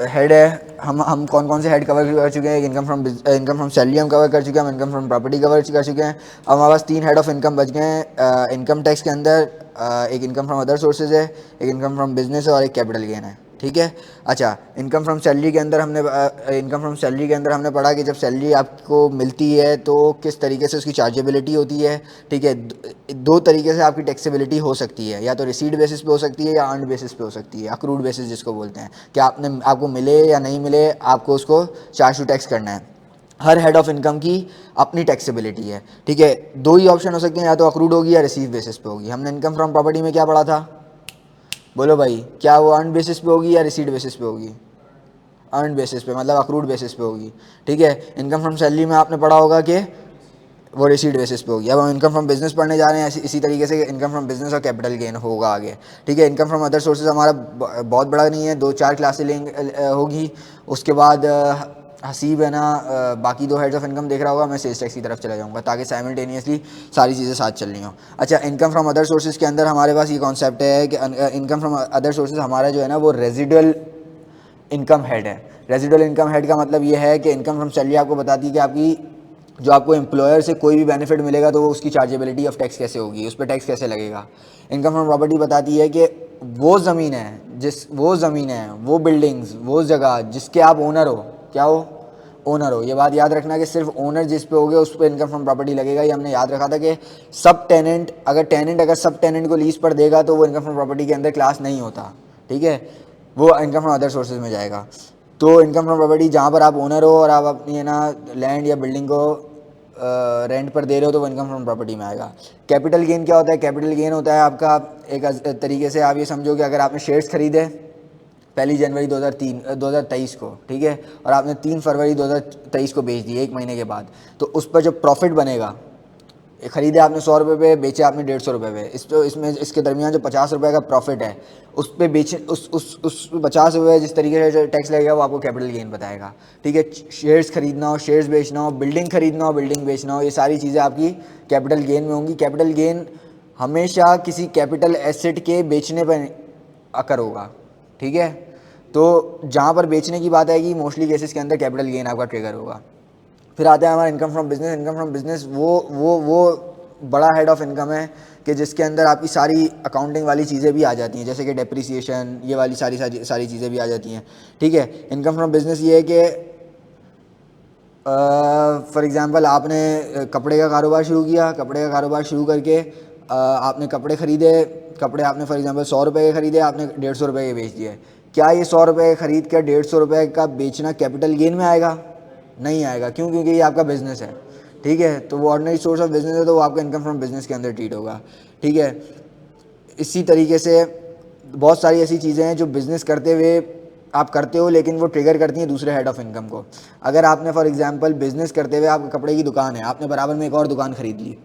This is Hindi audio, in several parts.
हेड है, हम कौन कौन से हेड कवर कर चुके हैं। इनकम फ्रॉम सैलरी हम कवर कर चुके हैं, हम इनकम फ्रॉम प्रॉपर्टी कवर कर चुके हैं। अब हमारे पास 3 हेड ऑफ इनकम बच गए हैं इनकम टैक्स के अंदर। एक इनकम फ्रॉम अदर सोर्सेज है, एक इनकम फ्रॉम बिजनेस है और एक कैपिटल गेन है। ठीक है। अच्छा, इनकम फ्रॉम सैलरी के अंदर हमने पढ़ा कि जब सैलरी आपको मिलती है तो किस तरीके से उसकी चार्जेबिलिटी होती है। ठीक है। दो तरीके से आपकी टैक्सेबिलिटी हो सकती है, या तो रिसीट बेसिस पे हो सकती है या अर्नड बेसिस पे हो सकती है, अक्रूड बेसिस जिसको बोलते हैं कि आपको मिले या नहीं मिले, आपको उसको चार्ज टू टैक्स करना है। हर हेड ऑफ इनकम की अपनी टैक्सेबिलिटी है। ठीक है। दो ही ऑप्शन हो सकते हैं, या तो अक्रूड होगी या रिसीव बेसिस पे होगी। हमने इनकम फ्रॉम प्रॉपर्टी में क्या पढ़ा था, बोलो भाई, क्या वो अर्न बेसिस पे होगी या रिसीट बेसिस पे होगी? अर्न बेसिस पे, मतलब अक्रूड बेसिस पे होगी। ठीक है। इनकम फ्रॉम सैलरी में आपने पढ़ा होगा कि वो रिसीट बेसिस पे होगी। अब हम इनकम फ्रॉम बिजनेस पढ़ने जा रहे हैं, इसी तरीके से इनकम फ्रॉम बिजनेस और कैपिटल गेन होगा आगे। ठीक है। इनकम फ्रॉम अदर सोर्सेज हमारा बहुत बड़ा नहीं है, 2-4 क्लासें लेंगे होगी। उसके बाद हसीब है ना, बाकी 2 हेड्स ऑफ इनकम देख रहा होगा, मैं सेल्स टैक्स की तरफ चला जाऊँगा ताकि साइमल्टेनियसली सारी चीज़ें साथ चल रही हों। अच्छा, इनकम फ्रॉम अदर सोर्सेज के अंदर हमारे पास ये कॉन्सेप्ट है कि इनकम फ्रॉम अदर सोर्सेज हमारा जो है ना वो रेजिडुअल इनकम हेड है। रेजिडुअल इनकम हेड का मतलब ये है कि इनकम फ्रॉम सैलरी आपको बताती है कि आपकी जो आपको एम्प्लॉयर से कोई भी बेनिफिट मिलेगा तो वो उसकी चार्जेबिलिटी ऑफ टैक्स कैसे होगी, उस पर टैक्स कैसे लगेगा। इनकम फ्रॉम प्रॉपर्टी बताती है कि वो ज़मीन है, वो बिल्डिंग्स, वो जगह जिसके आप ओनर हो, क्या हो, ओनर हो। ये बात याद रखना कि सिर्फ ओनर जिस पे हो गए उस पर इनकम फ्रॉम प्रॉपर्टी लगेगा। ये हमने याद रखा था कि टेनेंट अगर सब टेनेंट को लीज पर देगा तो वो इनकम फ्रॉम प्रॉपर्टी के अंदर क्लास नहीं होता। ठीक है। वो इनकम फ्रॉम अदर सोर्सेज में जाएगा। तो इनकम फ्रॉम प्रॉपर्टी जहाँ पर आप ओनर हो और आप अपनी है ना लैंड या बिल्डिंग को रेंट पर दे रहे हो तो वो इनकम फ्रॉम प्रॉपर्टी में आएगा। कैपिटल गेन क्या होता है? कैपिटल गेन होता है आपका एक तरीके से आप ये समझो कि अगर आपने शेयर्स खरीदे 1 जनवरी 2023 को, ठीक है, और आपने 3 फरवरी 2023 को बेच दिए 1 महीने के बाद, तो उस पर जो प्रॉफिट बनेगा, खरीदे आपने 100 रुपये पे, बेचे आपने 150 रुपये पे, इसमें इसके दरमियान जो 50 रुपये का प्रॉफिट है उस पे बेचे उस 50 रुपये जिस तरीके से टैक्स लगेगा वो आपको कैपिटल गेन बताएगा। ठीक है। शेयर्स खरीदना हो, शेयर्स बेचना हो, बिल्डिंग खरीदना हो, बिल्डिंग बेचना हो, ये सारी चीज़ें आपकी कैपिटल गेन में होंगी। कैपिटल गेन हमेशा किसी कैपिटल एसेट के बेचने पर अकर होगा। ठीक है। तो जहाँ पर बेचने की बात आएगी मोस्टली केसेस के अंदर कैपिटल गेन आपका ट्रिगर होगा। फिर आता है हमारा income from business. Income from business वो बड़ा हेड ऑफ इनकम है कि जिसके अंदर आपकी सारी अकाउंटिंग वाली चीज़ें भी आ जाती हैं, जैसे कि डेप्रिसिएशन, ये वाली सारी सारी सारी चीज़ें भी आ जाती हैं। ठीक है। इनकम फ्रॉम बिजनेस ये है कि फॉर एग्ज़ाम्पल आपने कपड़े का कारोबार शुरू किया, कपड़े का कारोबार शुरू करके आपने कपड़े ख़रीदे, कपड़े आपने फॉर एग्ज़ाम्पल 100 रुपये के ख़रीदे, आपने 150 रुपये के बेच दिए। क्या ये 100 रुपये ख़रीद कर 150 रुपये का बेचना कैपिटल गेन में आएगा? नहीं आएगा। क्यों? क्योंकि ये आपका बिज़नेस है। ठीक है। तो वो ऑर्डिनरी सोर्स ऑफ बिज़नेस है, तो वो आपका इनकम फ्रॉम बिज़नेस के अंदर ट्रीट होगा। ठीक है। इसी तरीके से बहुत सारी ऐसी चीज़ें हैं जो बिज़नेस करते हुए आप करते हो लेकिन वो ट्रिगर करती हैं दूसरे हेड ऑफ इनकम को। अगर आपने फॉर एग्जांपल बिज़नेस करते हुए, आपका कपड़े की दुकान है, आपने बराबर में एक और दुकान ख़रीद ली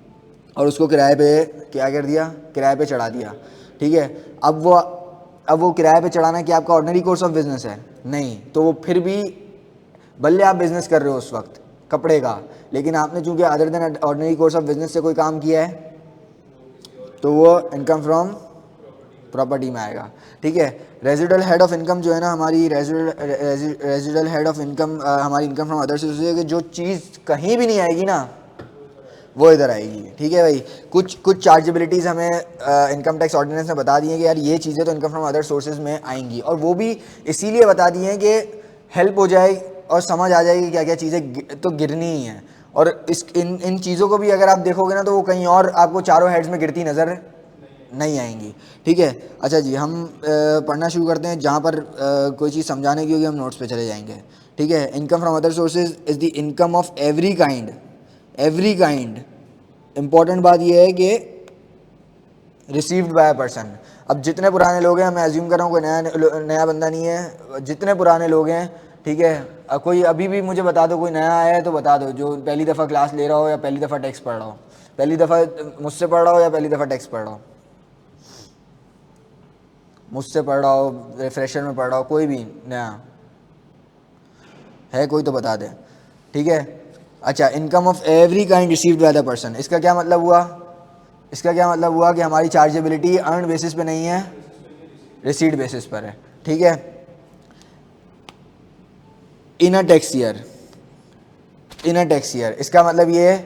और उसको किराए पे क्या कर दिया, किराए पे चढ़ा दिया। ठीक है। अब वो किराए पे चढ़ाना कि आपका ऑर्डिनरी कोर्स ऑफ बिज़नेस है? नहीं। तो वो फिर भी भले आप बिज़नेस कर रहे हो उस वक्त कपड़े का, लेकिन आपने चूंकि other than ordinary course of business से कोई काम किया है तो वो इनकम फ्रॉम प्रॉपर्टी में आएगा। ठीक है। रेजिडुअल हेड ऑफ इनकम जो है ना हमारी, रेजिडुअल हेड ऑफ इनकम हमारी इनकम फ्रॉम अदर सोर्सेज है कि जो चीज़ कहीं भी नहीं आएगी ना वो इधर आएगी। ठीक है भाई। कुछ चार्जेबिलिटीज़ हमें इनकम टैक्स ऑर्डिनेंस ने बता दी हैं कि यार ये चीज़ें तो इनकम फ्रॉम अदर सोर्सेज में आएंगी, और वो भी इसीलिए बता दी हैं कि हेल्प हो जाए और समझ आ जाएगी क्या क्या चीज़ें तो गिरनी ही हैं। और इन चीज़ों को भी अगर आप देखोगे ना तो वो कहीं और आपको चारों हेड्स में गिरती नज़र नहीं आएंगी। ठीक है। अच्छा जी, हम पढ़ना शुरू करते हैं। जहाँ पर कोई चीज़ समझाने की होगी हम नोट्स पे चले जाएंगे। ठीक है। Income from other sources is the income of every kind. Important बात यह है कि रिसीव्ड बाय अ पर्सन। अब जितने पुराने लोग हैं, मैं एज्यूम कर रहा हूँ कोई नया बंदा नहीं है, जितने पुराने लोग हैं, ठीक है, कोई अभी भी मुझे बता दो, कोई नया आया है तो बता दो, जो पहली दफ़ा क्लास ले रहा हो या पहली दफ़ा टैक्स पढ़ रहा हो, पहली दफ़ा मुझसे पढ़ रहा हो या पहली दफ़ा टैक्स पढ़ रहा हो, मुझसे पढ़ रहा हो, रिफ्रेशर में पढ़ रहा हो, कोई भी नया है कोई तो बता दे। ठीक है। अच्छा, income of every kind received by the person, इसका क्या मतलब हुआ? इसका क्या मतलब हुआ कि हमारी चार्जेबिलिटी अर्न बेसिस पे नहीं है, रिसीट बेसिस पर है। ठीक है, in a tax year, in a tax year इसका मतलब ये है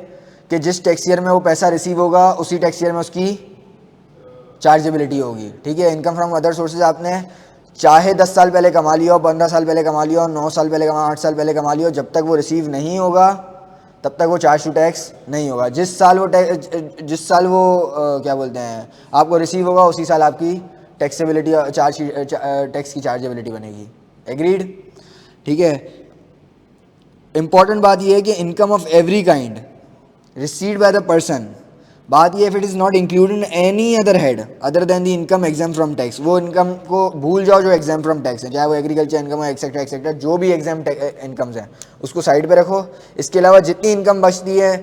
कि जिस टैक्स ईयर में वो पैसा रिसीव होगा उसी टैक्स ईयर में उसकी चार्जेबिलिटी होगी। ठीक है, इनकम फ्रॉम अदर सोर्सेज आपने चाहे 10 साल पहले कमा लिया हो, 15 साल पहले कमा लिया हो, 9 साल पहले कमा, 8 साल पहले कमा लिया हो, जब तक वो रिसीव नहीं होगा तब तक वो चार्ज टू टैक्स नहीं होगा। जिस साल वो क्या बोलते हैं आपको रिसीव होगा उसी साल आपकी टैक्सेबिलिटी टैक्स की चार्जेबिलिटी बनेगी। एग्रीड? ठीक है, इंपॉर्टेंट बात यह है कि income of every kind received by the person, बात ये if it is not included in any other head other than the income exam from tax, वो इनकम को भूल जाओ जो एग्जाम फ्रॉम टैक्स है, चाहे वो एग्रीकल्चर इनकम है एक्सेट्रा एक्सेट्रा, जो भी एग्जाम इनकम्स हैं उसको साइड पे रखो। इसके अलावा जितनी इनकम बचती है,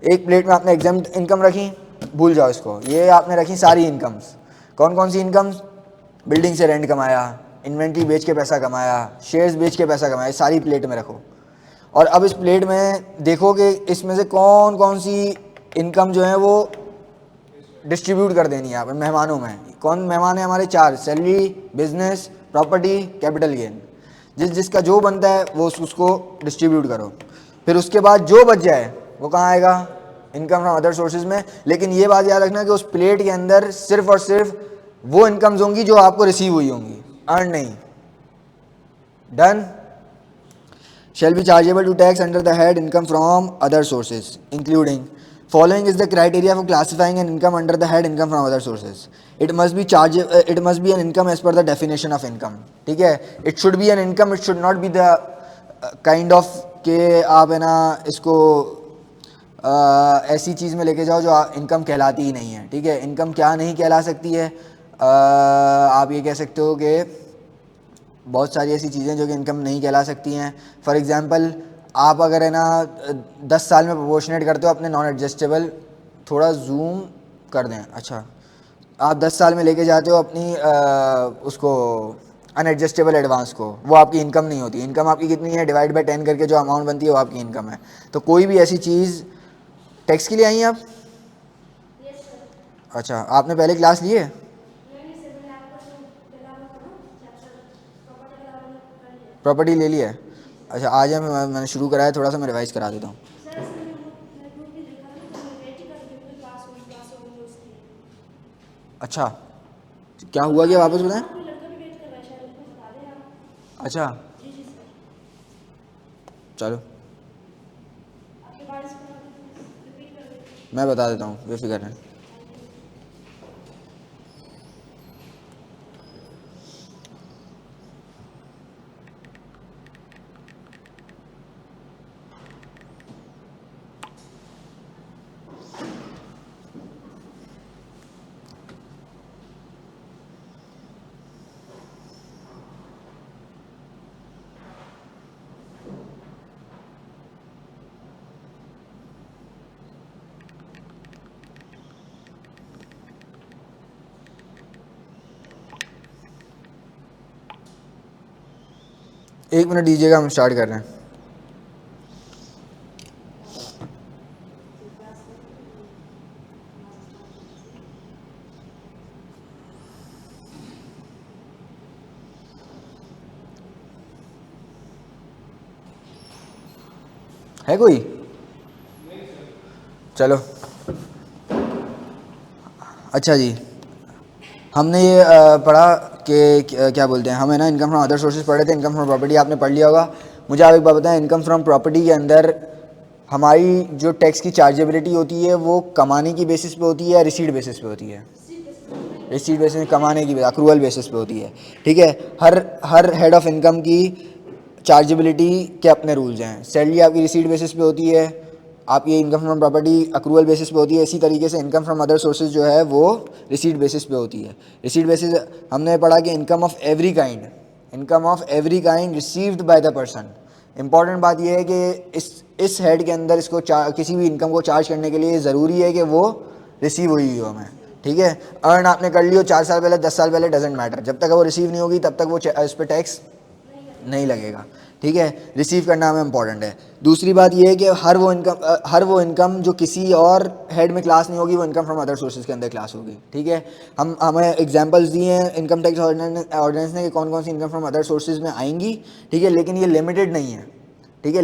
एक प्लेट में आपने एग्जाम इनकम रखी, भूल जाओ इसको, ये आपने रखी सारी इनकम्स। कौन कौन सी इनकम्स? बिल्डिंग से रेंट कमाया, इन्वेंट्री बेच के पैसा कमाया, शेयर्स बेच के पैसा कमाया, सारी प्लेट में रखो। और अब इस प्लेट में देखो कि इसमें से कौन कौन सी इनकम जो है वो डिस्ट्रीब्यूट कर देनी है आप मेहमानों में। कौन मेहमान है हमारे? 4, salary, business, property, capital gain. जिसका जो बनता है वो उसको डिस्ट्रीब्यूट करो। फिर उसके बाद जो बच जाए वो कहाँ आएगा? इनकम फ्रॉम अदर सोर्सेज में। लेकिन ये बात याद रखना कि उस प्लेट के अंदर सिर्फ और सिर्फ वो इनकम्स होंगी जो आपको रिसीव हुई होंगी, अर्न नहीं। Done? shall be chargeable to tax under the head income from other sources including following is the criteria for classifying an income under the head income from other sources. It must be an income as per the definition of income. ठीक है, it should be an income, it should not be the kind of के आप है ना इसको ऐसी चीज़ में लेके जाओ जो इनकम कहलाती ही नहीं है। ठीक है, इनकम क्या नहीं कहला सकती है? आप ये कह सकते हो कि बहुत सारी ऐसी चीज़ें जो कि इनकम नहीं कहला सकती हैं। फॉर एग्ज़ाम्पल, आप अगर है ना 10 साल में प्रोपोर्शनेट करते हो अपने नॉन एडजस्टेबल, थोड़ा जूम कर दें, अच्छा, आप 10 साल में लेके जाते हो अपनी उसको अनएडजस्टेबल एडवांस को, वो आपकी इनकम नहीं होती। इनकम आपकी कितनी है? डिवाइड बाय 10 करके जो अमाउंट बनती है वो आपकी इनकम है। तो कोई भी ऐसी चीज़ टैक्स के लिए आई हैं आप? अच्छा, आपने पहले क्लास ली है? प्रॉपर्टी ले लिया है? अच्छा, आज मैंने शुरू करा है, थोड़ा सा मैं रिवाइज करा देता हूँ। अच्छा, क्या हुआ, क्या वापस बताएं? अच्छा, चलो मैं बता देता हूँ, बेफिक्र रहें। एक मिनट दीजिएगा, हम स्टार्ट कर रहे हैं। है कोई? चलो, अच्छा जी, हमने ये पढ़ा कि क्या बोलते हैं, हमें ना इनकम फ्रॉम अदर सोर्सेज पढ़े थे। इनकम फ्रॉम प्रॉपर्टी आपने पढ़ लिया होगा। मुझे आप एक बात बताएं, इनकम फ्रॉम प्रॉपर्टी के अंदर हमारी जो टैक्स की चार्जेबिलिटी होती है वो कमाने की बेसिस पे होती है या रिसीट बेसिस पे होती है? रिसीट बेसिस, कमाने की, अक्रूवल बेसिस पे होती है। ठीक है, हर हेड ऑफ इनकम की चार्जेबिलिटी के अपने रूल्स हैं। सैलरी आपकी रिसीट बेसिस पे होती है, आपकी income from property accrual basis पे होती है। इसी तरीके से इनकम फ्रॉम अदर सोर्सेज जो है वो रिसीट बेसिस पे होती है। रिसीट बेसिस हमने पढ़ा कि income of every kind, income of every kind received by the person. Important बात यह है कि इस हेड के अंदर इसको किसी भी इनकम को चार्ज करने के लिए ज़रूरी है कि वो रिसीव हुई हो हमें। ठीक है, अर्न आपने कर लियो 4 साल पहले, 10 साल पहले, डजेंट मैटर, जब तक वो रिसीव नहीं होगी तब तक वो इस पर टैक्स नहीं लगेगा। ठीक है, रिसीव करना हमें इंपॉर्टेंट है। दूसरी बात ये है कि हर वो इनकम जो किसी और हेड में क्लास नहीं होगी वो इनकम फ्रॉम अदर सोर्सेज के अंदर क्लास होगी। ठीक है, हमें एग्जांपल्स दिए हैं इनकम टैक्स ऑर्डिनेंस ने कि कौन कौन सी इनकम फ्रॉम अदर सोर्सेज में आएंगी। ठीक है, लेकिन ये लिमिटेड नहीं है। ठीक है,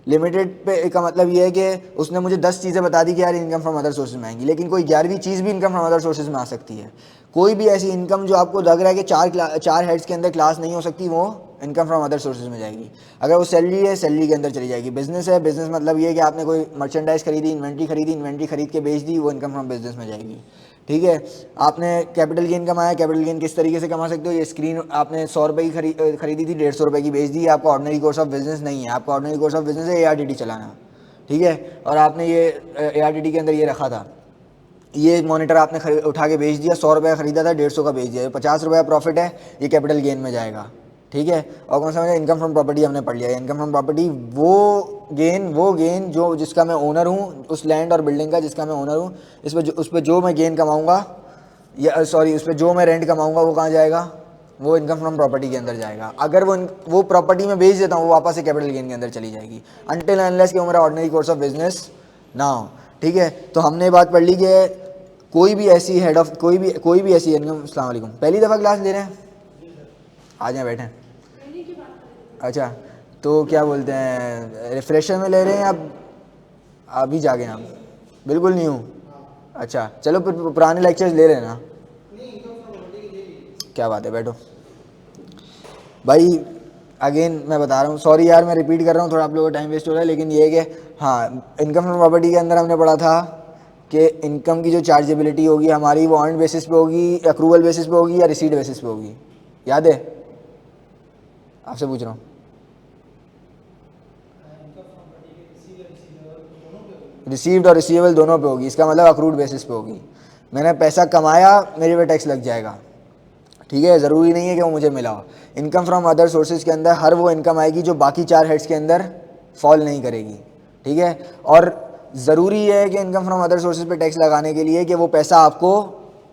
लिमिटेड पे का मतलब ये है कि उसने मुझे 10 चीज़ें बता दी कि यार इनकम फ्रॉम अदर सोर्सेज में आएंगी, लेकिन कोई 11वीं चीज़ भी इनकम फ्रॉम अदर सोर्सेज में आ सकती है। कोई भी ऐसी इनकम जो आपको लग रहा है कि चार हेड्स के अंदर क्लास नहीं हो सकती, वो इनकम फ्रॉम अदर सोर्सेज में जाएगी। अगर वो सैलरी है, सैलरी के अंदर चली जाएगी। बिजनेस है, बिजनेस मतलब ये है कि आपने कोई मर्चेंडाइज खरीदी, इन्वेंट्री खरीद के बेच दी, वो इनकम फ्रॉम बिजनेस में जाएगी। ठीक है, आपने कैपिटल गेन कमाया, कैपिटल गेन किस तरीके से कमा सकते हो? ये स्क्रीन आपने 100 रुपये की खरीदी थी, 150 रुपये की बेच दी, आपका ऑर्डिनरी कोर्स ऑफ बिजनेस नहीं है। आपका ऑर्डिनरी कोर्स ऑफ बिजनेस है ARTT चलाना। ठीक है, और आपने ये ARTT के अंदर ये रखा था, ये मॉनिटर आपने उठा के बेच दिया, 100 रुपये का खरीदा था, 150 का बेच दिया, 50 रुपये का प्रॉफिट है, ये कैपिटल गेन में जाएगा। ठीक है, और कौन सा इनकम फ्रॉम प्रॉपर्टी हमने पढ़ लिया। इनकम फ्रॉम प्रॉपर्टी वो गेन जो जिसका मैं ओनर हूँ, उस लैंड और बिल्डिंग का जिसका मैं ओनर हूँ, उस पर जो मैं गेन कमाऊँगा, या सॉरी उस पर जो मैं रेंट कमाऊँगा, वो कहाँ जाएगा? वो इनकम फ्रॉम प्रॉपर्टी के अंदर जाएगा। अगर वो प्रॉपर्टी में बेच देता हूँ, वो वापस से कैपिटल गेन के अंदर चली जाएगी, अनटिल अनलेस कि वो मेरा ऑर्डिनरी कोर्स ऑफ बिजनेस ना हो। ठीक है, तो हमने बात पढ़ ली कि कोई भी ऐसी हेड ऑफ कोई भी ऐसी इनकम। अस्सलाम वालेकुम, पहली दफ़ा क्लास ले रहे हैं? आ जाए बैठें। अच्छा, तो क्या बोलते हैं, रिफ्रेशर में ले रहे हैं या अभी जागे हम? बिल्कुल नहीं हूँ। अच्छा चलो, फिर पुराने लेक्चर्स ले रहे हैं ना? क्या बात है, बैठो भाई। अगेन मैं बता रहा हूँ, सॉरी यार मैं रिपीट कर रहा हूँ, थोड़ा आप लोगों का टाइम वेस्ट हो रहा है, लेकिन ये है कि हाँ, इनकम फ्रॉम प्रॉपर्टी के अंदर हमने पढ़ा था कि इनकम की जो चार्जेबिलिटी होगी हमारी, वो अर्न बेसिस पे होगी, अक्रूवल बेसिस पे होगी, या रिसीट बेसिस पे होगी। याद है? आपसे पूछ रहा हूँ। रिसीव्ड और रिसीवेबल दोनों पे होगी, इसका मतलब अक्रूड बेसिस पे होगी। मैंने पैसा कमाया, मेरे पे टैक्स लग जाएगा। ठीक है, ज़रूरी नहीं है कि वो मुझे मिला हो। इनकम फ्रॉम अदर सोर्सेज के अंदर हर वो इनकम आएगी जो बाकी 4 हेड्स के अंदर फॉल नहीं करेगी। ठीक है, और ज़रूरी है कि इनकम फ्रॉम अदर सोर्सेज पे टैक्स लगाने के लिए कि वो पैसा आपको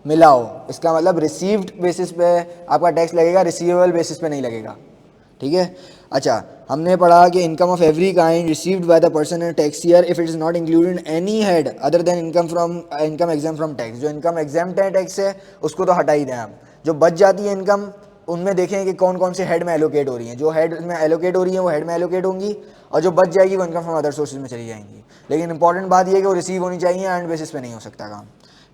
मिला हो। इसका मतलब रिसीव्ड बेसिस पे आपका टैक्स लगेगा, रिसीवेबल बेसिस पे नहीं लगेगा। ठीक है, अच्छा हमने पढ़ा कि income of every kind received by the person in tax year if it is not included any head other than income exam from tax. जो इनकम एग्जाम्प्ट है टैक्स से, उसको तो हटा ही दें आप। जो बच जाती है इनकम, उनमें देखें कि कौन कौन से हेड में एलोकेट हो रही हैं। जो हेड में एलोकेट हो रही हैं वो हेड में एलोकेट होंगी, और जो बच जाएगी वो इनकम फ्रॉम अदर सोर्सेज में चली जाएंगी। लेकिन इंपॉर्टेंट बात यह है कि वो रिसीव होनी चाहिए, अर्न बेसिस पे नहीं हो सकता काम।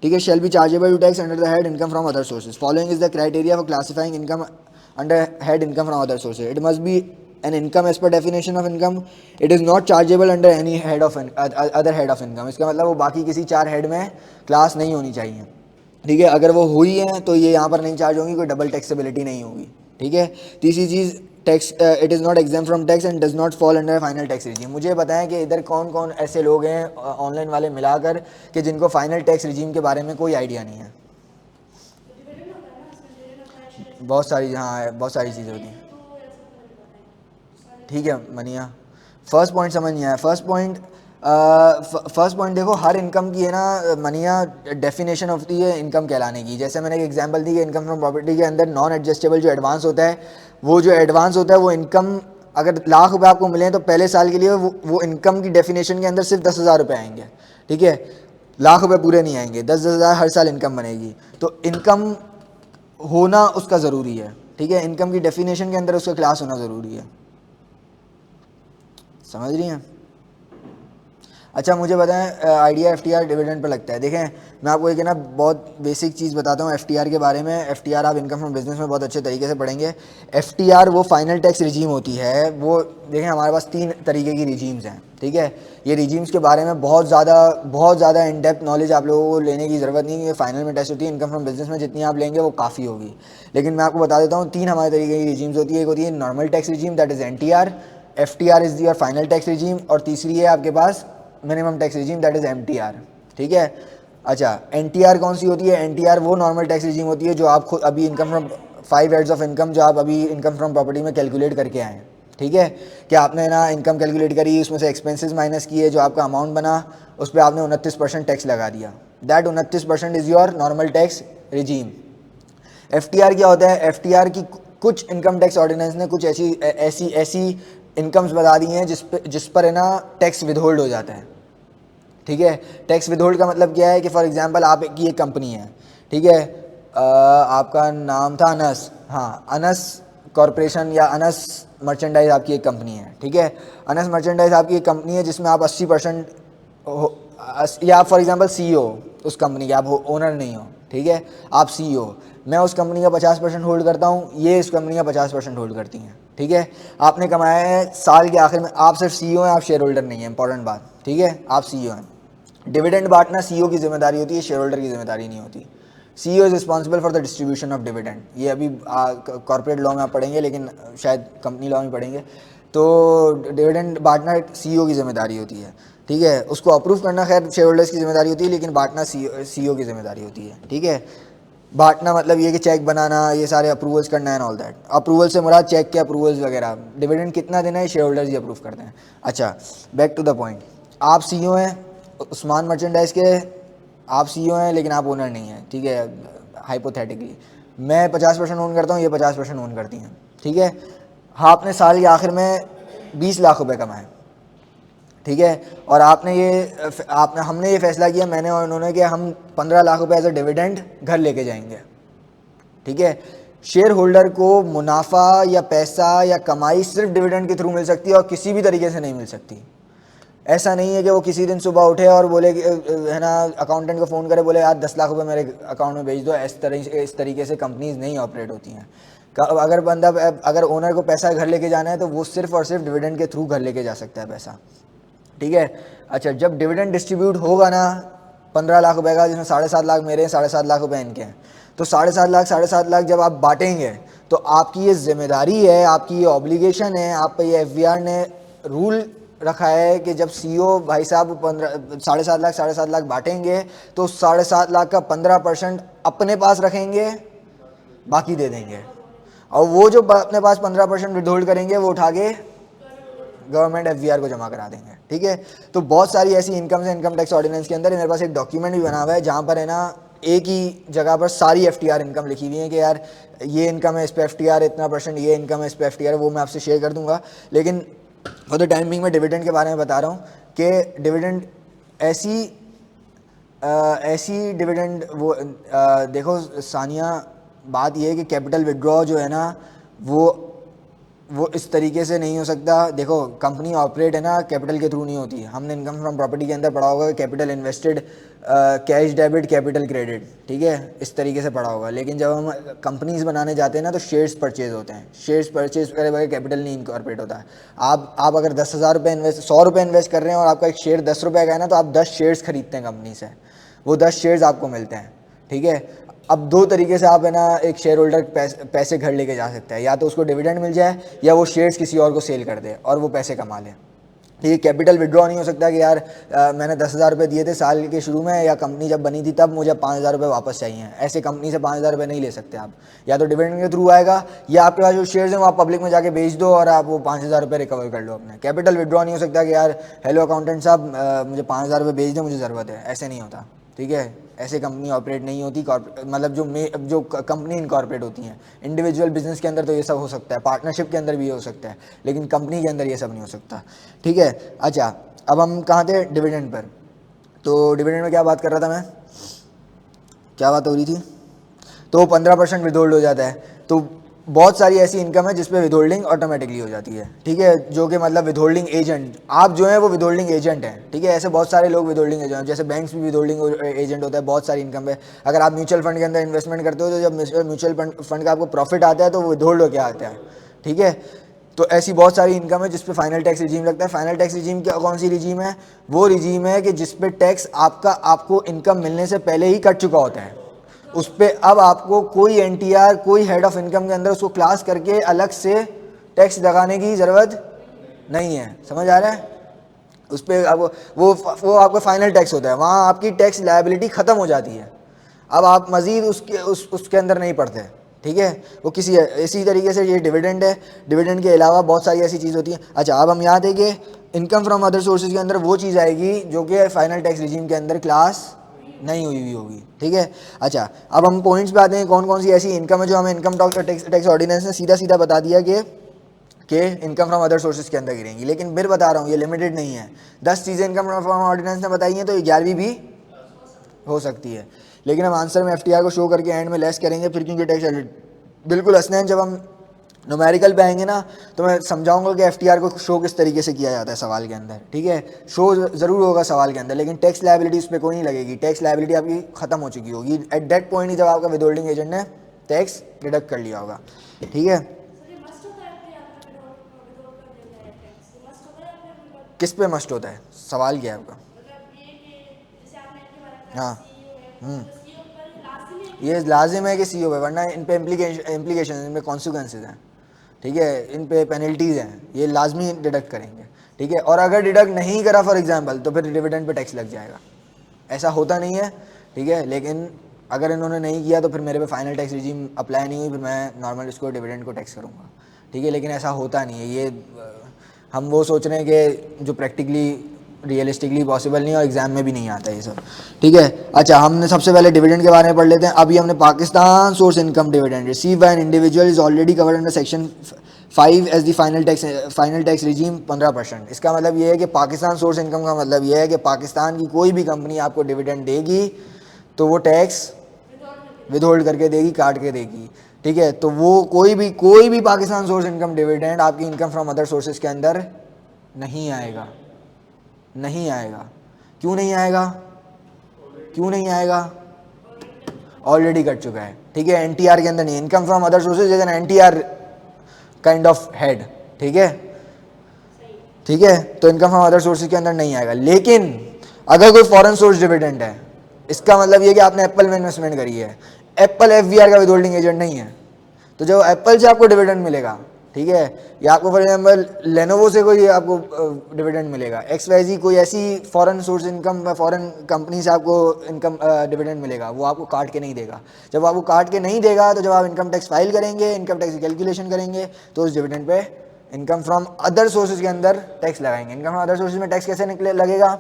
ठीक है, shall be chargeable to tax under the head income from other sources. Following is the criteria for classifying income under head income from other sources. It must be an income as per definition of income. It is not chargeable under any head of other head of income. इसका मतलब वो बाकी किसी 4 हेड में क्लास नहीं होनी चाहिए। ठीक है, अगर वो हुई है तो ये यहाँ पर नहीं चार्ज होंगी, कोई डबल टैक्सेबिलिटी नहीं होगी। ठीक है, तीसरी चीज़, tax it is not exempt from tax and does not fall under final tax regime. मुझे बताएं कि इधर कौन कौन ऐसे लोग हैं ऑनलाइन वाले मिलाकर कि जिनको फाइनल टैक्स रिजीम के बारे में कोई आइडिया नहीं है। बहुत सारी, हाँ बहुत सारी चीज़ें होती हैं। ठीक है मनिया, फर्स्ट पॉइंट समझ नहीं आया। फर्स्ट पॉइंट देखो, हर इनकम की है ना मनिया डेफिनेशन होती है इनकम कहलाने की। जैसे मैंने एक एग्जांपल दी कि इनकम फ्रॉम प्रॉपर्टी के अंदर नॉन एडजस्टेबल जो एडवांस होता है, वो जो एडवांस होता है वो इनकम, अगर लाख रुपये आपको मिले तो पहले साल के लिए वो इनकम की डेफिनेशन के अंदर सिर्फ 10,000 रुपये आएंगे। ठीक है, लाख रुपये पूरे नहीं आएंगे, 10,000 हर साल इनकम बनेगी। तो इनकम होना उसका ज़रूरी है। ठीक है, इनकम की डेफिनेशन के अंदर उसका क्लास होना ज़रूरी है। समझ रही हैं? अच्छा मुझे बताएं, आइडिया एफटीआर डिविडेंड पर लगता है। देखें मैं आपको एक ना बहुत बेसिक चीज़ बताता हूँ एफटीआर के बारे में। एफटीआर आप इनकम फ्रॉम बिजनेस में बहुत अच्छे तरीके से पढ़ेंगे। एफटीआर वो फाइनल टैक्स रिजीम होती है। वो देखें हमारे पास 3 तरीके की रिजीम्स हैं। ठीक है, ये रिजीम्स के बारे में बहुत ज़्यादा इन डेप्थ नॉलेज आप लोगों को लेने की ज़रूरत नहीं है। फाइनल में टेस्ट होती है इनकम फ्रॉम बिजनेस में, जितनी आप लेंगे वो काफ़ी होगी। लेकिन मैं आपको बता देता हूँ 3 हमारे तरीके की रिजीम्स होती है। एक होती है normal tax regime, that is NTR. FTR is your final tax regime. और तीसरी है आपके पास minimum tax regime, that is MTR. ठीक है, अच्छा एनटीआर कौन सी होती है? एनटीआर वो नॉर्मल टैक्स रिजीम होती है जो आप खुद अभी income from 5 heads of income जो आप अभी इनकम फ्रॉम प्रॉपर्टी में कैलकुलेट करके आए हैं। ठीक है, कि आपने ना इनकम कैलकुलेट करी, उसमें से एक्सपेंसेस माइनस किए, जो आपका अमाउंट बना उस पर आपने 29% टैक्स लगा दिया। That 29% is your normal tax regime. FTR क्या होता है? एफटीआर की कुछ इनकम टैक्स ऑर्डिनेंस ने कुछ ऐसी ऐसी ऐसी इनकम्स बता दी हैं जिस पर है ना टैक्स विदहोल्ड हो जाता है। ठीक है, टैक्स विदहोल्ड का मतलब क्या है कि फॉर एग्जांपल आपकी एक कंपनी है, ठीक है, आपका नाम था अनस, हाँ अनस कॉरपोरेशन या अनस मर्चेंडाइज आपकी एक कंपनी है, ठीक है, अनस मर्चेंडाइज आपकी एक कंपनी है जिसमें आप 80% या आप फॉर एग्जांपल सीईओ उस कंपनी के, आप ओनर नहीं हो, ठीक है, आप सीईओ, मैं उस कंपनी का 50% होल्ड करता हूँ, ये इस कंपनी का 50% होल्ड करती हैं, ठीक है। आपने कमाया है साल के आखिर में, आप सिर्फ सीईओ हैं, आप शेयर होल्डर नहीं है, इंपॉर्टेंट बात, ठीक है, आप सीईओ हैं। डिविडेंड बांटना सीईओ की जिम्मेदारी होती है, शेयर होल्डर की जिम्मेदारी नहीं होती। CEO is responsible for the distribution of dividend, ये अभी कॉर्पोरेट लॉ में आप पढ़ेंगे, लेकिन शायद कंपनी लॉ में पढ़ेंगे। तो डिविडेंड बांटना सीईओ की जिम्मेदारी होती है, ठीक है, उसको अप्रूव करना खैर शेयर होल्डर्स की जिम्मेदारी होती है, लेकिन बांटना सीईओ की जिम्मेदारी होती है, ठीक है। बांटना मतलब ये कि चेक बनाना, ये सारे अप्रूवल्स करना एंड ऑल दैट। अप्रूवल से मुराद चेक के अप्रूवल्स वगैरह, डिविडेंड कितना देना है शेयर होल्डर्स ही अप्रूव करते हैं। अच्छा, बैक टू द पॉइंट, आप सीईओ हैं उस्मान मर्चेंडाइज के, आप सीईओ हैं लेकिन आप ओनर नहीं हैं, ठीक है, हाइपोथेटिकली मैं 50% ओन करता हूँ, ये 50% ओन करती हैं, ठीक है। हाँ, आपने साल के आखिर में 20 लाख रुपए कमाए, ठीक है, और हमने ये फैसला किया, मैंने और उन्होंने, कि हम 15 लाख रुपए एज अ डिविडेंड घर लेके जाएंगे, ठीक है। शेयर होल्डर को मुनाफा या पैसा या कमाई सिर्फ डिविडेंड के थ्रू मिल सकती है और किसी भी तरीके से नहीं मिल सकती। ऐसा नहीं है कि वो किसी दिन सुबह उठे और बोले है ना, अकाउंटेंट को फ़ोन करे, बोले यार 10 लाख रुपए मेरे अकाउंट में भेज दो, इस तरीके से कंपनीज नहीं ऑपरेट होती हैं। अगर ओनर को पैसा घर लेके जाना है तो वो सिर्फ और सिर्फ डिविडेंड के थ्रू घर लेके जा सकता है पैसा, ठीक है। अच्छा, जब डिविडेंड डिस्ट्रीब्यूट होगा ना 15 लाख रुपए का, जिसमें 7.5 लाख मेरे हैं, 7.5 लाख रुपए इनके हैं, तो 7.5 लाख जब आप बांटेंगे तो आपकी ये जिम्मेदारी है, आपकी ये ऑब्लिगेशन है, आप पे ये एफबीआर ने रूल रखा है कि जब सीईओ भाई साहब 7.5 लाख बांटेंगे तो 7.5 लाख का 15% अपने पास रखेंगे, बाकी दे देंगे, और वो जो अपने पास 15% विदहोल्ड करेंगे वो उठा के गवर्नमेंट एफबीआर को जमा करा देंगे, ठीक है। तो बहुत सारी ऐसी इनकम है इनकम टैक्स ऑर्डिनेंस के अंदर। मेरे पास एक डॉक्यूमेंट भी बना हुआ है जहाँ पर है ना एक ही जगह पर सारी एफटीआर इनकम लिखी हुई है कि यार ये इनकम है, इस पर एफटीआर इतना %, ये इनकम है, इस पर एफटीआर, वो मैं आपसे शेयर कर दूंगा। लेकिन फॉर द टाइम बिंग मैं डिविडेंड के बारे में बता रहा हूँ कि डिविडेंड ऐसी डिविडेंड वो देखो सानिया, बात ये है कि कैपिटल विड्रॉ जो है ना वो इस तरीके से नहीं हो सकता। देखो कंपनी ऑपरेट है ना कैपिटल के थ्रू नहीं होती। हमने इनकम फ्रॉम प्रॉपर्टी के अंदर पढ़ा होगा capital invested, cash debit, capital credit, ठीक है, इस तरीके से पढ़ा होगा। लेकिन जब हम कंपनीज बनाने जाते हैं ना तो शेयर्स परचेज होते हैं। शेयर्स परचेज करे बगैर कैपिटल नहीं इनकॉर्पोरेट होता है। आप अगर 10,000 रुपये इन्वेस्ट 100 रुपये इन्वेस्ट कर रहे हैं और आपका एक शेयर 10 रुपये का है ना, तो आप 10 शेयर्स खरीदते हैं कंपनी से, वो 10 शेयर्स आपको मिलते हैं, ठीक है। अब दो तरीके से आप है ना एक शेयर होल्डर पैसे घर लेके जा सकता है, या तो उसको डिविडेंड मिल जाए या वो शेयर्स किसी और को सेल कर दे और वो पैसे कमा ले। ये कैपिटल विड्रॉ नहीं हो सकता कि यार मैंने 10,000 रुपये दिए थे साल के शुरू में या कंपनी जब बनी थी तब मुझे 5,000 रुपये वापस चाहिए। ऐसे कंपनी से 5,000 रुपये नहीं ले सकते आप। या तो डिविडेंड के थ्रू आएगा या आपके पास जो शेयर्स हैं वो आप पब्लिक में जाके बेच दो और आप वो 5,000 रुपये रिकवर कर लो अपने। कैपिटल विड्रॉ नहीं हो सकता कि यार हेलो अकाउंटेंट साहब मुझे 5,000 रुपये बेच दो, मुझे ज़रूरत है, ऐसे नहीं होता, ठीक है। ऐसे कंपनी ऑपरेट नहीं होती। मतलब जो कंपनी इनकॉर्पोरेट होती हैं, इंडिविजुअल बिजनेस के अंदर तो ये सब हो सकता है, पार्टनरशिप के अंदर भी ये हो सकता है, लेकिन कंपनी के अंदर ये सब नहीं हो सकता, ठीक है। अच्छा, अब हम कहाँ थे? Dividend per. तो डिविडेंड में क्या बात कर रहा था मैं, क्या बात हो रही थी? तो 15% विदहोल्ड हो जाता है। तो बहुत सारी ऐसी इनकम है जिसपे विदहोल्डिंग ऑटोमेटिकली हो जाती है, ठीक है, जो कि मतलब विदहोल्डिंग एजेंट, आप जो है वो विदहोल्डिंग एजेंट हैं, ठीक है। ऐसे बहुत सारे लोग विदहोल्डिंग एजेंट, जैसे बैंक्स भी विदहोल्डिंग एजेंट होता है। बहुत सारी इनकम है। अगर आप म्यूचुअल फंड के अंदर इन्वेस्टमेंट करते हो तो जब म्यूचुअल फंड का आपको प्रॉफिट आता है तो वो विदहोल्ड होकर आता है, ठीक है। तो ऐसी बहुत सारी इनकम है जिसपे फाइनल टैक्स रिजीम लगता है। फाइनल टैक्स रिजीम क्या, कौन सी रिजीम है? वो रिजीम है कि जिसपे टैक्स आपको इनकम मिलने से पहले ही कट चुका होता है। उस पर अब आपको कोई एनटीआर, कोई हेड ऑफ इनकम के अंदर उसको क्लास करके अलग से टैक्स लगाने की ज़रूरत नहीं है। समझ आ रहा है? उस पर अब वो आपका फाइनल टैक्स होता है, वहाँ आपकी टैक्स लायबिलिटी ख़त्म हो जाती है। अब आप मज़ीद उसके अंदर नहीं पड़ते, ठीक है। वो इसी तरीके से ये डिविडेंड है। डिविडेंड के अलावा बहुत सारी ऐसी चीज़ होती है। अच्छा, अब हम यहाँ देखें इनकम फ्रॉम अदर सोर्सेज के अंदर वो चीज़ आएगी जो कि फाइनल टैक्स रिजीम के अंदर क्लास नहीं हुई हुई होगी, ठीक है। अच्छा, अब हम पॉइंट्स पे आते हैं, कौन कौन सी ऐसी इनकम है जो हमें इनकम टैक्स ऑर्डिनेंस ने सीधा सीधा बता दिया कि इनकम फ्रॉम अदर सोर्सेज के अंदर गिरेंगी। लेकिन फिर बता रहा हूँ ये लिमिटेड नहीं है, 10 चीज़ें इनकम फ्रॉम ऑर्डिनेंस ने बताई हैं, तो 11वीं भी हो सकती है। लेकिन हम आंसर में एफटीआर को शो करके एंड में लेस करेंगे फिर, क्योंकि टैक्स बिल्कुल हसनैन जब हम न्यूमेरिकल पे आएंगे ना तो मैं समझाऊंगा कि एफटीआर को शो किस तरीके से किया जाता है सवाल के अंदर, ठीक है। शो ज़रूर होगा सवाल के अंदर, लेकिन टैक्स लायबिलिटी उस पर कोई नहीं लगेगी, टैक्स लायबिलिटी आपकी ख़त्म हो चुकी होगी एट दैट पॉइंट ही जब आपका विदहोल्डिंग एजेंट ने टैक्स डिडक्ट कर लिया होगा, ठीक है। किस पे मस्ट होता है, सवाल क्या है आपका? हाँ, ये लाजिम है कि सीओ पे, वरना इन पे इम्प्लीकेशन, इन पे कॉन्सिक्वेंसेज हैं, ठीक है, इन पे पेनल्टीज़ हैं, ये लाजमी डिडक्ट करेंगे, ठीक है। और अगर डिडक्ट नहीं करा फॉर एग्जांपल तो फिर डिविडेंड पे टैक्स लग जाएगा। ऐसा होता नहीं है, ठीक है, लेकिन अगर इन्होंने नहीं किया तो फिर मेरे पे फाइनल टैक्स रिजीम अप्लाई नहीं हुई, फिर मैं नॉर्मल इसको डिविडेंड को टैक्स करूँगा, ठीक है। लेकिन ऐसा होता नहीं है, ये हम वो सोच रहे हैं कि जो प्रैक्टिकली रियलिस्टिकली पॉसिबल नहीं है और एग्जाम में भी नहीं आता ये सब, ठीक है। अच्छा, हमने सबसे पहले डिविडेंड के बारे में पढ़ लेते हैं। अभी हमने Pakistan source income dividend received by an individual is already covered under section 5 as the final tax regime 15%। इसका मतलब ये है कि पाकिस्तान सोर्स इनकम का मतलब ये है कि पाकिस्तान की कोई भी कंपनी आपको डिविडेंड देगी तो वो टैक्स विदहोल्ड करके देगी, काट के देगी, ठीक है। तो वो कोई भी पाकिस्तान सोर्स इनकम डिविडेंड आपकी इनकम फ्रॉम अदर सोर्सेज के अंदर नहीं आएगा, नहीं आएगा। क्यों नहीं आएगा, क्यों नहीं आएगा? ऑलरेडी कट चुका है, ठीक है। एनटीआर के अंदर नहीं, income from other sources is an NTR kind of head, ठीक है, ठीक है। तो इनकम फ्रॉम अदर सोर्सेज के अंदर नहीं आएगा। लेकिन अगर कोई फॉरेन सोर्स डिविडेंड है, इसका मतलब ये कि आपने एप्पल में इन्वेस्टमेंट करी है, एप्पल एफवीआर का विदहोल्डिंग एजेंट नहीं है, तो जब एप्पल से आपको डिविडेंड मिलेगा, ठीक है, या आपको फॉर एग्जाम्पल लेनोवो से कोई आपको डिविडेंड मिलेगा, XYZ कोई ऐसी foreign source income, foreign company से आपको इनकम डिविडेंड मिलेगा, वो आपको काट के नहीं देगा। जब आपको काट के नहीं देगा तो जब आप इनकम टैक्स फाइल करेंगे, इनकम टैक्स की कैलकुलेशन करेंगे, तो उस dividend pay income from other sources के अंदर टैक्स लगाएंगे। इनकम फ्रॉम अदर सोर्सेज में टैक्स कैसे निकले लगेगा?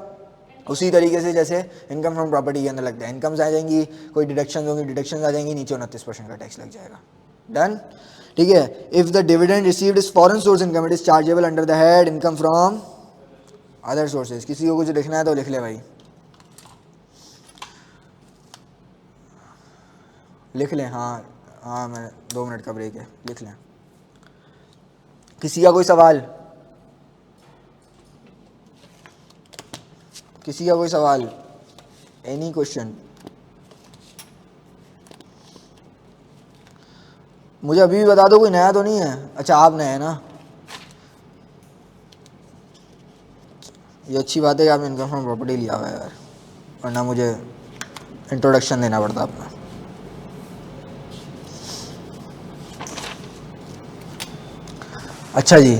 उसी तरीके से जैसे इनकम फ्रॉम प्रॉपर्टी के अंदर लगता है, इनकम्स आ जाएंगी, कोई डिडक्शन होंगी, डिडक्शन आ जाएंगी, नीचे 29% का टैक्स लग जाएगा। डन, ठीक है। If the dividend received is foreign source income it is chargeable under the head income from other sources. किसी को कुछ लिखना है तो लिख ले भाई, लिख लें। हाँ हाँ, मैं 2 मिनट का ब्रेक है, लिख लें। किसी का कोई सवाल, किसी का कोई सवाल, एनी क्वेश्चन? मुझे अभी भी बता दो, कोई नया तो नहीं है? अच्छा, आप नए हैं ना, ये अच्छी बात है कि आपने इनकम फ्रॉम प्रॉपर्टी लिया हुआ है यार, वरना मुझे इंट्रोडक्शन देना पड़ता अपना। अच्छा जी,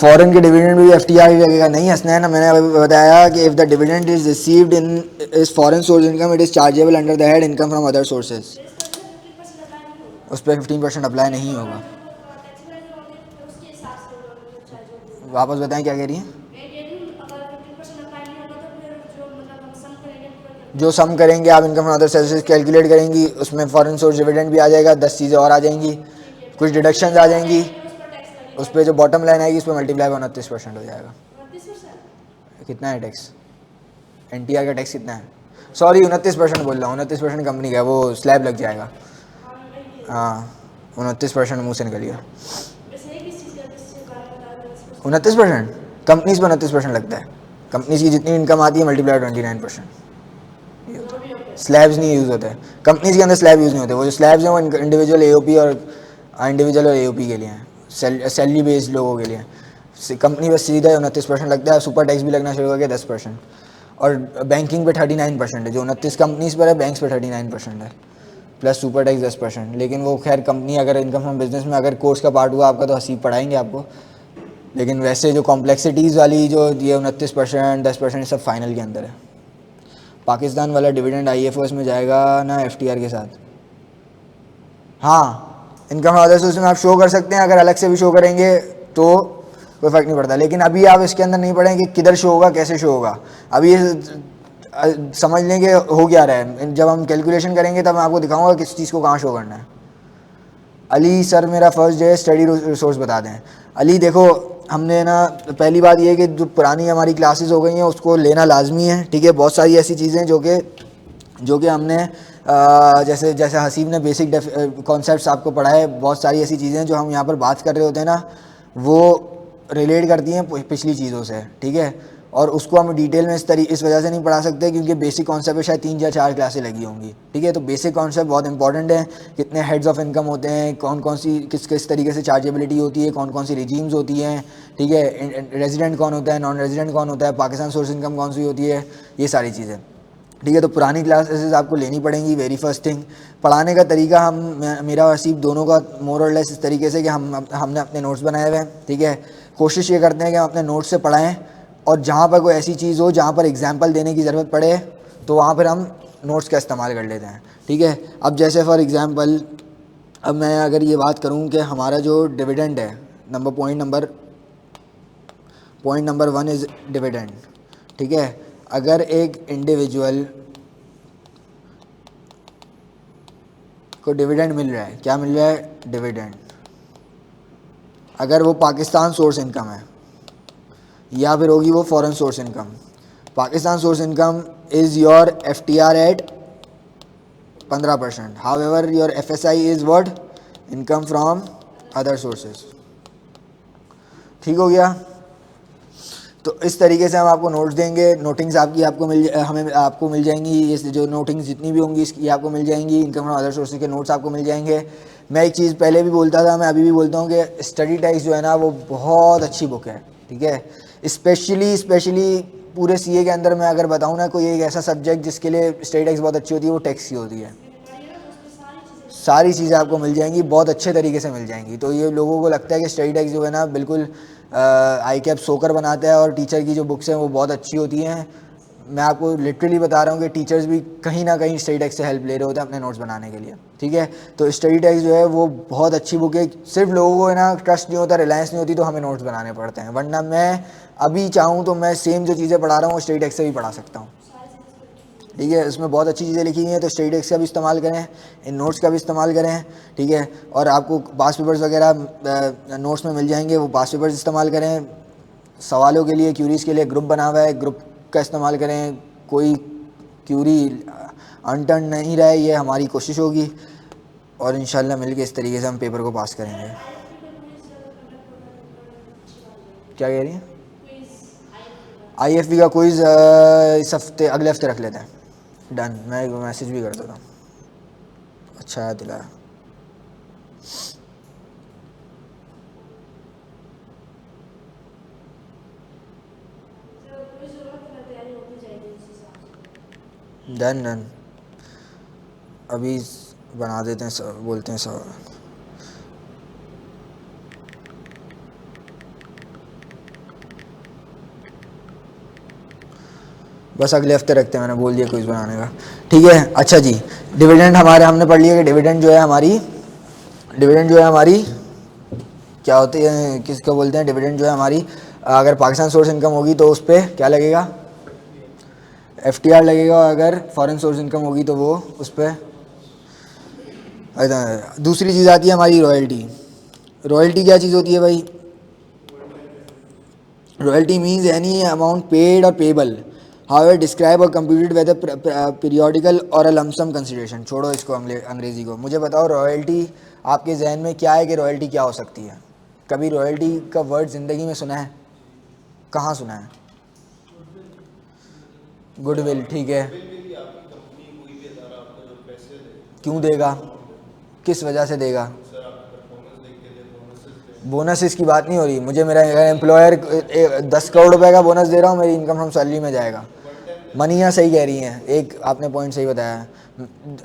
फॉरेन के डिविडेंड भी एफटीआर भी लगेगा? नहीं हंसना ना, मैंने अभी बताया कि if the dividend is received in is foreign source income it is chargeable under the head income from other sources. उस पर 15% अप्लाई नहीं होगा। वापस बताएं क्या कह रही हैं? जो सम करेंगे आप income from other sources calculate करेंगी, उसमें फॉरेन सोर्स डिविडेंड भी आ जाएगा, 10 चीज़ें और आ जाएंगी, कुछ डिडक्शंस आ जाएंगी, उस पर जो बॉटम लाइन आएगी उस पर मल्टीप्लाई 29% हो जाएगा। कितना है टैक्स? एनटीआर का टैक्स कितना है? सॉरी 29% बोल रहा हूँ, 29% कंपनी का है, वो स्लैब लग जाएगा। हाँ 29% मुँह से निकल गया। 29% कंपनीज पर 29% लगता है। कंपनीज की जितनी इनकम आती है मल्टीप्लाई 29%। स्लैब्स नहीं यूज़ होते हैं कंपनीज के अंदर, स्लैब यूज़ नहीं होते। वो जो स्लैब्स हैं वो इंडिविजुअल एओपी और इंडिविजुअल और एओपी के लिए हैं, सैलरी बेस्ड लोगों के लिए। कंपनी बस सीधा 29% लगता है, सुपर टैक्स भी लगना शुरू हो गया 10%, और बैंकिंग पे 39% है। जो 29 कंपनीज पर है, बैंक्स पे 39% है, प्लस सुपर टैक्स 10%। लेकिन वो खैर कंपनी अगर इनकम फ्रॉम बिजनेस में अगर कोर्स का पार्ट हुआ आपका तो हसीब पढ़ाएंगे आपको, लेकिन वैसे जो कॉम्प्लेक्सिटीज़ वाली जो ये 29% 10% सब फाइनल के अंदर है। पाकिस्तान वाला डिविडेंड IFOS में जाएगा ना FTR के साथ? हाँ, इनकम फ्रॉम अदर सोर्स में आप शो कर सकते हैं, अगर अलग से भी शो करेंगे तो कोई फ़र्क नहीं पड़ता। लेकिन अभी आप इसके अंदर नहीं पढ़ें कि किधर शो होगा, कैसे शो होगा। अभी समझ लें कि हो क्या रहा है। जब हम कैलकुलेशन करेंगे तब मैं आपको दिखाऊंगा किस चीज़ को कहाँ शो करना है। अली सर मेरा फर्स्ट डे स्टडी रिसोर्स बता दें। अली देखो, हमने ना पहली बात ये है कि जो पुरानी हमारी क्लासेस हो गई हैं उसको लेना लाजमी है, ठीक है। बहुत सारी ऐसी चीज़ें जो कि हमने जैसे जैसे हसीब ने बेसिक कॉन्सेप्ट्स आपको पढ़ाए, बहुत सारी ऐसी चीज़ें जो हम यहाँ पर बात कर रहे होते हैं ना, वो रिलेट करती हैं पिछली चीज़ों से, ठीक है। और उसको हम डिटेल में इस वजह से नहीं पढ़ा सकते क्योंकि बेसिक कॉन्सेप्ट पे शायद 3 या 4 क्लासें लगी होंगी, ठीक है। तो बेसिक कॉन्सेप्ट बहुत इंपॉर्टेंट है। कितने हेड्स ऑफ इनकम होते हैं, कौन कौन सी किस किस तरीके से चार्जेबिलिटी होती है, कौन कौन सी रिजीम्स होती हैं, ठीक है। रेजिडेंट कौन होता है, नॉन रेजिडेंट कौन होता है, पाकिस्तान सोर्स इनकम कौन सी होती है, ये सारी चीज़ें, ठीक है। तो पुरानी क्लासेस आपको लेनी पड़ेंगी। वेरी फर्स्ट थिंग, पढ़ाने का तरीका मेरा और हसीब दोनों का मोर और लेस इस तरीके से कि हमने अपने नोट्स बनाए हुए हैं, ठीक है। कोशिश ये करते हैं कि हम अपने नोट्स से पढ़ाएं और जहाँ पर कोई ऐसी चीज़ हो जहाँ पर एग्जांपल देने की ज़रूरत पड़े तो वहाँ पर हम नोट्स का इस्तेमाल कर लेते हैं, ठीक है। अब जैसे फॉर एग्ज़ाम्पल, अब मैं अगर ये बात करूँ कि हमारा जो डिविडेंड है, पॉइंट नंबर 1 इज़ डिविडेंड, ठीक है। अगर एक इंडिविजुअल को डिविडेंड मिल रहा है, क्या मिल रहा है, डिविडेंड, अगर वो पाकिस्तान सोर्स इनकम है या फिर होगी वो foreign source income. Pakistan source income is your FTR at 15%, however your FSI is what, income from other sources, ठीक हो गया। तो इस तरीके से हम आपको नोट्स देंगे, नोटिंग्स आपको मिल जाएंगी, ये जो नोटिंग्स जितनी भी होंगी इसकी आपको मिल जाएंगी, इनकम फ्रॉम अदर सोर्सेज के नोट्स आपको मिल जाएंगे। मैं एक चीज़ पहले भी बोलता था, मैं अभी भी बोलता हूँ कि स्टडी टेक्स्ट जो है ना वो बहुत अच्छी बुक है, ठीक है। स्पेशली पूरे CA के अंदर मैं अगर बताऊँ ना, कोई एक ऐसा सब्जेक्ट जिसके लिए स्टडी टेक्स्ट बहुत अच्छी होती है वो टेक्स्ट की होती है। सारी चीज़ें आपको मिल जाएंगी, बहुत अच्छे तरीके से मिल जाएंगी। तो ये लोगों को लगता है कि स्टडी टेक्स्ट जो है ना बिल्कुल आई कैप सोकर बनाता है और टीचर की जो बुक्स हैं वो बहुत अच्छी होती हैं। मैं आपको लिटरली बता रहा हूँ कि टीचर्स भी कहीं ना कहीं स्टडी टेक्स्ट से हेल्प ले रहे होते हैं अपने नोट्स बनाने के लिए, ठीक है। तो स्टडी टेक्स्ट जो है वो बहुत अच्छी बुक है। सिर्फ लोगों को है ना ट्रस्ट नहीं होता, रिलायंस नहीं होती तो हमें नोट्स बनाने पड़ते हैं, वरना मैं अभी चाहूँ तो मैं सेम जो चीज़ें पढ़ा रहा हूँ स्टडी टेक्स्ट से भी पढ़ा सकता हूँ, ठीक है। उसमें बहुत अच्छी चीज़ें लिखी हुई हैं, तो स्टडी टेक्स्ट का भी इस्तेमाल करें, इन नोट्स का भी इस्तेमाल करें, ठीक है। और आपको पास पेपर्स वगैरह नोट्स में मिल जाएंगे, वो पास पेपर्स इस्तेमाल करें। सवालों के लिए, क्यूरीज़ के लिए ग्रुप बना हुआ है, ग्रुप का इस्तेमाल करें। कोई क्यूरी अनटर्न नहीं रहे, ये हमारी कोशिश होगी और इंशाल्लाह मिलके इस तरीके से हम पेपर को पास करेंगे। क्या कह रही हैं? IFP का क्विज़ इस हफ्ते, अगले हफ्ते रख लेते हैं, डन। मैं एक मैसेज भी कर देता हूँ, अच्छा याद दिलाया। डन अभी बना देते हैं, सब बोलते हैं सब। बस अगले हफ्ते रखते हैं, मैंने बोल दिया क्विज़ बनाने का, ठीक है। अच्छा जी, डिविडेंड हमने पढ़ लिया कि डिविडेंड जो है हमारी क्या होती है, किसको बोलते हैं। डिविडेंड जो है हमारी, अगर पाकिस्तान सोर्स इनकम होगी तो उस पर क्या लगेगा, FTR लगेगा, और अगर फॉरेन सोर्स इनकम होगी तो वो उस पर। दूसरी चीज़ आती है हमारी रॉयल्टी क्या चीज़ होती है भाई? Royalty means any amount paid और पेबल, हाउएवर डिस्क्राइब और कंप्यूटेड वेदर पीरियोडिकल और अ लमसम कंसिडरेशन। छोड़ो इसको अंग्रेज़ी को, मुझे बताओ रॉयल्टी आपके जहन में क्या है कि रॉयल्टी क्या हो सकती है? कभी रॉयल्टी का वर्ड ज़िंदगी में सुना है? कहाँ सुना है? गुडविल, ठीक है। क्यों देगा, किस वजह से देगा? बोनस इसकी बात नहीं हो रही, मुझे मेरा एम्प्लॉयर 10 करोड़ रुपए का बोनस दे रहा हूँ, मेरी इनकम फ्रॉम सैलरी में जाएगा। मनीया सही कह रही हैं, एक आपने पॉइंट सही बताया,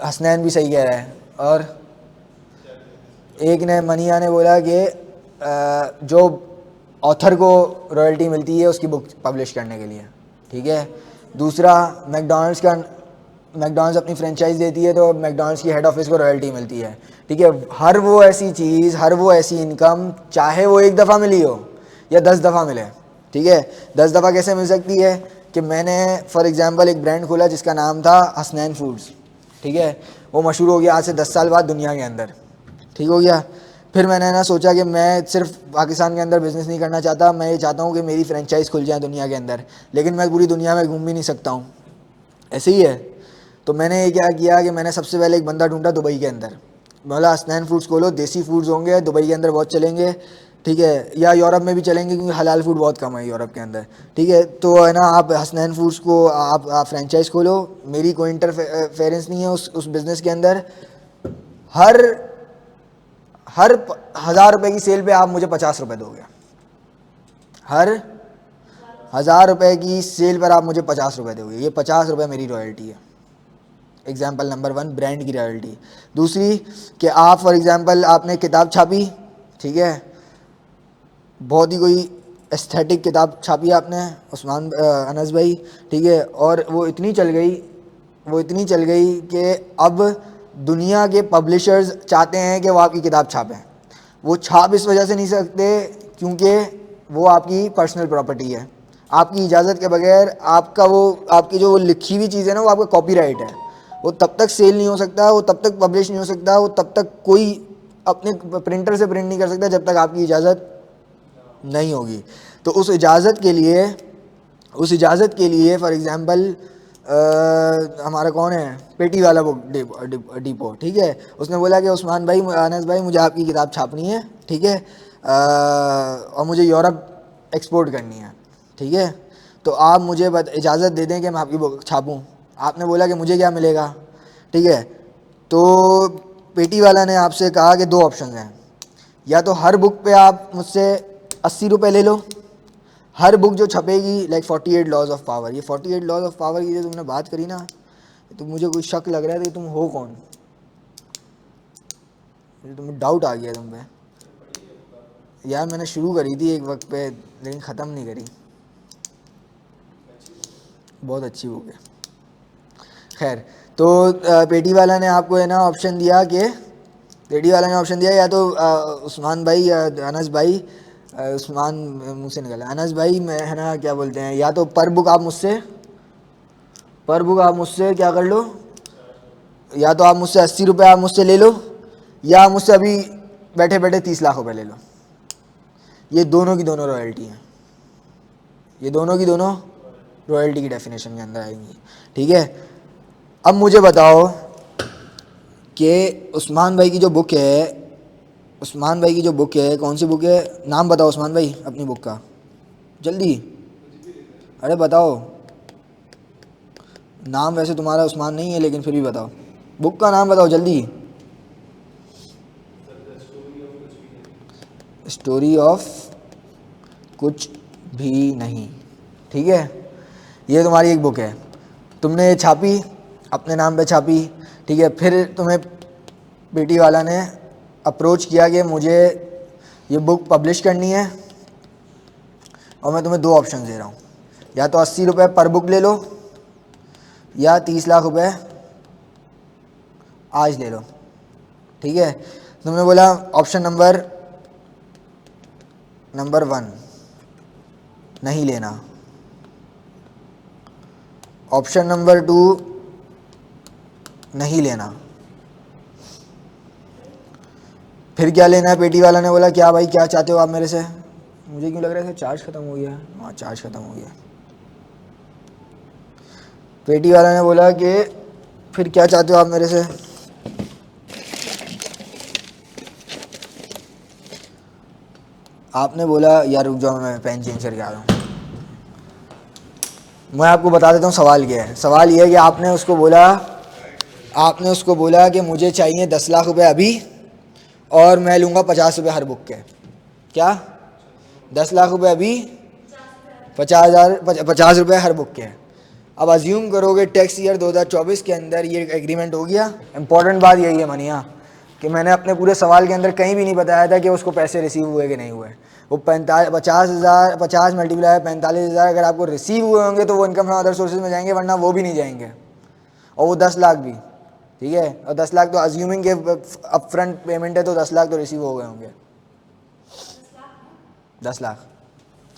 हसनैन भी सही कह रहा है, और एक ने मनीया ने बोला कि जो ऑथर को रॉयल्टी मिलती है उसकी बुक पब्लिश करने के लिए, ठीक है। दूसरा, मैकडॉनल्ड्स अपनी फ्रेंचाइज देती है तो मैकडॉनल्ड्स की हेड ऑफिस को रॉयल्टी मिलती है, ठीक है। हर वो ऐसी चीज़, हर वो ऐसी इनकम, चाहे वो एक दफ़ा मिली हो या 10 दफ़ा मिले, ठीक है। 10 दफ़ा कैसे मिल सकती है कि मैंने फॉर एग्ज़ाम्पल एक ब्रांड खोला जिसका नाम था हसनैन फूड्स, ठीक है, वो मशहूर हो गया आज से 10 साल बाद दुनिया के अंदर, ठीक हो गया। फिर मैंने ना सोचा कि मैं सिर्फ पाकिस्तान के अंदर बिज़नेस नहीं करना चाहता, मैं ये चाहता हूँ कि मेरी फ्रेंचाइज़ खुल जाए दुनिया के अंदर, लेकिन मैं पूरी दुनिया में घूम भी नहीं सकता हूँ, ऐसे ही है। तो मैंने ये क्या किया कि मैंने सबसे पहले एक बंदा ढूंढा दुबई के अंदर, बोला हसनैन फूड्स खोलो, देसी फूड्स होंगे, दुबई के अंदर बहुत चलेंगे, ठीक है, या यूरोप में भी चलेंगे क्योंकि हलाल फूड बहुत कम है यूरोप के अंदर, ठीक है। तो है ना, आप हसनैन फूड्स को आप फ्रेंचाइज खोलो, मेरी कोई इंटरफेरेंस नहीं है उस बिज़नेस के अंदर। हर हर 1,000 रुपये की सेल पे आप मुझे 50 रुपये दोगे, हर 1,000 रुपये की सेल पर आप मुझे 50 रुपये दोगे, ये 50 रुपये मेरी रॉयल्टी है। एग्जाम्पल नंबर 1 ब्रांड की रॉयल्टी। दूसरी कि आप फॉर एग्जाम्पल आपने किताब छापी, ठीक है, बहुत ही कोई एस्थेटिक किताब छापी आपने उस्मान अनस भाई, ठीक है, और वो इतनी चल गई, वो इतनी चल गई कि अब दुनिया के पब्लिशर्स चाहते हैं कि वो आपकी किताब छापें। वो छाप इस वजह से नहीं सकते क्योंकि वो आपकी पर्सनल प्रॉपर्टी है, आपकी इजाज़त के बगैर आपका वो आपकी जो वो लिखी हुई चीज़ है ना वो आपका कॉपीराइट है, वो तब तक सेल नहीं हो सकता, वो तब तक पब्लिश नहीं हो सकता, वो तब तक कोई अपने प्रिंटर से प्रिंट नहीं कर सकता जब तक आपकी इजाज़त नहीं होगी। तो उस इजाज़त के लिए फॉर एग्ज़ाम्पल हमारा कौन है, पेटी वाला बुक डिपो, ठीक है, उसने बोला कि उस्मान भाई, अनस भाई, मुझे आपकी किताब छापनी है, ठीक है, और मुझे यूरोप एक्सपोर्ट करनी है, ठीक है, तो आप मुझे इजाज़त दे दें कि मैं आपकी बुक छापूँ। आपने बोला कि मुझे क्या मिलेगा, ठीक है, तो पेटी वाला ने आपसे कहा कि 2 ऑप्शन हैं, या तो हर बुक पे आप मुझसे 80 रुपये ले लो, हर बुक जो छपेगी, लाइक 48 लॉज ऑफ पावर, ये 48 लॉज ऑफ पावर की जो तुमने बात करी ना, तो मुझे कुछ शक लग रहा है कि तुम हो कौन, मुझे तुम्हें डाउट आ गया तुम पे। यार मैंने शुरू करी थी एक वक्त पे लेकिन ख़त्म नहीं करी, बहुत अच्छी बुक है। खैर, तो पेटी वाला ने आपको है ना ऑप्शन दिया कि पेटी वाला ने ऑप्शन दिया या तो उस्मान भाई या अनस भाई, उस्मान मुंह से निकला, अनस भाई मैं है ना क्या बोलते हैं, या तो पर बुक आप मुझसे क्या कर लो, या तो आप मुझसे 80 रुपये आप मुझसे ले लो, या मुझसे अभी बैठे बैठे 30 लाख रुपये ले लो। ये दोनों की दोनों रॉयल्टी हैं, ये दोनों की दोनों रॉयल्टी की डेफिनेशन के अंदर आएंगी, ठीक है। अब मुझे बताओ कि उस्मान भाई की जो बुक है, उस्मान भाई की जो बुक है कौन सी बुक है, नाम बताओ उस्मान भाई अपनी बुक का, जल्दी, अरे बताओ नाम, वैसे तुम्हारा उस्मान नहीं है लेकिन फिर भी बताओ, बुक का नाम बताओ जल्दी। स्टोरी ऑफ कुछ भी नहीं, ठीक है, ये तुम्हारी एक बुक है, तुमने ये छापी, अपने नाम पे छापी, ठीक है, फिर तुम्हें बेटी वाला ने अप्रोच किया कि मुझे ये बुक पब्लिश करनी है और मैं तुम्हें 2 ऑप्शन दे रहा हूँ, या तो 80 रुपये पर बुक ले लो या 30 लाख रुपये आज ले लो, ठीक है। तुमने बोला ऑप्शन नंबर 1 नहीं लेना, ऑप्शन नंबर 2 नहीं लेना, फिर क्या लेना है। पेटी वाला ने बोला क्या भाई क्या चाहते हो आप मेरे से, मुझे क्यों लग रहा है चार्ज ख़त्म हो गया, हाँ चार्ज ख़त्म हो गया। पेटी वाला ने बोला कि फिर क्या चाहते हो आप मेरे से, आपने बोला यार रुक जाओ मैं पेन चेंज करके आ रहा हूँ। मैं आपको बता देता हूँ सवाल क्या है। सवाल ये है कि आपने उसको बोला कि मुझे चाहिए 10 लाख रुपए अभी और मैं लूँगा 50 रुपये हर बुक के, क्या 10 लाख रुपए अभी, 50 रुपये हर बुक के। अब अज्यूम करोगे टैक्स ईयर 2024 के अंदर ये एग्रीमेंट हो गया। इंपॉर्टेंट बात यही है मनिया कि मैंने अपने पूरे सवाल के अंदर कहीं भी नहीं बताया था कि उसको पैसे रिसीव हुए कि नहीं हुए। वो 50,000 50 मल्टीप्लाई 45,000 अगर आपको रिसीव हुए होंगे तो वो इनकम फ्रॉम अदर सोर्सेज में जाएंगे, वरना वो भी नहीं जाएंगे। और वो 10 लाख भी, ठीक है, और 10 लाख तो अज्यूमिंग के अप फ्रंट पेमेंट है, तो 10 लाख तो रिसीव हो गए होंगे, 10 लाख,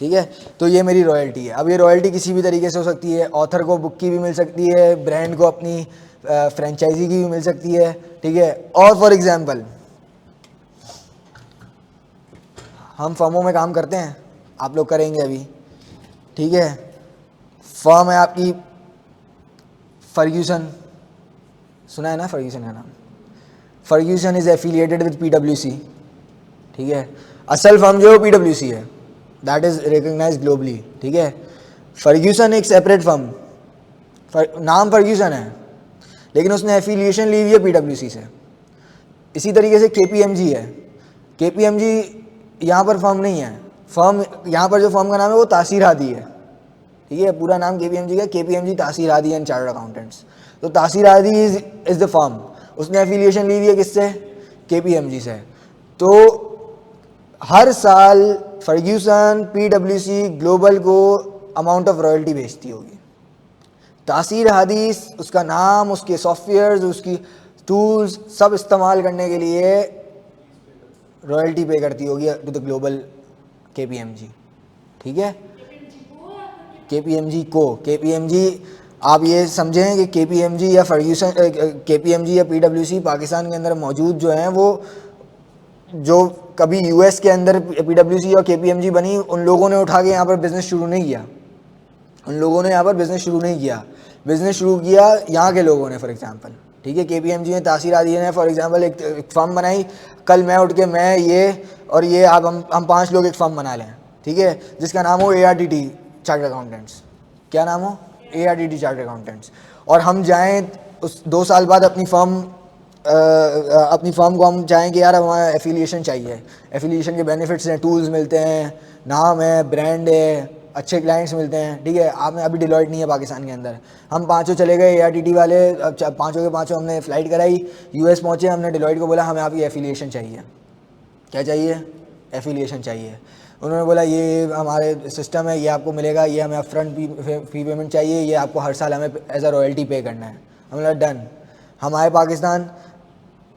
ठीक है। तो ये मेरी रॉयल्टी है। अब ये रॉयल्टी किसी भी तरीके से हो सकती है, ऑथर को बुक की भी मिल सकती है, ब्रांड को अपनी फ्रेंचाइजी की भी मिल सकती है, ठीक है। और फॉर एग्जांपल हम फर्मों में काम करते हैं, आप लोग करेंगे अभी, ठीक है। फर्म है आपकी फर्ग्यूसन, सुना है ना फर्ग्यूसन का नाम? फर्ग्यूसन इज एफिलिएटेड विद पीडब्ल्यूसी, ठीक है। असल फर्म जो है पीडब्ल्यूसी है, दैट इज रिकग्नाइज ग्लोबली, ठीक है। फर्ग्यूसन एक सेपरेट फर्म, नाम फर्ग्यूसन है लेकिन उसने एफिलिएशन ली हुई है पीडब्ल्यूसी से। इसी तरीके से केपीएमजी है। केपीएमजी यहाँ पर फर्म नहीं है, फर्म यहाँ पर जो फर्म का नाम है वो तासीर हादी है, ठीक है। पूरा नाम केपीएमजी का, केपीएमजी तासीर हादी एंड चार्टर्ड अकाउंटेंट्स। तो तासीर हादी इज द फर्म, उसने एफिलिएशन ली हुई है किससे? केपीएमजी से। तो हर साल फर्ग्यूसन पीडब्ल्यूसी ग्लोबल को अमाउंट ऑफ रॉयल्टी बेचती होगी। तासीर हादी उसका नाम, उसके सॉफ्टवेयर्स, उसकी टूल्स सब इस्तेमाल करने के लिए रॉयल्टी पे करती होगी टू द ग्लोबल केपीएमजी, ठीक है। केपीएमजी आप ये समझें कि केपीएमजी या फर्ग्यूसन, केपीएमजी या पीडब्ल्यूसी पाकिस्तान के अंदर मौजूद जो हैं, वो जो कभी यूएस के अंदर पीडब्ल्यूसी और केपीएमजी बनी, उन लोगों ने उठा के यहाँ पर बिजनेस शुरू नहीं किया, उन लोगों ने यहाँ पर बिजनेस शुरू नहीं किया, बिजनेस शुरू किया यहाँ के लोगों ने। फॉर एग्जांपल, ठीक है, केपीएमजी ने, तासीर हादी ने फॉर एग्जांपल एक फर्म बनाई। कल मैं उठ के मैं ये और ये आप हम 5 लोग एक फर्म बना लें, ठीक है, जिसका नाम हो ARTT चार्टर्ड अकाउंटेंट्स। क्या नाम हो? ARTT chartered accountants. और हम जाएं उस 2 साल बाद अपनी फर्म को हम चाहें कि यार हमारा एफिलिएशन चाहिए, एफिलिएशन के बेनिफिट्स हैं, टूल्स मिलते हैं, नाम है, ब्रांड है, अच्छे क्लाइंट्स मिलते हैं, ठीक है। आपने अभी डिलॉयट नहीं है पाकिस्तान के अंदर, हम 5 चले गए ARTT वाले, 5 के 5 हमने फ़्लाइट कराई, यूएस पहुँचे, हमने डिलॉयट को बोला हमें आपकी एफिलिएशन चाहिए। क्या चाहिए? एफिलिएशन चाहिए। उन्होंने बोला ये हमारे सिस्टम है, ये आपको मिलेगा, ये हमें अपफ्रंट फी पेमेंट चाहिए, ये आपको हर साल हमें एज अ रॉयल्टी पे करना है। हमने बोला डन। हम आए पाकिस्तान,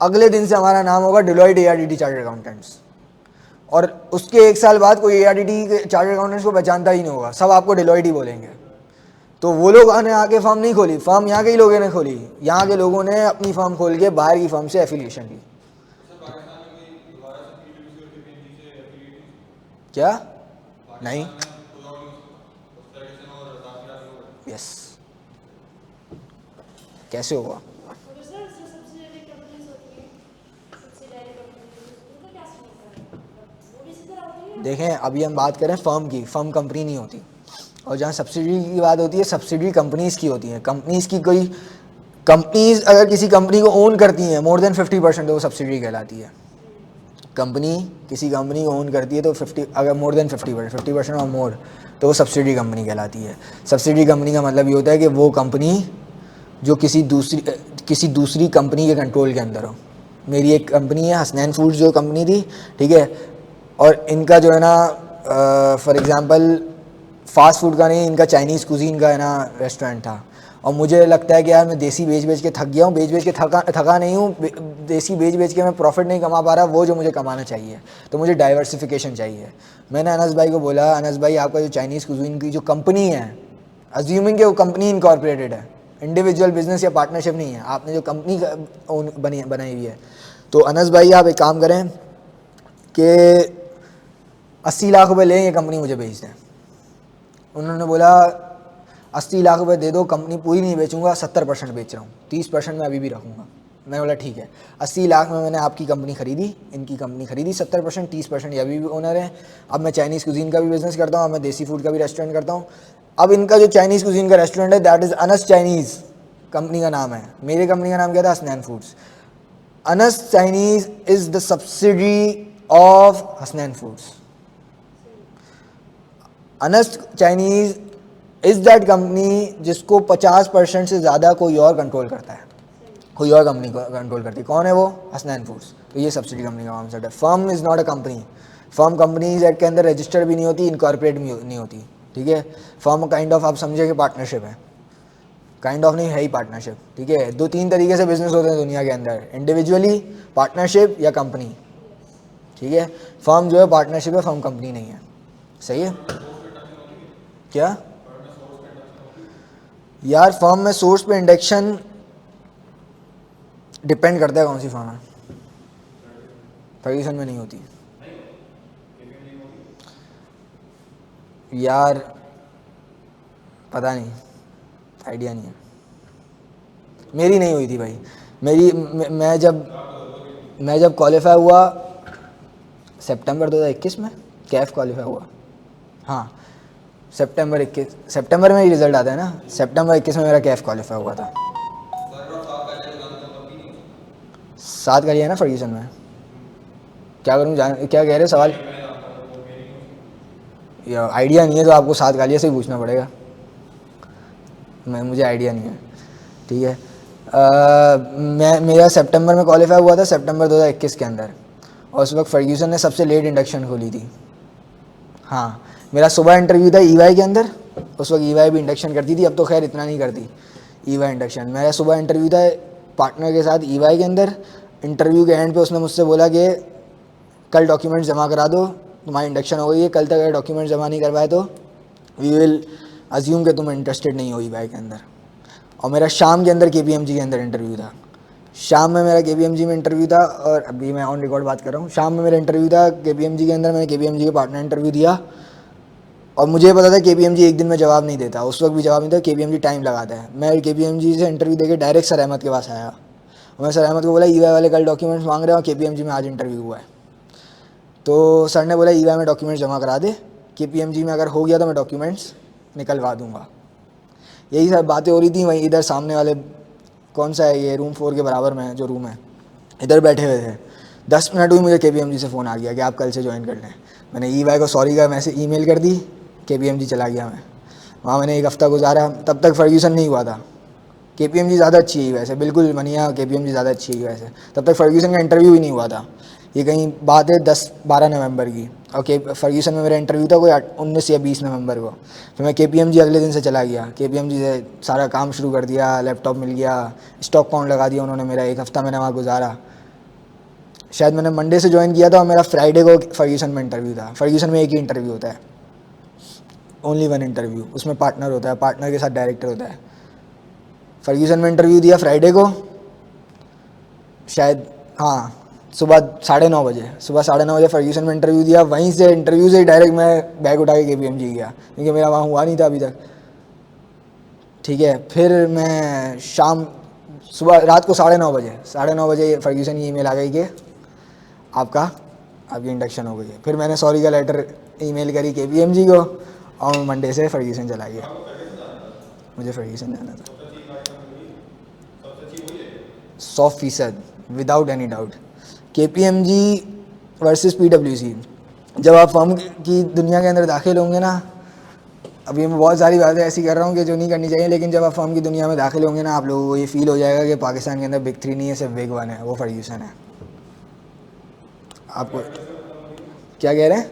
अगले दिन से हमारा नाम होगा डिलॉयट ARTT चार्टर्ड अकाउंटेंट्स। और उसके 1 साल बाद कोई ARTT के चार्टर्ड अकाउंटेंट्स को पहचानता ही नहीं होगा, सब आपको डिलॉयट ही बोलेंगे। तो वो लोग ने आके फर्म नहीं खोली, फर्म यहाँ के ही लोगों ने खोली, यहाँ के लोगों ने अपनी फर्म खोल के बाहर की फर्म से एफिलिएशन ली। क्या? नहीं। यस, कैसे होगा? देखें, अभी हम बात करें फर्म की, फर्म कंपनी नहीं होती। और जहाँ सब्सिडी की बात होती है, सब्सिडी कंपनीज़ की होती है। कंपनीज़ की कोई कंपनीज़ अगर किसी कंपनी को ओन करती हैं मोर देन 50%, तो वो सब्सिडी कहलाती है। कंपनी किसी कंपनी को ओन करती है तो 50, अगर मोर देन 50% और मोर, तो वो सब्सिडी कंपनी कहलाती है। सब्सिडी कंपनी का मतलब ये होता है कि वो कंपनी जो किसी दूसरी कंपनी के कंट्रोल के अंदर हो। मेरी एक कंपनी है हसनैन फूड्स जो कंपनी थी, ठीक है, और इनका जो है ना फॉर एग्ज़ाम्पल फास्ट फूड का नहीं, इनका चाइनीज़ कुजीन का है ना रेस्टोरेंट था। और मुझे लगता है कि यार मैं देसी बेच के थक गया हूँ, बेच के थका नहीं हूँ, देसी बेच के मैं प्रॉफिट नहीं कमा पा रहा वो जो मुझे कमाना चाहिए, तो मुझे डाइवर्सिफिकेशन चाहिए। मैंने अनस भाई को बोला, अनस भाई आपका जो चाइनीज़ कुजीन की जो कंपनी है, अज्यूमिंग कि वो कंपनी इनकॉर्पोरेटेड है, इंडिविजुअल बिजनेस या पार्टनरशिप नहीं है, आपने जो कंपनी बनाई हुई है, तो अनस भाई आप एक काम करें कि 80 लाख रुपए लें, ये कंपनी मुझे बेच दें। उन्होंने बोला 80 लाख रुपए दे दो, कंपनी पूरी नहीं बेचूंगा, 70% बेच रहा हूँ, 30% मैं अभी भी रखूँगा। मैंने बोला ठीक है, 80 लाख में मैंने आपकी कंपनी खरीदी, इनकी कंपनी खरीदी, 70% 30% ये अभी भी ओनर है। अब मैं चाइनीज़ कुजीन का भी बिज़नेस करता हूँ, अब मैं देसी फूड का भी रेस्टोरेंट करता हूँ। अब इनका जो चाइनीज़ कुजीन का रेस्टोरेंट है that is Anas Chinese, company का नाम है। मेरी कंपनी का नाम क्या था? Hasnain foods. Anas Chinese is the subsidy of Hasnain foods. Anas Chinese is that company जिसको 50% से ज़्यादा कोई और कंट्रोल करता है, कोई और कंपनी को कंट्रोल करती है। कौन है वो? हसनैन फूड्स। तो ये सब्सिडी कंपनी का कॉन्सेप्ट है। Firm is not a company. Firm companies act के अंदर रजिस्टर्ड भी नहीं होती, इनकॉर्पोरेट भी नहीं होती, ठीक है। फर्म काइंड ऑफ आप समझे कि पार्टनरशिप है, काइंड ऑफ नहीं है ही पार्टनरशिप, ठीक है। 2-3 तरीके से बिजनेस होते हैं दुनिया के अंदर, इंडिविजुअली, पार्टनरशिप या कंपनी, ठीक है। फर्म जो है पार्टनरशिप है, फर्म कंपनी नहीं है, सही है। क्या यार, फर्म में सोर्स पे इंडक्शन डिपेंड करता है कौन सी फर्म है। फर्ग्यूसन में नहीं होती यार, पता नहीं, आइडिया नहीं है। मेरी नहीं हुई थी भाई। मेरी मैं जब क्वालिफाई हुआ सितंबर 2021 में, कैफ क्वालिफाई हुआ। हाँ, सितंबर में ही रिजल्ट आता है ना, सितंबर 21 में मेरा कैफ क्वालिफाई हुआ था। 7 का लिया ना फर्ग्यूसन में। क्या करूँ, जान क्या कह रहे हो सवाल? या आइडिया नहीं है तो आपको 7 गालिया से ही पूछना पड़ेगा। मुझे आइडिया नहीं है। ठीक है। मेरा सितंबर में क्वालिफाई हुआ था, सितंबर 2021 के अंदर। और उस वक्त फर्ग्यूसन ने सबसे लेट इंडक्शन खोली थी। हाँ, मेरा सुबह इंटरव्यू था ईवाई के अंदर। उस वक्त ईवाई भी इंडक्शन करती थी, अब तो खैर इतना नहीं करती ईवाई इंडक्शन। मेरा सुबह इंटरव्यू था पार्टनर के साथ ईवाई के अंदर। इंटरव्यू के एंड पे उसने मुझसे बोला कि कल डॉक्यूमेंट्स जमा करा दो, तुम्हारी इंडक्शन हो गई है। कल तक अगर डॉक्यूमेंट जमा नहीं करवाए तो वी विल अज्यूम कि तुम इंटरेस्टेड नहीं हो ईवाई के अंदर। और मेरा शाम के अंदर केपीएमजी के अंदर इंटरव्यू था। शाम में मेरा केपीएमजी में इंटरव्यू था, और अभी मैं ऑन रिकॉर्ड बात कर रहा हूँ। शाम में मेरा इंटरव्यू था केपीएमजी के अंदर। मैंने केपीएमजी के पार्टनर इंटरव्यू दिया, और मुझे पता था केपीएमजी एक दिन में जवाब नहीं देता। उस वक्त भी जवाब नहीं था, केपीएमजी टाइम लगाता है। मैं केपीएमजी से इंटरव्यू देके डायरेक्ट सर अहमद के पास आया, और मैं सर अहमद को बोला ईवाई वाले कल डॉक्यूमेंट्स मांग रहे हैं और केपीएमजी में आज इंटरव्यू हुआ है। तो सर ने बोला ईवाई में डॉक्यूमेंट्स जमा करा दे, केपीएमजी में अगर हो गया तो मैं डॉक्यूमेंट्स निकलवा दूंगा। यही सब बातें हो रही थी। वहीं इधर सामने वाले, कौन सा है ये, रूम 4 के बराबर में जो रूम है, इधर बैठे हुए थे। 10 मिनट हुई, मुझे केपीएमजी से फ़ोन आ गया कि आप कल से ज्वाइन कर लें। मैंने ईवाई को सॉरी का मैसेज ईमेल कर दी, केपीएमजी चला गया मैं। वहाँ मैंने 1 हफ़्ता गुजारा, तब तक फर्ग्यूसन नहीं हुआ था। केपीएमजी ज़्यादा अच्छी है वैसे, बिल्कुल मनिया, केपीएमजी ज़्यादा अच्छी है वैसे। तब तक फर्ग्यूसन का इंटरव्यू ही नहीं हुआ था। ये कहीं बात है 10-12 नवंबर की, और फर्ग्यूसन में मेरा इंटरव्यू था कोई 19 या 20 नवंबर को। फिर मैं केपीएमजी अगले दिन से चला गया। केपीएमजी से सारा काम शुरू कर दिया, लैपटॉप मिल गया, स्टॉक काउंट लगा दिया उन्होंने मेरा। 1 हफ़्ता मैंने वहाँ गुजारा। शायद मैंने मंडे से ज्वाइन किया था, और मेरा फ्राइडे को फर्ग्यूसन में इंटरव्यू था। फर्ग्यूसन में एक ही इंटरव्यू होता है, ओनली 1 इंटरव्यू। उसमें पार्टनर होता है, पार्टनर के साथ डायरेक्टर होता है। फर्ग्यूसन में इंटरव्यू दिया फ्राइडे को, शायद, हाँ, सुबह 9:30 बजे। सुबह 9:30 बजे फर्ग्यूसन में इंटरव्यू दिया। वहीं से इंटरव्यू से ही डायरेक्ट मैं बैग उठा के केपीएमजी गया, क्योंकि मेरा वहाँ हुआ नहीं था अभी तक। ठीक है। फिर मैं सुबह रात को 9:30 बजे फर्ग्यूसन की ईमेल आ गई कि आपकी इंडक्शन हो गई है। फिर मैंने सॉरी का लेटर ईमेल करी केपीएमजी को, और मंडे से फर्ग्यूसन चला गया। मुझे फर्ग्यूसन जाना था 100%, without any doubt. KPMG versus पीडब्ल्यूसी। जब आप फर्म की दुनिया के अंदर दाखिल होंगे ना, अभी मैं बहुत सारी बातें ऐसी कर रहा हूँ कि जो नहीं करनी चाहिए, लेकिन जब आप फर्म की दुनिया में दाखिल होंगे ना, आप लोगों को ये फील हो जाएगा कि पाकिस्तान के अंदर बिग 3 नहीं है, सिर्फ बिग 1 है, वो फर्ग्यूसन है। आपको क्या कह रहे हैं?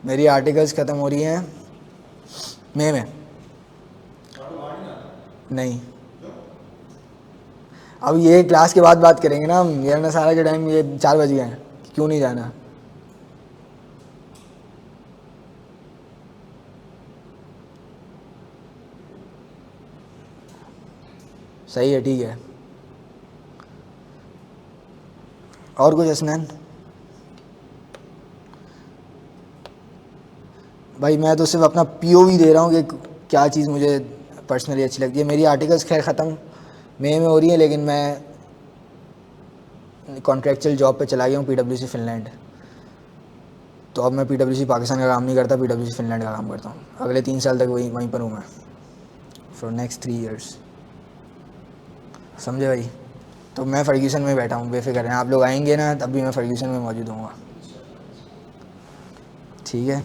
मेरी आर्टिकल्स ख़त्म हो रही हैं मई में। नहीं, अब ये क्लास के बाद बात करेंगे ना हम। ये नसारा के टाइम ये 4 बज गए हैं, क्यों नहीं जाना? सही है, ठीक है। और कुछ हसनैन भाई? मैं तो सिर्फ अपना पीओवी दे रहा हूँ कि क्या चीज़ मुझे पर्सनली अच्छी लगती है। मेरी आर्टिकल्स खैर ख़त्म मई में हो रही है, लेकिन मैं कॉन्ट्रैक्चुअल जॉब पे चला गया हूँ पीडब्ल्यूसी फिनलैंड। तो अब मैं पीडब्ल्यूसी पाकिस्तान का काम नहीं करता, पीडब्ल्यूसी फिनलैंड का काम करता हूँ। अगले 3 साल तक वहीं पर हूँ मैं, फॉर नेक्स्ट 3 ईयर्स। समझे भाई? तो मैं फर्ग्यूसन में बैठा हूँ, बेफिक्र हैं। आप लोग आएंगे ना, तब भी मैं फर्ग्यूसन में मौजूद हूँगा। ठीक है,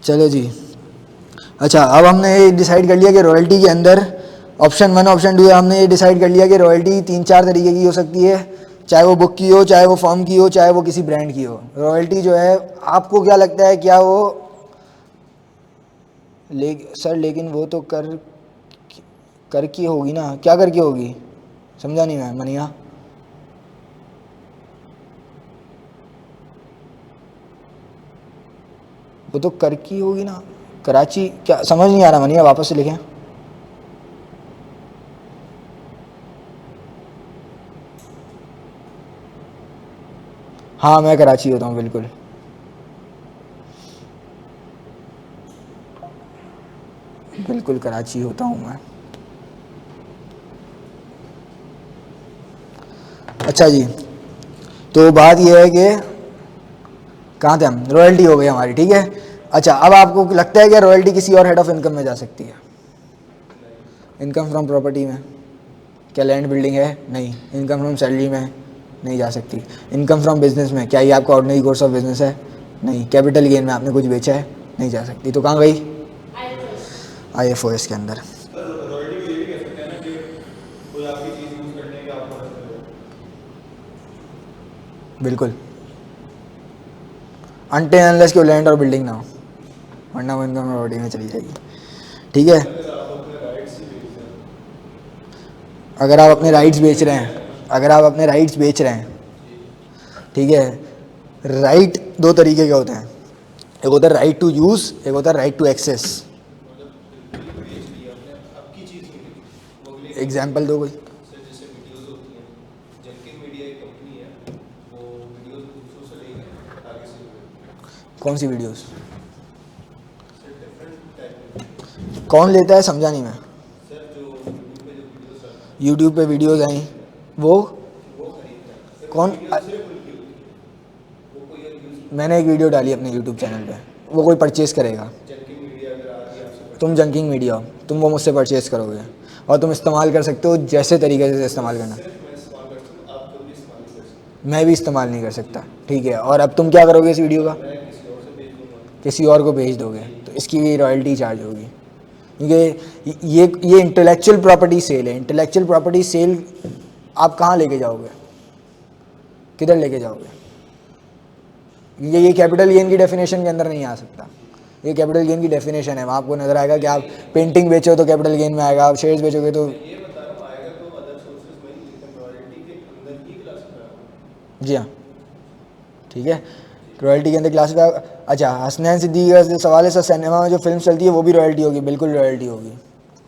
चलो जी। अच्छा, अब हमने ये डिसाइड कर लिया कि रॉयल्टी के अंदर ऑप्शन 1 ऑप्शन 2 है। हमने ये डिसाइड कर लिया कि रॉयल्टी 3-4 तरीके की हो सकती है, चाहे वो बुक की हो, चाहे वो फर्म की हो, चाहे वो किसी ब्रांड की हो। रॉयल्टी जो है, आपको क्या लगता है, क्या वो सर, लेकिन वो तो कर की होगी ना? क्या कर की होगी? समझा नहीं मैं, मनिया। वो तो कर की होगी ना, कराची क्या समझ नहीं आ रहा मनी, वापस से लिखें। हाँ मैं कराची होता हूँ बिल्कुल। बिल्कुल कराची होता हूँ मैं। अच्छा जी, तो बात यह है कि कहाँ थे हम, रॉयल्टी हो गई हमारी, ठीक है। अच्छा अब आपको लगता है कि रॉयल्टी किसी और हेड ऑफ इनकम में जा सकती है? इनकम फ्रॉम प्रॉपर्टी में? क्या लैंड बिल्डिंग है? नहीं। इनकम फ्रॉम सैलरी में? नहीं जा सकती। इनकम फ्रॉम बिजनेस में? क्या ये आपका ऑर्डिनरी कोर्स ऑफ बिजनेस है? नहीं। कैपिटल गेन में आपने कुछ बेचा है? नहीं जा सकती। तो कहाँ गई? IFOS के अंदर। बिल्कुल, अनटिल अनलेस कि लैंड और बिल्डिंग ना हो, वरना वो इनकम प्रॉपर्टी में चली जाएगी, ठीक है। अगर आप अपने राइट्स बेच रहे हैं, अगर आप अपने राइट्स बेच रहे हैं, ठीक है। राइट दो तरीके के होते हैं, एक होता है राइट टू यूज़, एक होता है राइट टू एक्सेस। एग्जाम्पल दो कोई। कौन सी वीडियोस? कौन लेता है, समझा नहीं मैं। यूट्यूब पे वीडियोस आई, वो कौन मैंने एक वीडियो डाली अपने यूट्यूब चैनल पे, वो कोई परचेज़ करेगा? तुम जंकिंग मीडिया हो, तुम वो मुझसे परचेज़ करोगे और तुम इस्तेमाल कर सकते हो जैसे तरीके से इस्तेमाल करना। मैं भी इस्तेमाल नहीं कर सकता, ठीक है। और अब तुम क्या करोगे इस वीडियो का? किसी और को भेज दोगे, तो इसकी भी रॉयल्टी चार्ज होगी, क्योंकि ये इंटेलेक्चुअल प्रॉपर्टी सेल है। इंटेलेक्चुअल प्रॉपर्टी सेल आप कहाँ लेके जाओगे, किधर लेके जाओगे? ये कैपिटल गेन की डेफिनेशन के अंदर नहीं आ सकता। ये कैपिटल गेन की डेफिनेशन है, वहाँ आपको नज़र आएगा कि आप पेंटिंग बेचो तो कैपिटल गेन में आएगा, आप शेयर्स बेचोगे तो। जी हाँ, ठीक है, रॉयल्टी के अंदर क्लासिफाई। अच्छा, हसनैन सिद्दीकी का सवाल है, सर सिनेमा में जो फिल्म चलती है वो भी रॉयल्टी होगी? बिल्कुल रॉयल्टी होगी,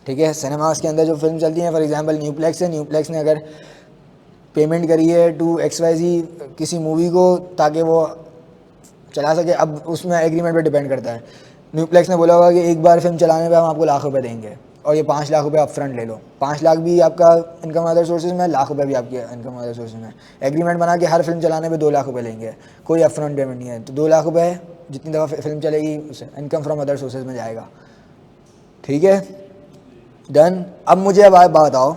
ठीक है। सिनेमास के अंदर जो फिल्म चलती है, फॉर एग्जांपल न्यूप्लेक्स है, न्यूप्लेक्स ने अगर पेमेंट करी है टू XYZ किसी मूवी को ताकि वो चला सके, अब उसमें एग्रीमेंट पे डिपेंड करता है। न्यूप्लेक्स ने बोला होगा कि एक बार फिल्म चलाने पे हम आपको ₹1,00,000 देंगे और ये ₹5,00,000 अपफ्रंट ले लो। 5,00,000 भी आपका इनकम अदर सोर्सेज में, ₹1,00,000 भी आपकी इनकम अदर सोर्सेज में। एग्रीमेंट बना के हर फिल्म चलाने पे ₹2,00,000 लेंगे, कोई अपफ्रंट पेमेंट नहीं है, तो ₹2,00,000 जितनी दफ़ा फिल्म चलेगी उसे इनकम फ्रॉम अदर सोर्सेज में जाएगा, ठीक है। डन। अब मुझे अब आप बताओ,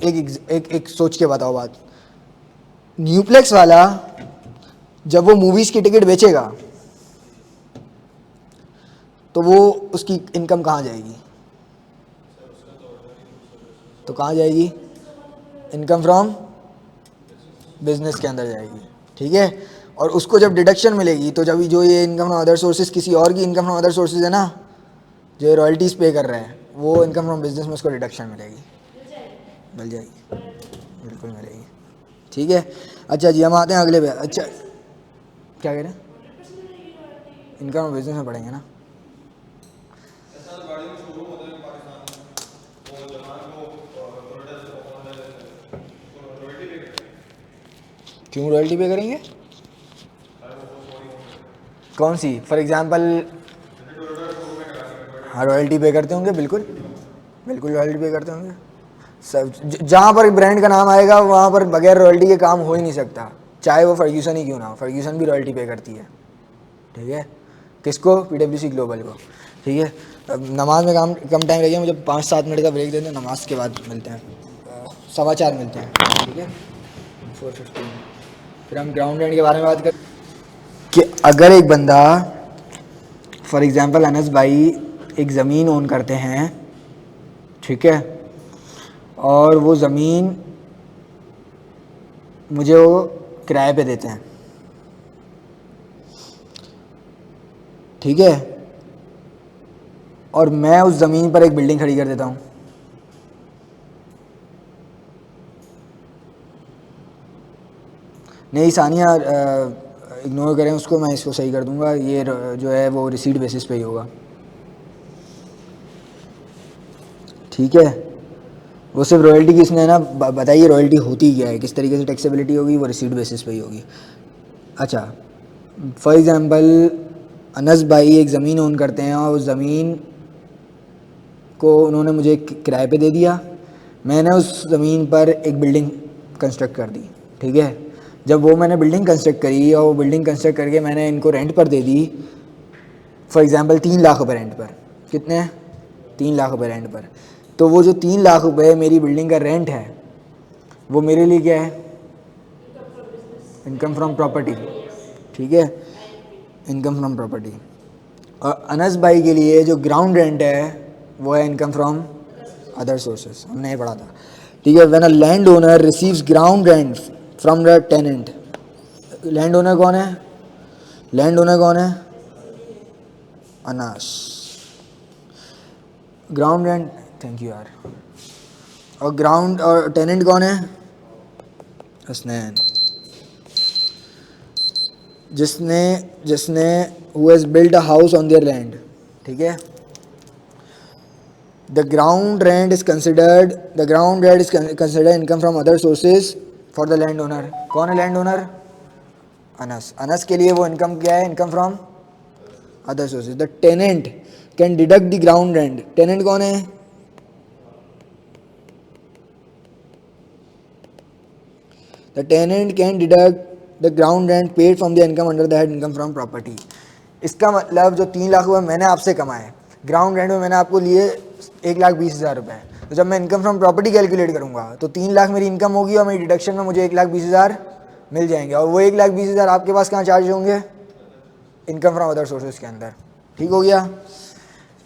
एक सोच के बताओ बात। न्यूप्लेक्स वाला जब वो मूवीज़ की टिकट बेचेगा तो वो उसकी इनकम कहाँ जाएगी? तो कहाँ जाएगी? इनकम फ्रॉम बिजनेस के अंदर जाएगी, ठीक है। और उसको जब डिडक्शन मिलेगी, तो जब जो ये इनकम फ्रॉम अदर सोर्सेज किसी और की इनकम फ्रॉम अदर सोर्सेज है ना, जो रॉयल्टीज़ पे कर रहे हैं, वो इनकम फ्रॉम बिजनेस में उसको डिडक्शन मिलेगी, मिल जाएगी, बिल्कुल मिलेगी, ठीक है। अच्छा जी, हम आते हैं अगले पे। अच्छा क्या कह रहे हैं? इनकम फ्रॉम बिजनेस में पढ़ेंगे ना। क्यों रॉयल्टी पे करेंगे? कौन सी, फॉर एग्जांपल? हाँ रॉयल्टी पे करते होंगे, बिल्कुल बिल्कुल रॉयल्टी पे करते होंगे सब। जहाँ पर ब्रांड का नाम आएगा वहाँ पर बगैर रॉयल्टी के काम हो ही नहीं सकता, चाहे वो फर्ग्यूसन ही क्यों ना हो। फर्ग्यूसन भी रॉयल्टी पे करती है, ठीक है। किसको? PwC ग्लोबल को, ठीक है। अब नमाज में काम कम टाइम रह गया, मुझे 5-7 मिनट का ब्रेक दे दें, नमाज के बाद मिलते हैं, 4:15 मिलते हैं, ठीक है। 4:15 फिर हम ग्राउंड रेंट के बारे में बात कर, कि अगर एक बंदा फॉर एग्ज़ाम्पल अनस भाई एक ज़मीन ओन करते हैं, ठीक है, और वो ज़मीन मुझे वो किराए पे देते हैं, ठीक है, और मैं उस ज़मीन पर एक बिल्डिंग खड़ी कर देता हूँ, नहीं सानिया, इग्नोर करें उसको, मैं इसको सही कर दूंगा। ये जो है वो रिसीट बेसिस पे ही होगा, ठीक है। वो सिर्फ रॉयल्टी की इसने ना बताइए रॉयल्टी होती क्या है, किस तरीके से टैक्सेबिलिटी होगी, वो रिसीट बेसिस पे ही होगी। अच्छा, फॉर एग्ज़ाम्पल अनस भाई एक ज़मीन ओन करते हैं और उस ज़मीन को उन्होंने मुझे किराए पे दे दिया, मैंने उस ज़मीन पर एक बिल्डिंग कंस्ट्रक्ट कर दी, ठीक है। जब वो मैंने बिल्डिंग कंस्ट्रक्ट करी और वो बिल्डिंग कंस्ट्रक्ट करके मैंने इनको रेंट पर दे दी, फॉर एग्ज़ाम्पल 3 लाख रुपये रेंट पर, कितने, 3 लाख रुपये रेंट पर। तो वो जो 3 लाख रुपये मेरी बिल्डिंग का रेंट है वो मेरे लिए क्या है, इनकम फ्रॉम प्रॉपर्टी, ठीक है, इनकम फ्रॉम प्रॉपर्टी। और अनस भाई के लिए जो ग्राउंड रेंट है वो है इनकम फ्रॉम अदर सोर्सेज, हमने ये पढ़ा था, ठीक है। When a land owner receives ground rent from the tenant, land owner कौन है, लैंड ओनर कौन है, Anas. Ground rent, thank you यार, और ग्राउंड और टेनेंट कौन है, हसनैन, जिसने जिसने who has built a house on their land, ठीक है। The ground rent is considered income from other sources for the land owner. कौन है लैंड ओनर, अनस। अनस के लिए वो इनकम क्या है, income from other sources. The tenant can deduct the ground rent, tenant कौन है, the tenant can deduct the ground rent paid from the income under the head income from property. इसका मतलब जो 3 लाख रुपये मैंने आपसे कमाए, ग्राउंड रेंट में मैंने आपको लिए 1,20,000 रुपये, तो जब मैं इनकम फ्रॉम प्रॉपर्टी कैलकुलेट करूँगा तो 3 लाख मेरी इनकम होगी और मेरी डिडक्शन में मुझे 1,20,000 मिल जाएंगे, और वो 1,20,000 आपके पास कहाँ चार्ज होंगे, इनकम फ्रॉम अदर सोर्सेज के अंदर, ठीक हो गया।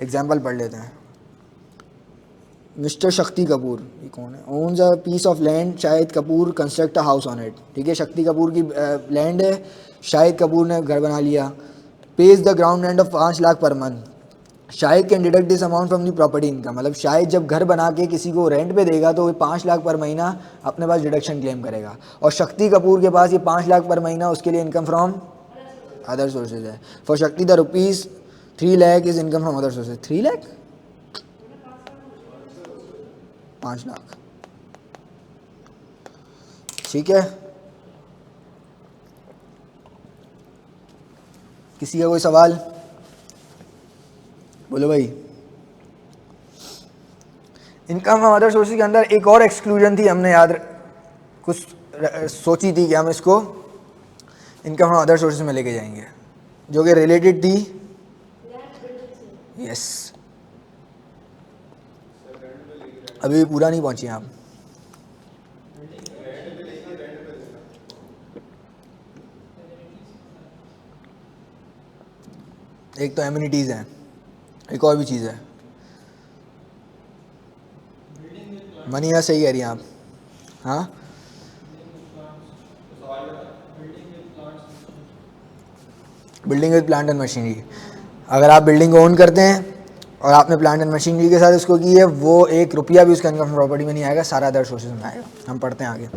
एग्जाम्पल पढ़ लेते हैं। मिस्टर शक्ति कपूर, ये कौन है, owns a piece of land, Shahid Kapoor construct a house on it, ठीक है। शक्ति कपूर की लैंड है, शाहिद कपूर ने घर बना लिया, page the ground rent of 5 lakh per month. Shahid can deduct this amount from the property income, मतलब शाहिद जब घर बना के किसी को रेंट पे देगा तो वो 5 लाख पर महीना अपने पास डिडक्शन क्लेम करेगा, और शक्ति कपूर के पास ये 5 लाख पर महीना उसके लिए इनकम फ्रॉम अदर सोर्सेज है। फॉर शक्ति the rupees 3 lakh is income from other sources, 3 lakh, 5 lakh, ठीक है। किसी का कोई सवाल, बोलो भाई। इनकम फ्रॉम अदर सोर्सेज के अंदर एक और एक्सक्लूजन थी, हमने कुछ सोची थी कि हम इसको इनकम फ्रॉम अदर सोर्सेज में लेके जाएंगे, जो कि रिलेटेड थी, यस, अभी पूरा नहीं पहुंची आप। एक तो एम्यूनिटीज़ हैं, एक और भी चीज़ है, मनी या सही कह रही हैं आप, हाँ, building with plant and machinery. अगर आप बिल्डिंग ओन करते हैं और आपने प्लांट एंड मशीनरी के साथ उसको की है, वो 1 रुपया भी उसका इनकम प्रॉपर्टी में नहीं आएगा, सारा अदर सोर्सेज में आएगा। हम पढ़ते हैं आगे,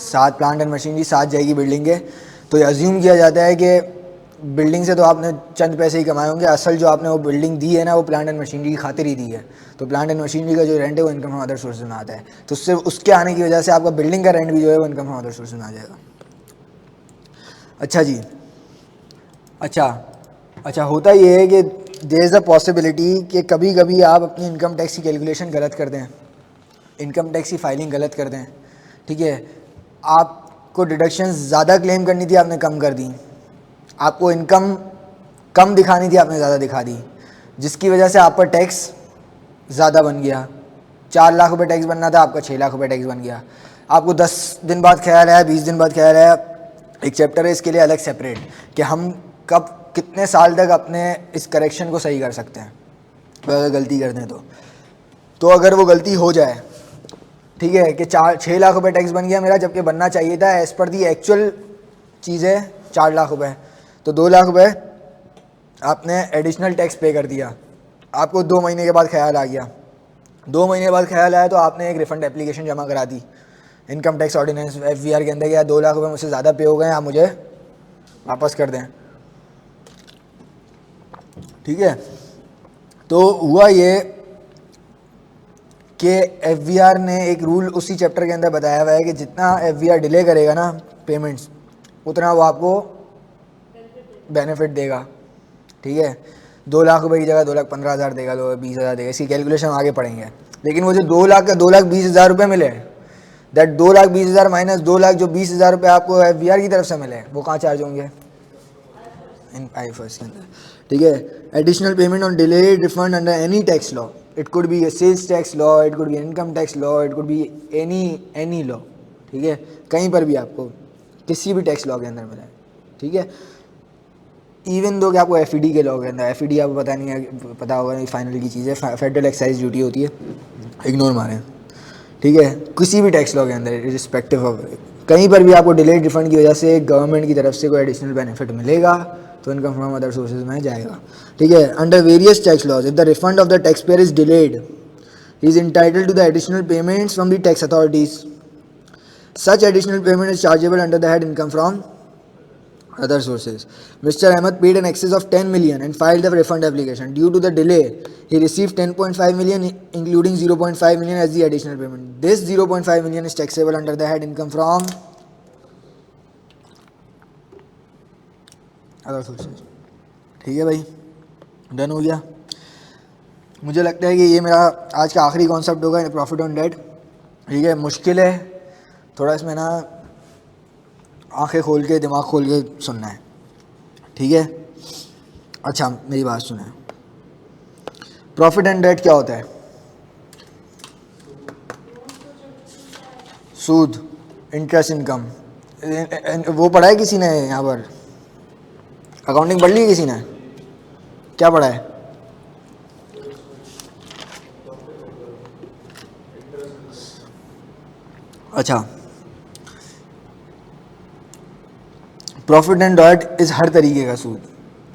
7 प्लांट एंड मशीनरी 7 जाएगी बिल्डिंग के, तो ये अज्यूम किया जाता है कि बिल्डिंग से तो आपने चंद पैसे ही कमाए होंगे, असल जो आपने वो बिल्डिंग दी है ना वो प्लांट एंड मशीनरी की खातिर ही दी है, तो प्लांट एंड मशीनरी का जो रेंट है वो इनकम फ्रॉम अदर सोर्सेज में आता है, तो उससे उसके आने की वजह से आपका बिल्डिंग का रेंट भी जो है वो इनकम फ्रॉम अदर सोर्सेज में आ जाएगा। अच्छा जी, अच्छा होता ये है कि देयर इज़ अ पॉसिबिलिटी कि कभी कभी आप अपनी इनकम टैक्स की कैलकुलेशन गलत कर दें, इनकम टैक्स की फाइलिंग गलत कर दें, ठीक है। आपको डिडक्शन ज़्यादा क्लेम करनी थी, आपने कम कर दी, आपको इनकम कम दिखानी थी, आपने ज़्यादा दिखा दी, जिसकी वजह से आप पर टैक्स ज़्यादा बन गया। 4 लाख रुपये टैक्स बनना था, आपका 6 लाख रुपये टैक्स बन गया। आपको 10 दिन बाद ख्याल आया, 20 दिन बाद ख्याल आया, एक चैप्टर है इसके लिए अलग सेपरेट, कि हम कब कितने साल तक अपने इस करेक्शन को सही कर सकते हैं अगर गलती कर दें तो अगर वो गलती हो जाए, ठीक है, कि 6 लाख रुपये टैक्स बन गया मेरा, जबकि बनना चाहिए था एज़ पर दी एक्चुअल चीज़ है 4 लाख रुपये, तो 2 लाख रुपये आपने एडिशनल टैक्स पे कर दिया। आपको 2 महीने के बाद ख्याल आ गया, 2 महीने बाद ख्याल आया तो आपने एक रिफ़ंड एप्लीकेशन जमा करा दी इनकम टैक्स ऑर्डिनेंस FVR के अंदर, या 2 लाख रुपये मुझसे ज़्यादा पे हो गए, आप मुझे वापस कर दें, ठीक है। तो हुआ ये कि एफवीआर ने एक रूल उसी चैप्टर के अंदर बताया हुआ है कि जितना एफवीआर डिले करेगा ना पेमेंट्स, उतना वो आपको बेनिफिट देगा, ठीक है। 2 लाख रुपए की जगह 2,15,000 देगा, 20,000 देगा, इसकी कैलकुलेशन आगे पढ़ेंगे। लेकिन वो जो 2 लाख का 2,20,000 रुपये मिले, दैट 2,20,000 माइनस 2 लाख जो 20,000 रुपये आपको एफवीआर की तरफ से मिले, वो कहाँ चार्ज होंगे? इन IFRS के अंदर, ठीक है। Additional payment on delayed refund under any tax law, it could be sales tax law, it could be income tax law, it could be any law, ठीक है। कहीं पर भी आपको किसी भी टैक्स लॉ के अंदर मिला है, ठीक है। इवन दो कि आपको FED के लॉ के अंदर, FED आपको पता नहीं है, पता होगा नहीं, फाइनल की चीज़ है, फेडरल एक्साइज ड्यूटी होती है, इग्नोर मारें, ठीक है। किसी भी टैक्स लॉ के अंदर रिस्पेक्टिव ऑफ कहीं पर भी आपको डिलेड रिफंड की वजह से गवर्नमेंट की तरफ से कोई एडिशनल बेनिफिट मिलेगा तो इनकम फ्रॉम अदर सोर्सेज में जाएगा, ठीक है। Under various tax laws if the refund of the tax payer is delayed he is entitled to the additional payments from the tax authorities, such additional payment is chargeable under the head income from other sources. Mr. Ahmed paid an excess of 10 million and filed the refund application. Due to the delay, he received 10.5 million, including 0.5 million as the additional payment. This 0.5 million is taxable under the head income from other sources. ठीक है भाई, डन हो गया। मुझे लगता है कि ये मेरा आज का आखिरी कॉन्सेप्ट होगा, प्रॉफिट ऑन डेट, ठीक है। मुश्किल है थोड़ा, इसमें ना आंखें खोल के दिमाग खोल के सुनना है, ठीक है। अच्छा मेरी बात सुने, प्रॉफिट एंड डेट क्या होता है? सूद, इंटरेस्ट इनकम, वो पढ़ा है किसी ने यहाँ पर? अकाउंटिंग पढ़ ली है किसी ने? क्या पढ़ा है? अच्छा, profit and that is her तरीके का सूद,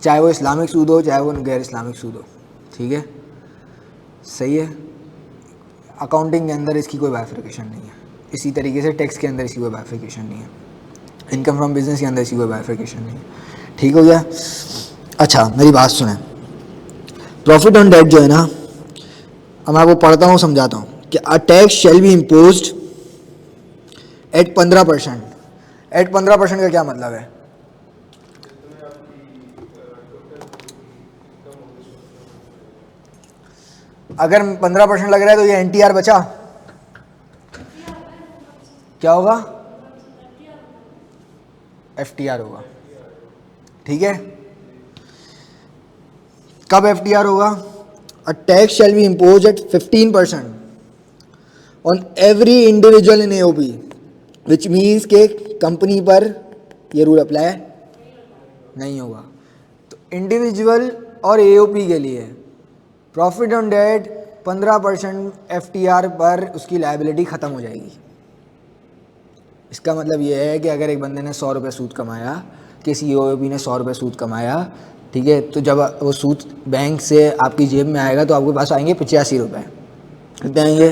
चाहे वो इस्लामिक सूद हो चाहे वो गैर इस्लामिक सूद हो, ठीक है, सही है। अकाउंटिंग के अंदर इसकी कोई बाइफिकेशन नहीं है, इसी तरीके से टैक्स के अंदर इसकी कोई बाइफिकेशन नहीं है, इनकम फ्रॉम बिजनेस के अंदर इसकी कोई बाइफिकेशन नहीं है, ठीक हो गया। अच्छा मेरी बात सुने, प्रॉफिट ऑन डेट जो है ना, अब मैं आपको पढ़ता हूँ समझाता हूँ कि a tax shall be imposed at 15%। At 15% का क्या मतलब है? अगर 15% लग रहा है तो ये NTR बचा, क्या होगा? FTR होगा, ठीक है। कब FTR होगा? A tax shall be impose at 15% on every individual in AOP, which means के कंपनी पर ये रूल अप्लाई नहीं होगा। तो इंडिविजुअल और AOP के लिए प्रॉफिट ऑन डेट 15% FTR पर उसकी लायबिलिटी ख़त्म हो जाएगी। इसका मतलब ये है कि अगर एक बंदे ने 100 रुपये सूद कमाया, किसी AOP ने 100 रुपये सूद कमाया, ठीक है, तो जब वो सूद बैंक से आपकी जेब में आएगा तो आपके पास आएंगे 85 रुपये। कितने आएंगे?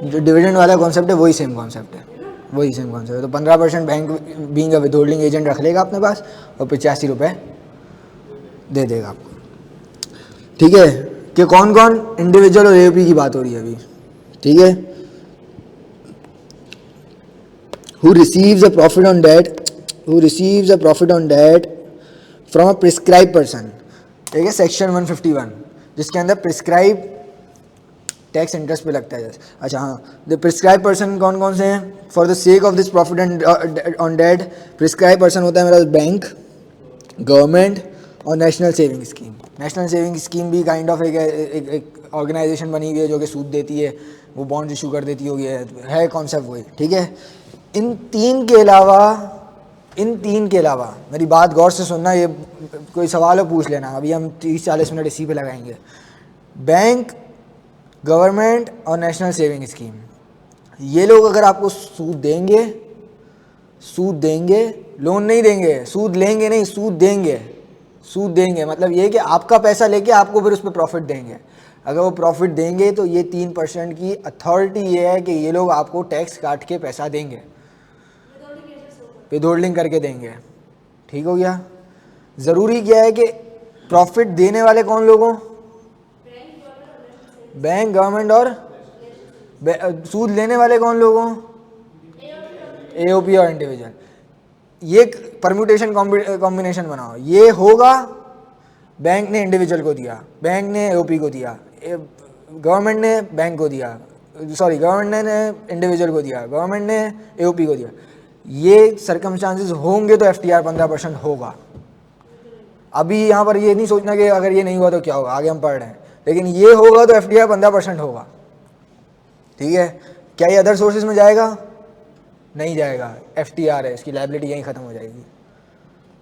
जो डिविडेंड वाला कॉन्सेप्ट है वही सेम कॉन्सेप्ट है, वही सेम कॉन्सेप्ट है। तो 15% बैंक बीइंग अ विथहोल्डिंग एजेंट रख लेगा अपने पास और 85 रुपये दे देगा आपको, ठीक है। कि कौन कौन? इंडिविजुअल और AOP की बात हो रही है अभी, ठीक है। Who receives a profit on debt, who receives a profit on debt from a prescribe person, ठीक है, सेक्शन 151, जिसके अंदर प्रिस्क्राइब टैक्स इंटरेस्ट पे लगता है जैसे। अच्छा हाँ, द प्रिस्क्राइब पर्सन कौन कौन से हैं? For the sake of this profit and on debt, prescribe person होता है मेरा बैंक, गवर्नमेंट और national saving scheme. National saving scheme भी काइंड ऑफ एक ऑर्गेनाइजेशन बनी हुई है जो कि सूद देती है, वो बॉन्ड इशू कर देती होगी, है कॉन्सेप्ट वही, ठीक है। इन तीन के अलावा मेरी बात गौर से सुनना, ये कोई सवाल हो पूछ लेना, अभी हम 30-40 मिनट इसी पे लगाएंगे। बैंक, गवर्नमेंट और नेशनल सेविंग स्कीम, ये लोग अगर आपको सूद देंगे, लोन नहीं देंगे, सूद लेंगे नहीं, सूद देंगे मतलब ये कि आपका पैसा लेके आपको फिर उस पर प्रॉफिट देंगे। अगर वो प्रॉफिट देंगे तो ये 3% की अथॉरिटी ये है कि ये लोग आपको टैक्स काट के पैसा देंगे, विद होल्डिंग करके देंगे। ठीक हो गया। ज़रूरी क्या है कि प्रॉफिट देने वाले कौन लोग हों? बैंक, गवर्नमेंट और सूद लेने वाले कौन लोग हों? एओपी और इंडिविजुअल। ये परम्यूटेशन कॉम्बिनेशन बनाओ, ये होगा बैंक ने इंडिविजुअल को दिया, बैंक ने एओपी को दिया, गवर्नमेंट ने बैंक को दिया, सॉरी गवर्नमेंट ने इंडिविजुअल को दिया, गवर्नमेंट ने एओपी को दिया। ये सर्कमस्टांसेस होंगे तो एफटीआर 15% होगा। अभी यहाँ पर ये नहीं सोचना कि अगर ये नहीं हुआ तो क्या होगा, आगे हम पढ़ रहे हैं, लेकिन ये होगा तो एफटीआर 15% होगा। ठीक है। क्या ये अदर सोर्सेज में जाएगा? नहीं जाएगा, एफटीआर है, इसकी लायबिलिटी यहीं ख़त्म हो जाएगी।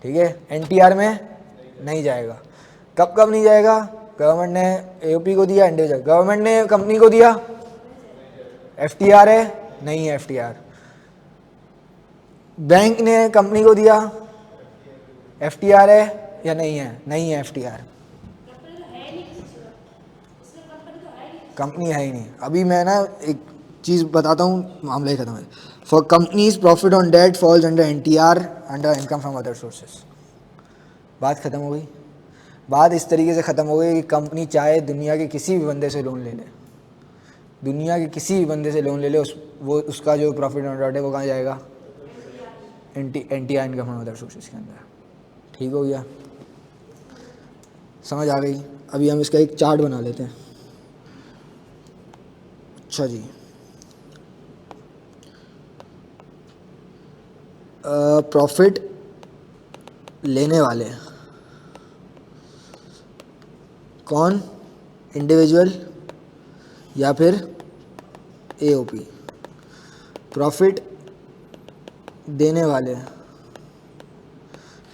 ठीक है। एनटीआर में नहीं जाएगा। कब कब नहीं जाएगा? गवर्नमेंट ने एओपी को दिया, इंडिविजुअल, गवर्नमेंट ने कंपनी को दिया, एफटीआर है, नहीं है एफटीआर। बैंक ने कंपनी को दिया, एफटीआर है या नहीं है? नहीं है एफटीआर। कंपनी है ही नहीं। अभी मैं ना एक चीज़ बताता हूँ, मामला ही खत्म है। For companies profit on debt falls under NTR under income from other sources. बात खत्म हो गई। बात इस तरीके से ख़त्म हो गई कि कंपनी चाहे दुनिया के किसी भी बंदे से लोन ले ले, दुनिया के किसी भी बंदे से लोन ले ले, उसका जो प्रॉफिट ऑन डेट है वो कहाँ जाएगा? NTR income from other sources के अंदर। ठीक हो गया, समझ आ गई। अभी हम इसका एक चार्ट बना लेते हैं। अच्छा जी, प्रॉफिट लेने वाले कौन? इंडिविजुअल या फिर एओपी। प्रॉफिट देने वाले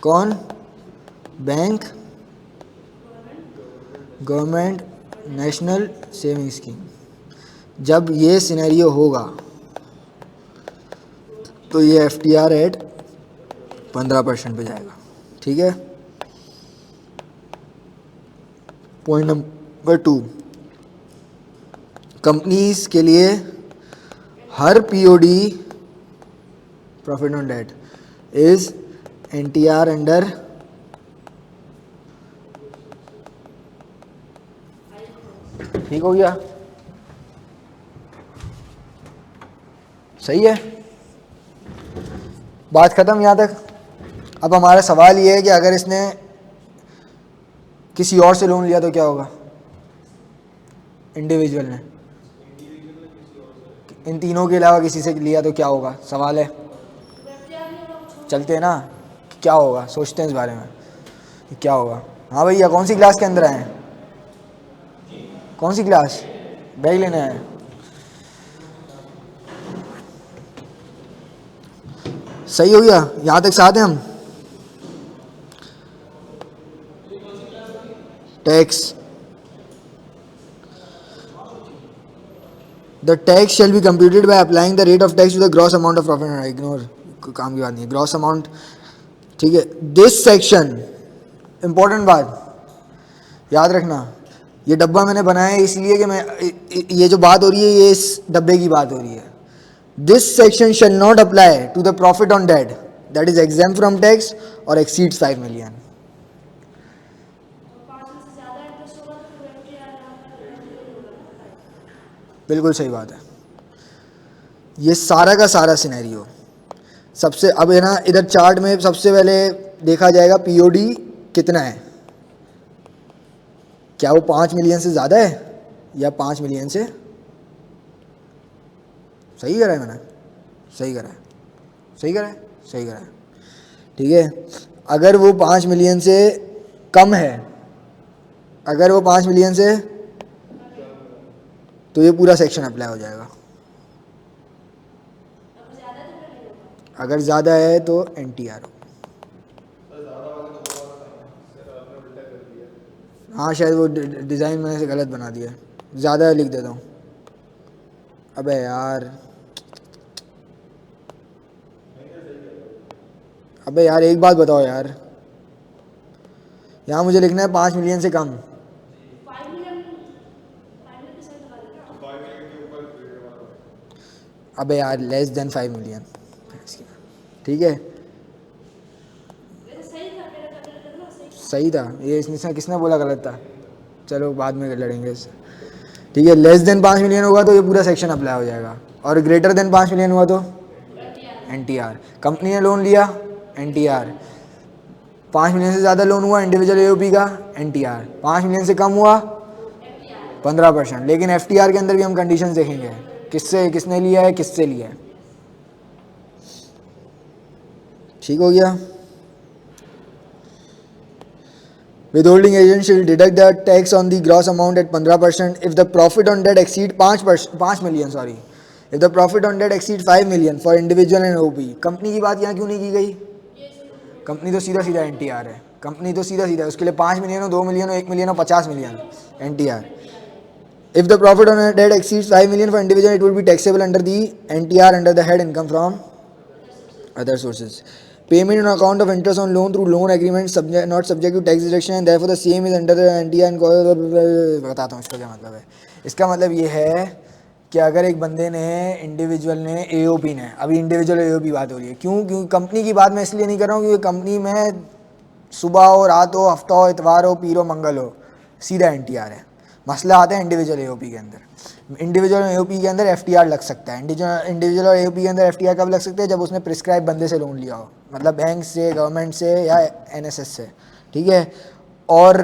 कौन? Bank, government, national saving scheme. जब ये सिनेरियो होगा तो ये एफटीआर एट 15% पे जाएगा। ठीक है। पॉइंट नंबर 2, कंपनीज के लिए हर POD profit on debt is NTR under ठीक हो गया, सही है, बात खत्म यहाँ तक। अब हमारा सवाल ये है कि अगर इसने किसी और से लोन लिया तो क्या होगा? इंडिविजुअल ने इन तीनों के अलावा किसी से लिया तो क्या होगा? सवाल है, चलते हैं ना, क्या होगा, सोचते हैं इस बारे में क्या होगा। हाँ भैया, कौन सी क्लास के अंदर आए हैं? कौन सी क्लास? बैग लेने आए हैं? सही हो गया, यहाँ तक साथ हैं हम? Tax, the tax shall be computed by applying the rate of tax to the gross amount of profit. Ignore, काम की बात नहीं है, ग्रॉस अमाउंट। ठीक है। दिस सेक्शन, इंपॉर्टेंट बात याद रखना, ये डब्बा मैंने बनाया है इसलिए कि मैं ये जो बात हो रही है ये इस डब्बे की बात हो रही है। This section shall not apply to the profit on debt that is exempt from tax और एक्सीड्स 5 मिलियन। बिल्कुल सही बात है। ये सारा का सारा सिनेरियो सबसे, अब है ना, इधर चार्ट में सबसे पहले देखा जाएगा पीओडी कितना है, क्या वो 5 मिलियन से ज़्यादा है या 5 मिलियन से, सही करा है मैंने? सही करा है, सही करा है, सही करा है। ठीक है। अगर वो 5 मिलियन से कम है, अगर वो 5 मिलियन से, तो ये पूरा सेक्शन अप्लाई हो जाएगा। अगर ज़्यादा है तो एनटीआर। हाँ शायद वो डिज़ाइन मैंने से गलत बना दिया, ज़्यादा लिख देता हूँ। अबे यार, अबे यार एक बात बताओ यार, यहाँ मुझे लिखना है 5 मिलियन से कम। अबे यार लेस देन 5 मिलियन, ठीक है सही था ये, इसने किसने बोला गलत था, चलो बाद में लड़ेंगे इससे, ठीक है। लेस देन 5 मिलियन होगा तो ये पूरा सेक्शन अप्लाई हो जाएगा, और ग्रेटर देन 5 मिलियन हुआ तो NTR। कंपनी ने लोन लिया NTR, 5 मिलियन से ज़्यादा लोन हुआ इंडिविजुअल AOP का NTR, 5 मिलियन से कम हुआ 15%। लेकिन FTR के अंदर भी हम कंडीशंस देखेंगे, किससे किसने लिया है किससे लिया है, ठीक हो गया। Withholding agent shall deduct the tax on the gross amount at 15% if the profit on that exceed 5 million, sorry, if the profit on that exceed 5 million for individual and OP। Company की बात यहाँ क्यों नहीं की गई, कंपनी तो सीधा सीधा NTR है, कंपनी तो सीधा सीधा उसके लिए 5 मिलियन हो 2 मिलियन हो 1 मिलियन हो 50 million NTR। If the profit on that exceeds 5 million for individual, it will be taxable under the NTR under the head income from other sources। Payment on account of interest on loan through loan agreement subject not subject to tax deduction and therefore the same is under the NTR and बताता हूँ इसका क्या मतलब है। इसका मतलब ये है कि अगर एक बंदे ने इंडिविजुअल ने AOP ने, अभी इंडिविजुअल AOP बात हो रही है, क्यों कंपनी की बात मैं इसलिए नहीं कर रहा हूँ क्योंकि कंपनी में सुबह हो रात हो हफ्ता हो इतवार हो पीर हो मंगल हो सीधा NTR है। मसला आता है इंडिविजुअल AOP के अंदर, इंडिविजुअल AOP के अंदर FTR लग सकता है। इंडिविजुअल AOP के अंदर FTR कब लग सकते हैं, जब उसने प्रिस्क्राइब बंदे से लोन लिया हो, मतलब बैंक से, गवर्नमेंट से या NSS से, ठीक है। और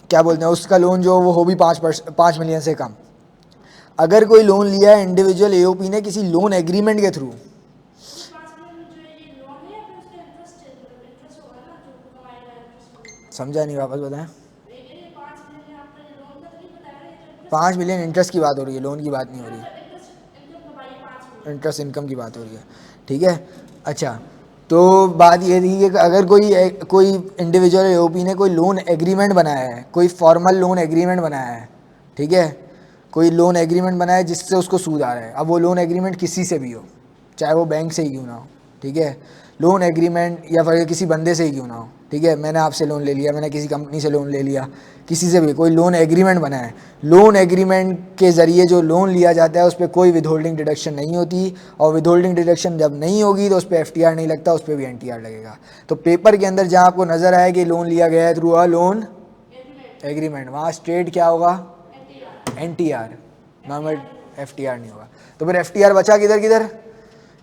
क्या बोलते हैं उसका लोन जो वो हो भी 5 मिलियन से कम। अगर कोई लोन लिया है इंडिविजुअल AOP ने किसी लोन एग्रीमेंट के थ्रू, समझा नहीं, वापस बताएं। 5 मिलियन इंटरेस्ट की बात हो रही है, लोन की बात नहीं हो रही, इंटरेस्ट इनकम की बात हो रही है, ठीक है। अच्छा, तो बात ये थी कि अगर कोई इंडिविजुअल AOP ने कोई लोन एग्रीमेंट बनाया है, कोई फॉर्मल लोन एग्रीमेंट बनाया है, ठीक है, कोई लोन एग्रीमेंट बनाया है जिससे उसको सूद आ रहा है। अब वो लोन एग्रीमेंट किसी से भी हो, चाहे वो बैंक से ही क्यों ना हो, ठीक है, लोन एग्रीमेंट या फिर किसी बंदे से ही क्यों ना हो, ठीक है, मैंने आपसे लोन ले लिया, मैंने किसी कंपनी से लोन ले लिया, किसी से भी कोई लोन एग्रीमेंट बना है, लोन एग्रीमेंट के ज़रिए जो लोन लिया जाता है उस पर कोई विदहोल्डिंग डिडक्शन नहीं होती, और विदहोल्डिंग डिडक्शन जब नहीं होगी तो उस पर FTR नहीं लगता, उस पर भी NTR लगेगा। तो पेपर के अंदर जहाँ आपको नज़र आए कि लोन लिया गया है थ्रू अ लोन एग्रीमेंट, वहाँ स्ट्रेट क्या होगा NTR, नॉर्मल FTR नहीं होगा। तो फिर FTR बचा किधर किधर,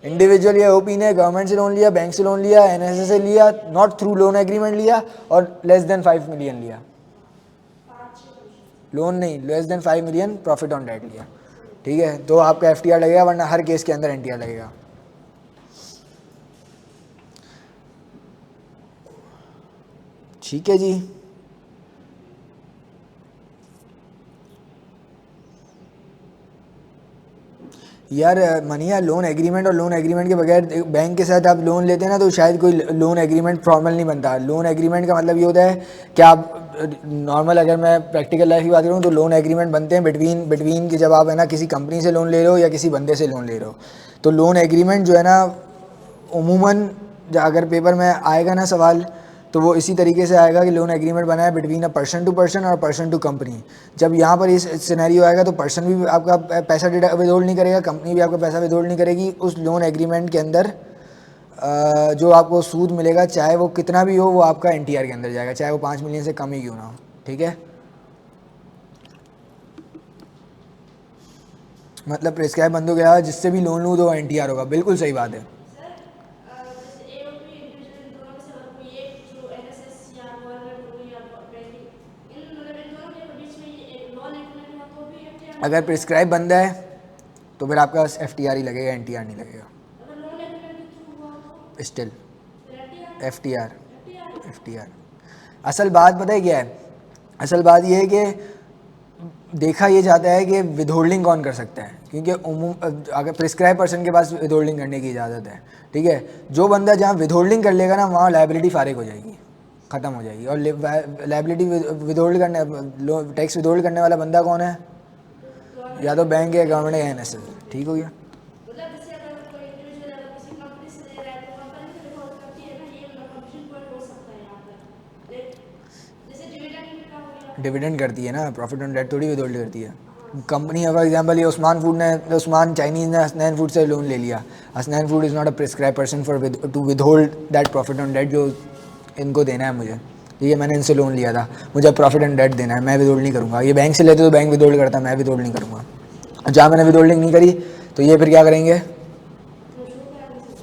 इंडिविजुअल या OP ने गवर्नमेंट से लोन लिया, बैंक से लोन लिया, NSS से लिया, नॉट थ्रू लोन एग्रीमेंट लिया, और लेस देन 5 मिलियन लिया, लोन नहीं, less than 5 million profit on debt लिया, ठीक है, तो आपका FTR लगेगा, वरना हर केस के अंदर NTR लगेगा। ठीक है जी, यार मनिया लोन एग्रीमेंट और लोन एग्रीमेंट के बगैर बैंक के साथ आप लोन लेते हैं ना तो शायद कोई लोन एग्रीमेंट फॉर्मल नहीं बनता। लोन एग्रीमेंट का मतलब ये होता है कि आप नॉर्मल, अगर मैं प्रैक्टिकल लाइफ की बात करूँ तो लोन एग्रीमेंट बनते हैं बिटवीन कि जब आप है ना किसी कंपनी से लोन ले रहे हो या किसी बंदे से लोन ले रहे हो, तो लोन एग्रीमेंट जो है ना उमूमन अगर पेपर में आएगा ना सवाल तो वो इसी तरीके से आएगा कि लोन एग्रीमेंट बना है between a person to person और पर्सन टू कंपनी। जब यहाँ पर इस सिनेरियो आएगा तो पर्सन भी आपका पैसा विदहोल्ड नहीं करेगा, कंपनी भी आपका पैसा विदहोल्ड नहीं करेगी। उस लोन एग्रीमेंट के अंदर जो आपको सूद मिलेगा चाहे वो कितना भी हो वो आपका NTR के अंदर जाएगा, चाहे वो 5 मिलियन से कम ही क्यों ना हो, ठीक है। मतलब प्रिस्क्राइब बंद हो गया, जिससे भी लोन लूँ तो NTR होगा, बिल्कुल सही बात है। अगर प्रिस्क्राइब बंद है तो फिर आपका FTR ही लगेगा, NTR नहीं लगेगा। Still FTR FTR। असल बात पता है क्या है, असल बात ये है कि देखा ये जाता है कि विदहोल्डिंग कौन कर सकता है, क्योंकि अगर प्रिस्क्राइब पर्सन के पास विदहोल्डिंग करने की इजाज़त है, ठीक है। जो बंदा जहाँ विदहोल्डिंग कर लेगा ना वहाँ लाइबिलिटी फारिग हो जाएगी, ख़त्म हो जाएगी। और लाइबिलिटी विदहोल्ड करने, टैक्स विदहोल्ड करने वाला बंदा कौन है, या तो बैंक है, गवर्नमेंट है, NSS। ठीक हो गया। डिविडेंड करती है ना, प्रॉफिट ऑन डेट थोड़ी विदहोल्ड करती है, कंपनी है, फॉर एग्जाम्पल ये उस्मान फूड ने, उस्मान चाइनीज़ ने हसनैन फूड से लोन ले लिया. Hasnain food is not a prescribe person for to withhold that profit on debt जो इनको देना है मुझे. ठीक है, मैंने इनसे लोन लिया था, मुझे प्रॉफिट ऑन डेट देना है, मैं विदहोल्ड नहीं करूँगा. ये बैंक से लेते तो बैंक विदहोल्ड करता, मैं विदहोल्ड नहीं करूँगा. जहाँ मैंने विदहोल्डिंग नहीं करी तो ये फिर क्या करेंगे,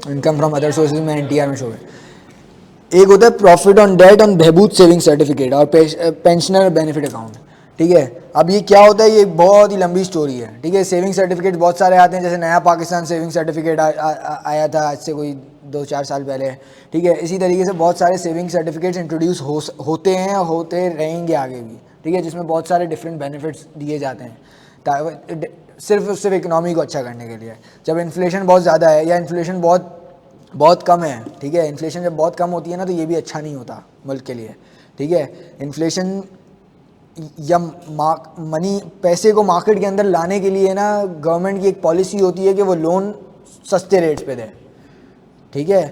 इनकम फ्रॉम अदर सोर्सेज में एनटीआर में शो है. एक होता है profit on debt on Behbood saving certificate और पेंशनर बेनिफिट अकाउंट. ठीक है, अब ये क्या होता है, ये बहुत ही लंबी स्टोरी है. ठीक है, सेविंग सर्टिफिकेट बहुत सारे आते हैं, जैसे नया पाकिस्तान सेविंग सर्टिफिकेट आया था आज से कोई 2-4 साल पहले. ठीक है, इसी तरीके से बहुत सारे सेविंग सर्टिफिकेट्स इंट्रोड्यूस होते हैं, होते रहेंगे आगे भी. ठीक है, जिसमें बहुत सारे डिफरेंट बेनिफिट्स दिए जाते हैं सिर्फ इकोनॉमी को अच्छा करने के लिए. जब इन्फ्लेशन बहुत ज़्यादा है या इन्फ्लेशन बहुत कम है, ठीक है, इन्फ्लेशन जब बहुत कम होती है ना तो ये भी अच्छा नहीं होता मुल्क के लिए. ठीक है, इन्फ्लेशन या मनी पैसे को मार्केट के अंदर लाने के लिए ना गवर्नमेंट की एक पॉलिसी होती है कि वो लोन सस्ते रेट्स पे दे. ठीक है,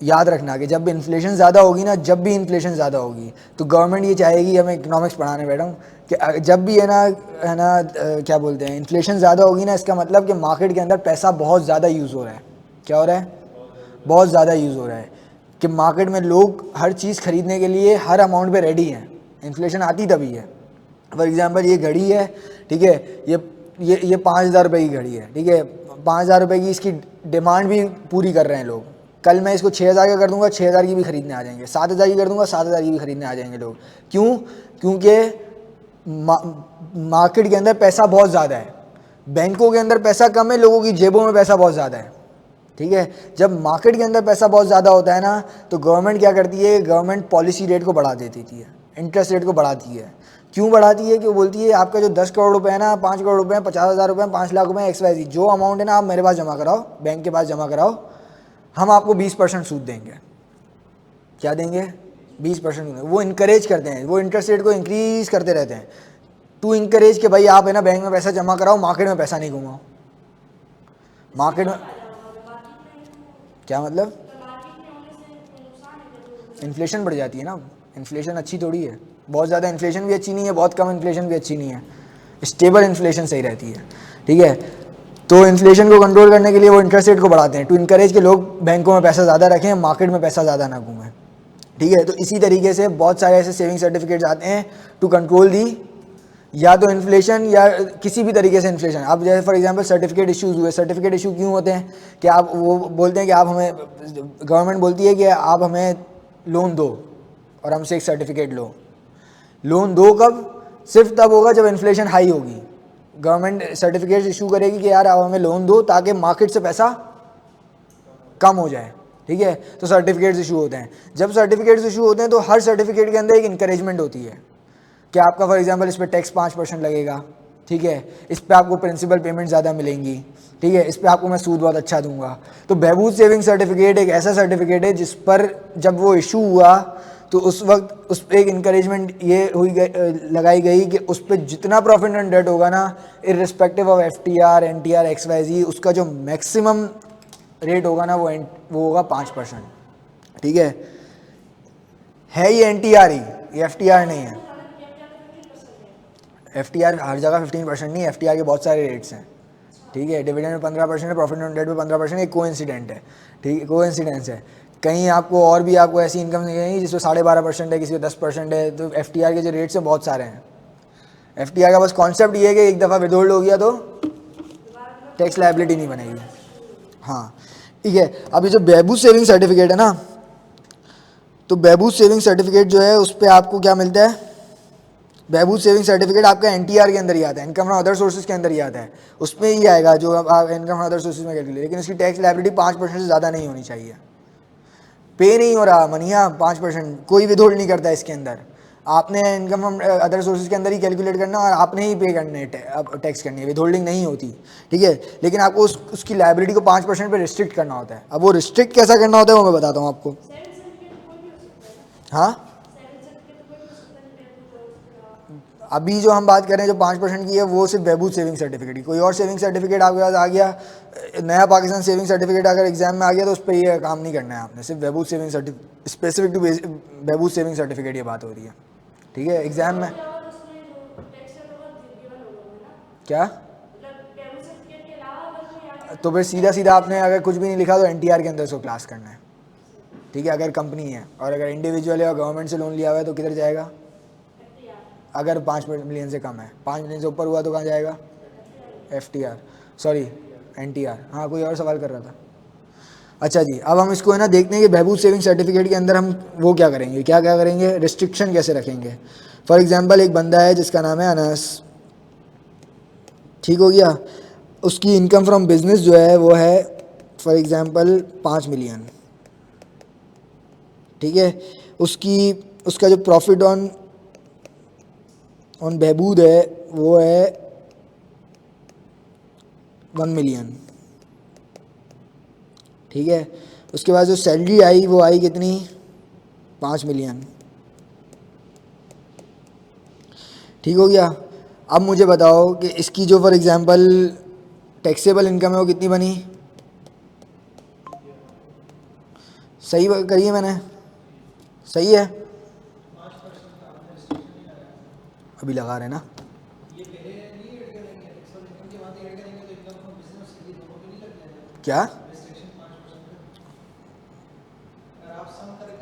याद रखना कि जब इन्फ्लेशन ज़्यादा होगी ना, जब भी इन्फ्लेशन ज़्यादा होगी तो गवर्नमेंट ये चाहेगी, हमें इकोनॉमिक्स पढ़ाने बैठा हूँ, कि जब भी है ना क्या बोलते हैं, इन्फ्लेशन ज़्यादा होगी ना, इसका मतलब कि मार्केट के अंदर पैसा बहुत ज़्यादा यूज़ हो रहा है. क्या हो रहा है, बहुत ज़्यादा यूज़ हो रहा है, कि मार्केट में लोग हर चीज़ खरीदने के लिए हर अमाउंट पे रेडी हैं. इन्फ्लेशन आती तभी है. फॉर एग्जांपल ये घड़ी है, ठीक है, ये 5,000 रुपये की घड़ी है. ठीक है, 5,000 रुपये की इसकी डिमांड भी पूरी कर रहे हैं लोग. कल मैं इसको 6,000 का कर दूंगा, 6,000 की भी खरीदने आ जाएंगे. 7,000 की कर दूंगा, 7,000 की भी खरीदने आ जाएंगे लोग. क्यों? क्योंकि मार्केट के अंदर पैसा बहुत ज़्यादा है, बैंकों के अंदर पैसा कम है, लोगों की जेबों में पैसा बहुत ज़्यादा है. ठीक है, जब मार्केट के अंदर पैसा बहुत ज़्यादा होता है ना तो गवर्नमेंट क्या करती है, गवर्नमेंट पॉलिसी रेट को बढ़ा देती है, इंटरेस्ट रेट को बढ़ाती है. क्यों बढ़ाती है? कि वो बोलती है आपका जो 10 करोड़ रुपए है ना, 5 करोड़ रुपए हैं, 50,000 रुपये हैं, 5 लाख रुपए हैं, XYZ जो अमाउंट है ना, आप मेरे पास जमा कराओ, बैंक के पास जमा कराओ, हम आपको 20% सूद देंगे. क्या देंगे? 20% वो इनकरेज करते हैं, वो इंटरेस्ट रेट को इंक्रीज करते रहते हैं टू इंकरेज कि भाई आप है ना बैंक में पैसा जमा कराओ, मार्केट में पैसा नहीं घुमाओ. मार्केट में क्या मतलब, इन्फ्लेशन बढ़ जाती है ना. इन्फ्लेशन अच्छी थोड़ी है, बहुत ज़्यादा इन्फ्लेशन भी अच्छी नहीं है, बहुत कम इन्फ्लेशन भी अच्छी नहीं है. स्टेबल इन्फ्लेशन सही रहती है. ठीक है, तो इन्फ्लेशन को कंट्रोल करने के लिए वो इंटरेस्ट रेट को बढ़ाते हैं टू इनकरेज के लोग बैंकों में पैसा ज़्यादा रखें, मार्केट में पैसा ज़्यादा ना घूमें. ठीक है, तो इसी तरीके से बहुत सारे ऐसे सेविंग सर्टिफिकेट्स आते हैं टू कंट्रोल दी या तो इन्फ्लेशन या किसी भी तरीके से इन्फ्लेशन. अब जैसे फॉर एग्जांपल सर्टिफिकेट इश्यूज हुए. सर्टिफिकेट इशू क्यों होते हैं? कि आप वो बोलते हैं कि आप हमें, गवर्नमेंट बोलती है कि आप हमें लोन दो और हमसे एक सर्टिफिकेट लो. लोन दो कब? सिर्फ तब होगा जब इन्फ्लेशन हाई होगी. गवर्नमेंट सर्टिफिकेट इशू करेगी कि यार आप हमें लोन दो ताकि मार्केट से पैसा कम हो जाए. ठीक है, तो सर्टिफिकेट्स इशू होते हैं. जब सर्टिफिकेट्स इशू होते हैं तो हर सर्टिफिकेट के अंदर एक इंकरेजमेंट होती है कि आपका फॉर एग्जांपल इस पर टैक्स 5% लगेगा. ठीक है, इस पर आपको प्रिंसिपल पेमेंट ज़्यादा मिलेंगी. ठीक है, इस पर आपको मैं सूद बहुत अच्छा दूंगा. तो बहबूद सेविंग सर्टिफिकेट एक ऐसा सर्टिफिकेट है जिस पर जब वो इशू हुआ तो उस वक्त उस पर एक इंकरेजमेंट ये लगाई गई कि उस पर जितना प्रॉफिट ऑन डेट होगा ना, irrespective of FTR NTR XYZ, उसका जो मैक्सिमम रेट होगा ना वो होगा 5%. ठीक है ये NTR ही, ये FTR नहीं है. FTR हर जगह 15% नहीं, FTR के बहुत सारे रेट्स हैं. ठीक है, डिविडेंड में 15% है, प्रॉफिट ऑन डेट में 15%. एक कोइंसिडेंट है. ठीक है, कोइंसिडेंस है. कहीं आपको और भी आपको ऐसी इनकम नहीं जिसमें 12.5% है, किसी में 10% है. तो FTR के जो रेट्स हैं बहुत सारे हैं. FTR का बस कॉन्सेप्ट ये है कि एक दफ़ा विदहोल्ड हो गया तो टैक्स लायबिलिटी नहीं बनेगी. हाँ, ठीक है. अभी जो बहबूद सेविंग सर्टिफिकेट है ना, तो बहबूद सेविंग सर्टिफिकेट जो है उस पर आपको क्या मिलता है, बहबूद सेविंग सर्टिफिकेट आपका NTR के अंदर ही आता है, इनकम फ्रॉम अदर सोर्सेज के अंदर ही आता है. उसमें ही आएगा जो आप इनकम फ्रॉम अदर सोर्सेज में कैलकुलेट, लेकिन उसकी टैक्स लायबिलिटी 5% से ज़्यादा नहीं होनी चाहिए. पे नहीं हो रहा मनिया 5%, कोई विदहोल्ड नहीं करता इसके अंदर. आपने इनकम फ्रॉम अदर सोर्सेज के अंदर ही कैलकुलेट करना और आपने ही पे करना है, टैक्स करनी है, विदहोल्डिंग नहीं होती. ठीक है, लेकिन आपको उसकी लायबिलिटी को 5% पे रिस्ट्रिक्ट करना होता है. अब वो रिस्ट्रिक्ट कैसा करना होता है वो मैं बताता हूँ आपको. हाँ, अभी जो हम बात कर रहे हैं जो 5% की है वो सिर्फ बहबूद सेविंग सर्टिफिकेट की. कोई और सेविंग सर्टिफिकेट आपके पास आ गया, नया पाकिस्तान सेविंग सर्टिफिकेट अगर एग्जाम में आ गया तो उस पर ये काम नहीं करना है आपने. सिर्फ Behbood saving certificate, specific to Behbood saving certificate ये बात हो रही है. ठीक है, एग्जाम में क्या? तो फिर सीधा सीधा आपने अगर कुछ भी नहीं लिखा तो एनटीआर के अंदर उसको क्लास करना है, ठीक है, अगर कंपनी है। और अगर इंडिविजुअल है और गवर्नमेंट से लोन लिया हुआ है तो किधर जाएगा? अगर 5 मिलियन से कम है, 5 मिलियन से ऊपर हुआ तो कहाँ जाएगा? FTR, sorry NTR. हाँ, कोई और सवाल कर रहा था। अच्छा जी, अब हम इसको है ना देखते हैं कि बहबूद सेविंग सर्टिफिकेट के अंदर हम वो क्या करेंगे, क्या क्या करेंगे, रिस्ट्रिक्शन कैसे रखेंगे। फॉर एग्जांपल एक बंदा है जिसका नाम है अनस, ठीक हो गया। उसकी इनकम फ्रॉम बिजनेस जो है वो है फॉर एग्जांपल 5 मिलियन, ठीक है। उसकी उसका जो प्रॉफिट ऑन ऑन बहबूद है वो है 1 मिलियन, ठीक है। उसके बाद जो सैलरी आई वो आई कितनी? 5 मिलियन, ठीक हो गया। अब मुझे बताओ कि इसकी जो फॉर एग्जांपल टैक्सेबल इनकम है वो कितनी बनी? सही करी है मैंने? सही है, अभी लगा रहे ना। क्या?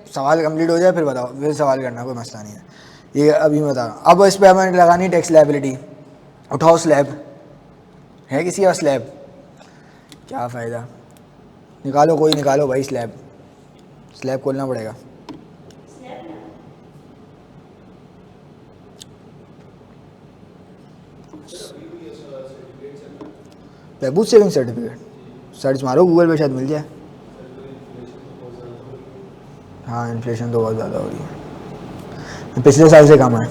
सवाल कंप्लीट हो जाए फिर बताओ, फिर सवाल करना, कोई मसला नहीं है। ये अभी मैं बता रहा हूँ। अब इस पर हमें लगानी टैक्स लायबिलिटी। उठाओ स्लैब, है किसी का स्लैब? क्या फ़ायदा, निकालो, कोई निकालो भाई स्लैब, स्लैब खोलना पड़ेगा। बहबूद सेविंग सर्टिफिकेट सर्च मारो गूगल पे, शायद मिल जाए। हाँ, इन्फ्लेशन तो बहुत ज़्यादा हो रही है, पिछले साल से कम है।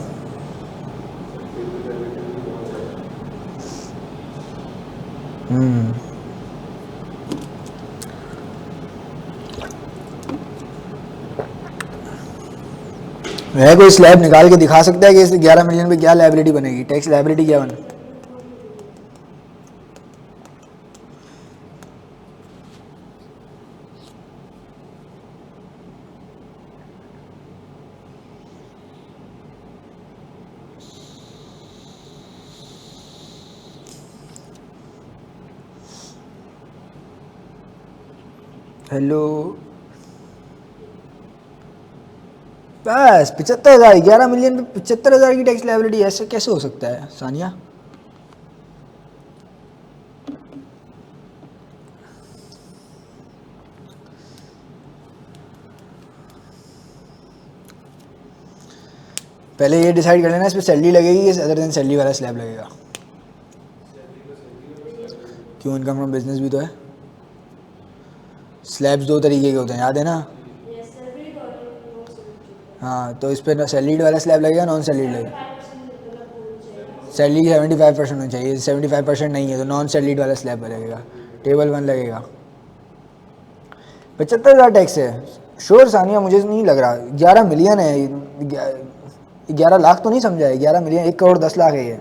है कोई स्लैब निकाल के दिखा सकता है कि इस 11 मिलियन पे क्या लायबिलिटी बनेगी, टैक्स लायबिलिटी क्या बने? हेलो, बस 75,000, 11 मिलियन पे 75,000 की टैक्स लायबिलिटी, ऐसे कैसे हो सकता है सानिया? पहले ये डिसाइड कर लेना इस पर सैलरी लगेगी कि अदर देन सैलरी वाला स्लैब लगेगा। क्यों, इनकम फ्रॉम बिजनेस भी तो है। स्लैब्स दो तरीके के होते हैं, याद है ना? हाँ, तो इस पर सैलरीड वाला स्लैब लगेगा, नॉन सैलरीड लगेगा। सैलरी 75% होनी चाहिए, 75% नहीं है तो नॉन सैलरीड वाला स्लैब लगेगा, टेबल 1 लगेगा। 75,000 टैक्स है, श्योर सानिया, मुझे नहीं लग रहा। 11 मिलियन है, 11 लाख तो नहीं समझा है, 11 मिलियन, 1 करोड़ 10 लाख है ये।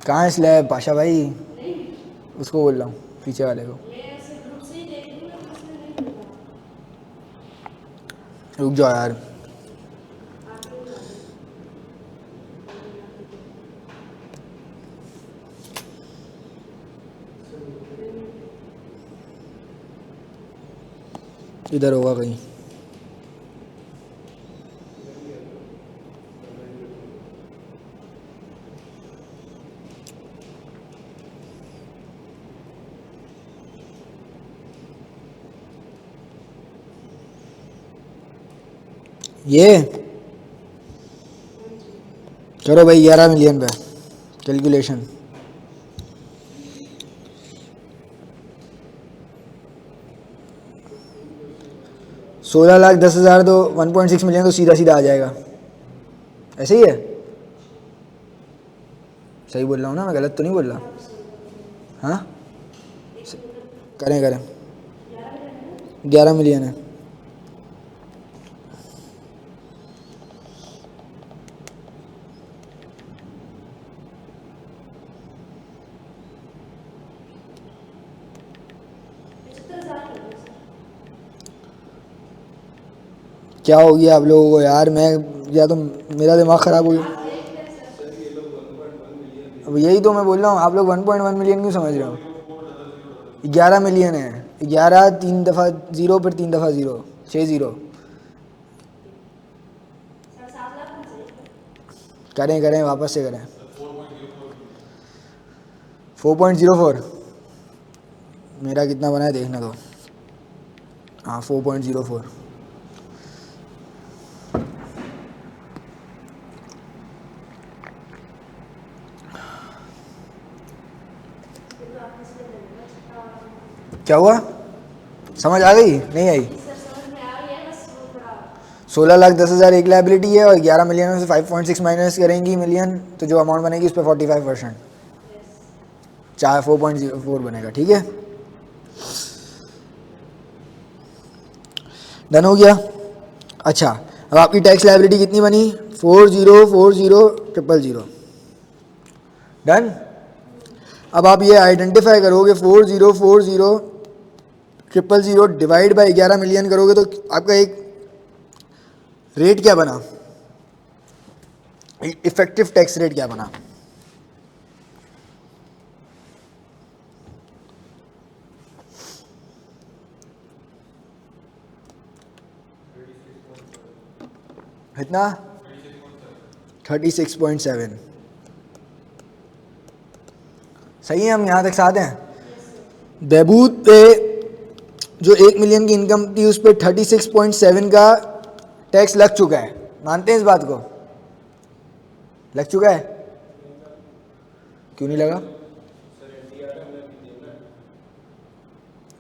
कहाँ है स्लैब पाशा भाई? उसको बोल रहा हूँ, पीछे वाले को। रुक जाओ यार, इधर होगा कहीं। ये करो भाई 11 मिलियन पे कैलकुलेशन। 16,10,000 तो 1.6 मिलियन तो सीधा सीधा आ जाएगा, ऐसे ही है। सही बोल रहा हूँ ना मैं, गलत तो नहीं बोल रहा? हाँ, करें करें, 11 मिलियन है। क्या हो गया आप लोगों को यार? मैं या तो मेरा दिमाग ख़राब हो गया। अब यही तो मैं बोल रहा हूँ, आप लोग 1.1 मिलियन क्यों समझ रहे हो? 11 मिलियन है। 11 3 दफ़ा ज़ीरो, फिर 3 दफ़ा ज़ीरो, 6 ज़ीरो। करें करें, वापस से करें। 4.04। मेरा कितना बना है देखने दो। हाँ 4.04। क्या हुआ? समझ आ गई नहीं आई? 16,10,000 एक लाइबिलिटी है और 11 मिलियन में से 5.6 माइनस करेंगी मिलियन, तो जो अमाउंट बनेगी उस पर 45%, 4.04 बनेगा। ठीक है, डन हो गया। अच्छा, अब आपकी टैक्स लाइबिलिटी कितनी बनी? 40400000। डन। अब आप ये आइडेंटिफाई करोगे, 40400000 डिवाइड बाई 11 मिलियन करोगे तो आपका एक रेट क्या बना, इफेक्टिव टैक्स रेट क्या बना? इतना 36.7। सही है, हम यहाँ तक साथ हैं। बहबूद पे जो 1 मिलियन की इनकम थी उस पर 36.7 का टैक्स लग चुका है, मानते हैं इस बात को? लग चुका है? क्यों नहीं लगा?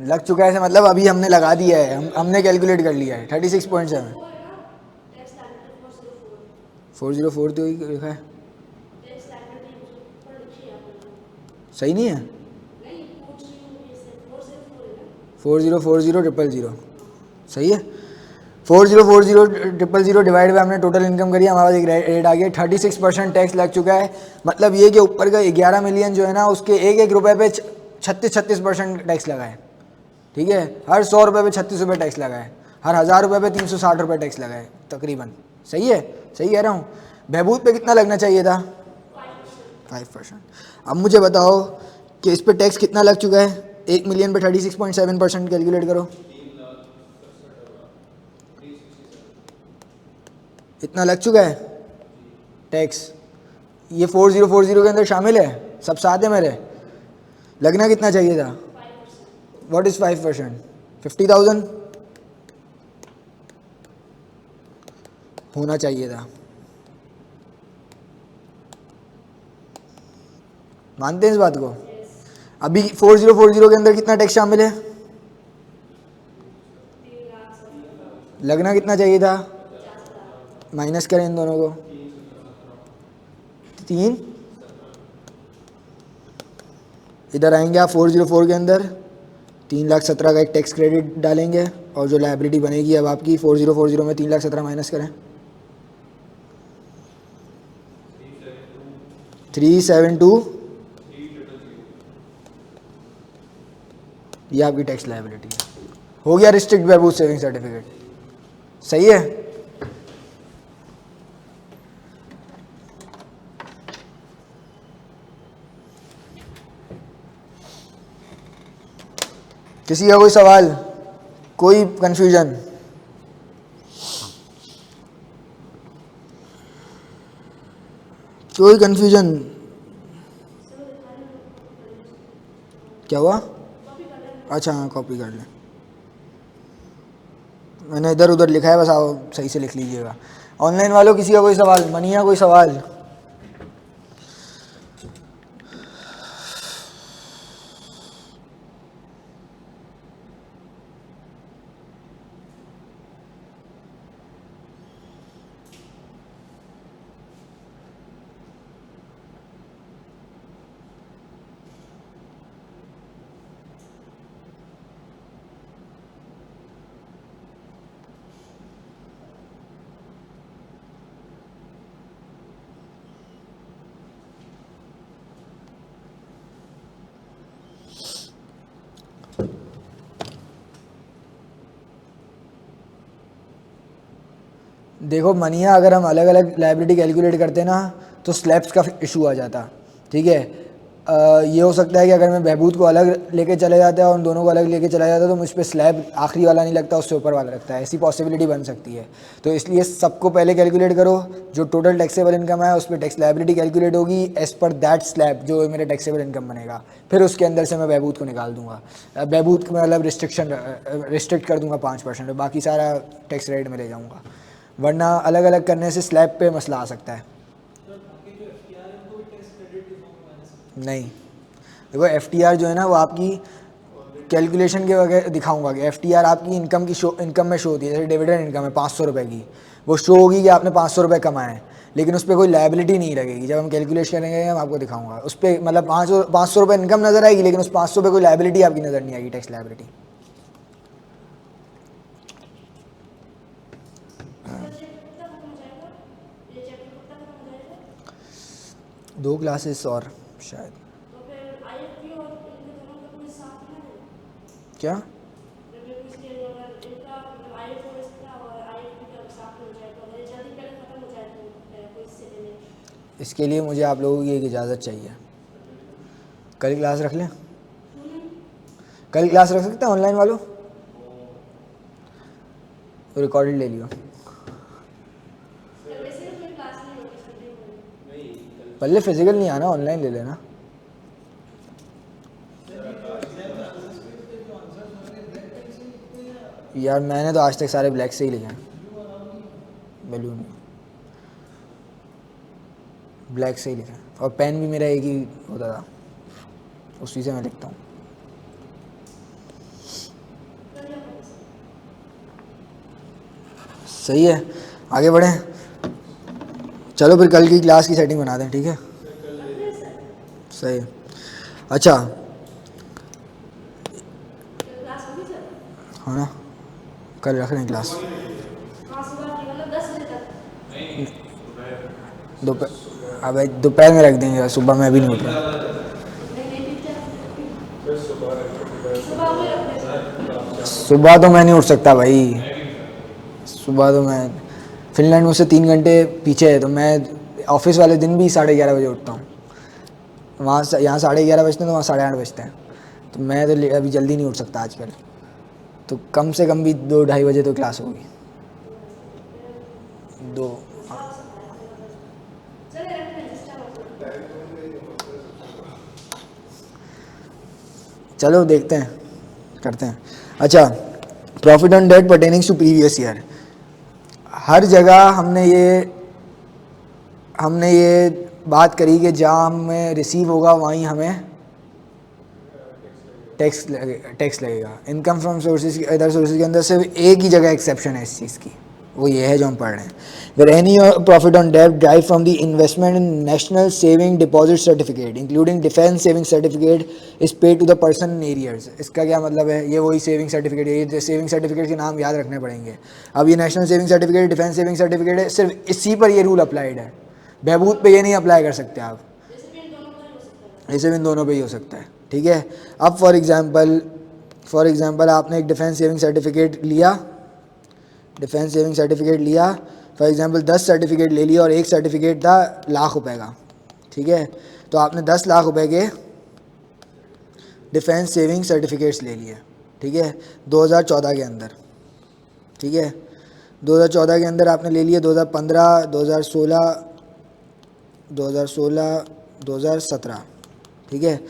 लग चुका है से मतलब अभी हमने लगा दिया है, हमने कैलकुलेट कर लिया है 36.7। 404 तो ही लिखा है। सही नहीं है? 40400000। सही है। 40400000 डिवाइड बाय हमने टोटल इनकम करी, हमारे पास एक रेट आ गया। 36% टैक्स लग चुका है। मतलब ये कि ऊपर का 11 मिलियन जो है ना, उसके एक एक रुपए पे 36% टैक्स लगा है। ठीक है, हर 100 रुपये पे 36 रुपये टैक्स लगा है, हर 1000 रुपये पे 360 रुपये टैक्स लगा है तकरीबन। सही है? सही कह रहा हूँ? बहबूद पे कितना लगना चाहिए था? 5%। अब मुझे बताओ कि इस पे टैक्स कितना लग चुका है? 1 मिलियन पे 36.7% कैलकुलेट करो। इतना लग चुका है टैक्स। ये 4040 के अंदर शामिल है, सब साथ है मेरे। लगना कितना चाहिए था? What is 5%? 50,000 होना चाहिए था। मानते हैं इस बात को? अभी 4040 के अंदर कितना टैक्स शामिल है? लगना कितना चाहिए था? माइनस करें इन दोनों को। 3। इधर आएंगे आप 404 के अंदर 3,17,000 का एक टैक्स क्रेडिट डालेंगे, और जो लाइबिलिटी बनेगी अब आपकी 4040 में 3,17,000 माइनस करें। 372। ये आपकी टैक्स लाइबिलिटी है। हो गया रिस्ट्रिक्ट बहबूद सेविंग सर्टिफिकेट। सही है? किसी का कोई सवाल, कोई कंफ्यूजन? कोई कंफ्यूजन? क्या हुआ? अच्छा हाँ, कॉपी कर लें। मैंने इधर उधर लिखा है, बस आप सही से लिख लीजिएगा। ऑनलाइन वालों किसी का कोई सवाल? मनिया कोई सवाल? देखो मनिया, अगर हम अलग अलग लाइबिलिटी कैलकुलेट करते ना तो स्लैब्स का इशू आ जाता, ठीक है। ये हो सकता है कि अगर मैं बहबूद को अलग लेके चले जाता और उन दोनों को अलग लेके चला जाता तो मुझ पर स्लैब आखिरी वाला नहीं लगता, उससे ऊपर वाला लगता है, ऐसी पॉसिबिलिटी बन सकती है। तो इसलिए सबको पहले कैलकुलेट करो, जो टोटल टैक्सेबल इनकम है उस पर टैक्स लाइबिलिटी कैलकुलेट होगी एज़ पर दैट स्लैब जो मेरे टैक्सेबल इनकम बनेगा, फिर उसके अंदर से मैं बहबूद को निकाल दूंगा। बहबूद को मतलब रिस्ट्रिक्ट कर दूंगा 5%, बाकी सारा टैक्स रेट में ले जाऊँगा, वरना अलग अलग करने से स्लैब पे मसला आ सकता है। नहीं, देखो एफटीआर जो है ना वो आपकी कैलकुलेशन के वगैरह दिखाऊंगा कि एफटीआर आपकी इनकम की इनकम में शो होती है। जैसे डिविडेंड इनकम है 500 रुपये की, वो शो होगी कि आपने 500 रुपये कमाए हैं, लेकिन उस पर कोई लायबिलिटी नहीं लगेगी। जब हम कैलकुलेशन करेंगे हम आपको दिखाऊंगा उस पर, मतलब 500 रुपये इनकम नज़र आएगी, लेकिन उस 500 पे कोई लायबिलिटी आपकी नज़र नहीं आएगी, टैक्स लायबिलिटी। 2 क्लासेस और शायद। क्या? इसके लिए मुझे आप लोगों की एक इजाज़त चाहिए। कल क्लास रख लें? कल क्लास रख सकते हैं ऑनलाइन वालों? तो रिकॉर्डेड ले लियो। पहले फिजिकल नहीं आना, ऑनलाइन ले लेना। यार मैंने तो आज तक सारे ब्लैक से ही लिखे हैं, ब्लू नहीं, ब्लैक से ही लिखा है, और पेन भी मेरा एक ही होता था, उसी से मैं लिखता हूँ। सही है, आगे बढ़ें। चलो फिर कल की क्लास की सेटिंग बना दें, ठीक है? सही है। अच्छा हाँ ना, कल रख रहे हैं क्लास दोपहर। अब दोपहर में रख देंगे, सुबह मैं भी नहीं उठ रहा। सुबह तो मैं नहीं उठ सकता भाई, सुबह तो मैं, फिनलैंड मुझसे 3 घंटे पीछे है, तो मैं ऑफिस वाले दिन भी 11:30 बजे उठता हूँ। वहाँ यहाँ 11:30 बजते हैं, तो वहाँ 8:30 बजते हैं, तो मैं तो अभी जल्दी नहीं उठ सकता आजकल। तो कम से कम भी 2-2:30 बजे तो क्लास होगी। 2 चलो देखते हैं, करते हैं। अच्छा, profit on debt pertainings to previous year. हर जगह हमने ये बात करी कि जहाँ हमें रिसीव होगा वहीं हमें टैक्स लगेगा। Income from sources, other sources के अंदर सिर्फ एक ही जगह एक्सेप्शन है इस चीज़ की, वो ये है जो हम पढ़ रहे हैं। Where any profit on debt derive from the investment in national saving deposit certificate including defence saving certificate is paid to the person in arrears. इसका क्या मतलब है? ये वही सेविंग सर्टिफिकेट है, ये सेविंग सर्टिफिकेट के नाम याद रखने पड़ेंगे। अब ये national saving certificate, defence saving certificate है, सिर्फ इसी पर ये रूल अप्लाइड है, बहबूद पे ये नहीं अप्लाई कर सकते आप। ऐसे भी इन दोनों पे ही हो सकता है, ठीक है। अब फॉर एग्जांपल आपने एक डिफेंस सेविंग सर्टिफिकेट लिया, फॉर एग्जांपल 10 सर्टिफिकेट ले लिया और एक सर्टिफिकेट था ₹1,00,000 का, ठीक है। तो आपने 10 लाख रुपए के डिफेंस सेविंग सर्टिफिकेट्स ले लिए, ठीक है, 2014 के अंदर, ठीक है। 2014 के अंदर आपने ले लिए, 2015, 2016, 2017, ठीक है।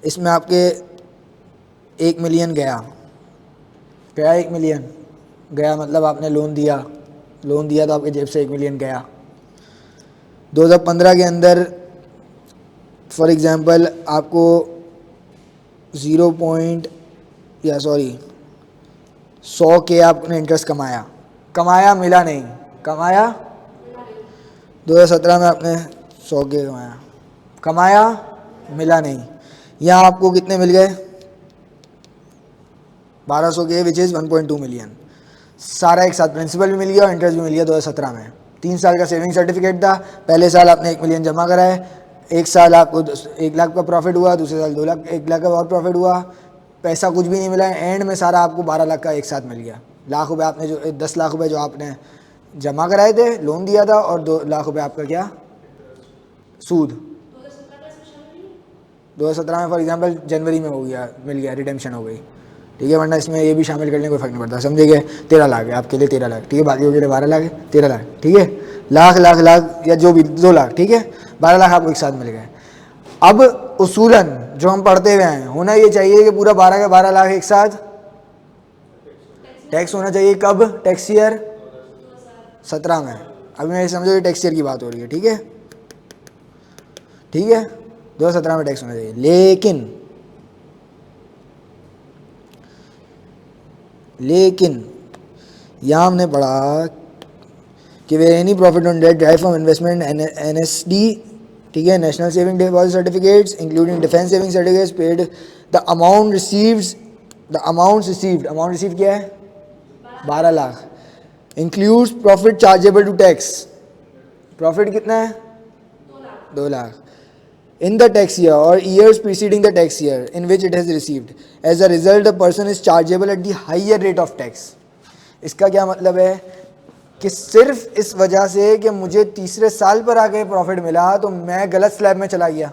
इसमें आपके 1 मिलियन गया 1 मिलियन गया, मतलब आपने लोन दिया तो आपके जेब से 1 मिलियन गया। 2015 के अंदर फॉर एग्जांपल आपको 100 के आपने इंटरेस्ट कमाया, मिला नहीं, 2017 में आपने 100 के कमाया, मिला नहीं। यहाँ आपको कितने मिल गए? 1200 के, विच इज़ 1.2 मिलियन। सारा एक साथ, प्रिंसिपल भी मिल गया और इंटरेस्ट भी मिल गया 2017 में। 3 साल का सेविंग सर्टिफिकेट था, पहले साल आपने 1 मिलियन जमा कराए, एक साल आपको 1 लाख का प्रॉफिट हुआ, दूसरे साल 1 लाख का और प्रॉफिट हुआ, पैसा कुछ भी नहीं मिला, एंड में सारा आपको 12 लाख का एक साथ मिल गया। ₹1,00,000 आपने जो 10 लाख रुपये जो आपने जमा कराए थे, लोन दिया था, और 2 लाख रुपए आपका क्या सूद। 2017 में फॉर एग्जांपल जनवरी में हो गया, मिल गया, रिडेम्पशन हो गई, ठीक है, वरना इसमें ये भी शामिल करने कोई फर्क नहीं पड़ता, समझे गए। 13 लाख है आपके लिए, 13 लाख, ठीक है, बाकियों के लिए 12 लाख है, 13 लाख, ठीक है, लाख लाख लाख या जो भी 2 लाख, ठीक है, 12 लाख आपको एक साथ मिल गए। अब उसूलन जो हम पढ़ते हुए हैं, होना ये चाहिए कि पूरा 12 के 12 लाख एक साथ टैक्स होना चाहिए। कब? टैक्स ईयर 17 में। अभी मैं समझो ये टैक्स ईयर की बात हो रही है, ठीक है, ठीक है, 2017 में टैक्स होना चाहिए। लेकिन यहाँ हमने पढ़ा कि where any profit on debt derive from investment NSD, ठीक है, national saving deposit certificates including defence saving certificates paid the amount received, amount receive क्या है 12 lakh, includes profit chargeable to tax, profit कितना है 2 lakh in the tax year or years preceding the tax year in which it has received. As a result, the person is chargeable at the higher rate of tax. इसका क्या मतलब है कि सिर्फ इस वजह से कि मुझे तीसरे साल पर आके प्रॉफिट मिला तो मैं गलत स्लैब में चला गया,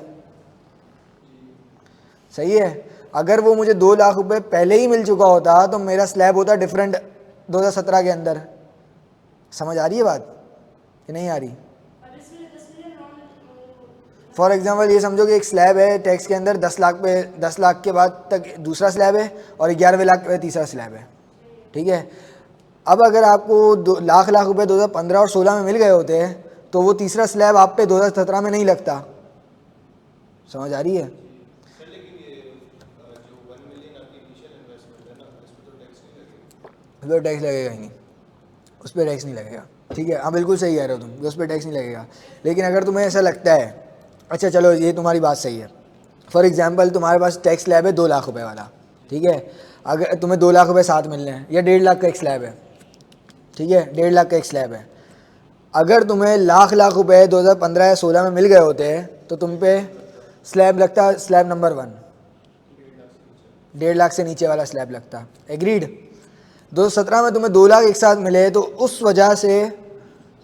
सही है। अगर वो मुझे 2 लाख रुपए पहले ही मिल चुका होता तो मेरा स्लैब होता डिफरेंट 2017 के अंदर। समझ आ रही है बात कि नहीं आ रही? फॉर एग्जाम्पल ये समझो कि एक स्लैब है टैक्स के अंदर 10 लाख पे, 10 लाख के बाद तक दूसरा स्लैब है और 11वें लाख पे तीसरा स्लैब है, ठीक है। अब अगर आपको लाख रुपए 2015 और 16 में मिल गए होते तो वो तीसरा स्लैब आप पे 2017 में नहीं लगता। समझ आ रही है? तो टैक्स लगेगा ही नहीं, उस पर टैक्स नहीं लगेगा, ठीक है। हाँ बिल्कुल सही कह रहे हो तुम, उस पर टैक्स नहीं लगेगा। लेकिन अगर तुम्हें ऐसा लगता है, अच्छा चलो ये तुम्हारी बात सही है, फॉर एग्जांपल तुम्हारे पास टैक्स स्लैब है 2 लाख रुपए वाला, ठीक है, अगर तुम्हें 2 लाख रुपए साथ मिलने हैं या 1.5 लाख का एक स्लैब है, ठीक है, 1.5 लाख का एक स्लैब है। अगर तुम्हें लाख रुपए 2015 या 16 में मिल गए होते तो तुम पे स्लैब लगता स्लैब नंबर 1, 1.5 लाख से नीचे वाला स्लैब लगता। एग्रीड? 2017 में तुम्हें 2 लाख एक साथ मिले तो उस वजह से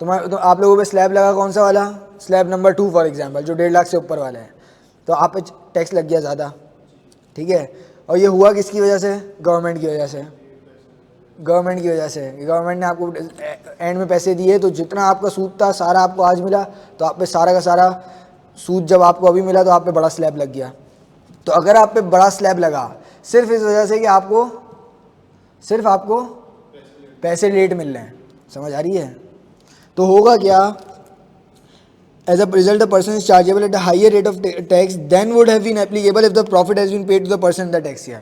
तुम्हारे तो आप लोगों पे स्लैब लगा कौन सा वाला, स्लैब नंबर 2 फॉर एग्जांपल, जो 1.5 लाख से ऊपर वाला है, तो आप पे टैक्स लग गया ज़्यादा, ठीक है। और ये हुआ किसकी वजह से? गवर्नमेंट की वजह से, गवर्नमेंट की वजह से। गवर्नमेंट ने आपको एंड में पैसे दिए तो जितना आपका सूद था सारा आपको आज मिला, तो आप पे सारा का सारा सूद जब आपको अभी मिला तो आप पे बड़ा स्लैब लग गया। तो अगर आप पे बड़ा स्लैब लगा सिर्फ इस वजह से कि सिर्फ आपको पैसे लेट मिल रहे हैं, समझ आ रही है? तो होगा क्या? As a result, the person is chargeable at a higher rate of tax than would have been applicable if the profit has been paid to the person in the tax year.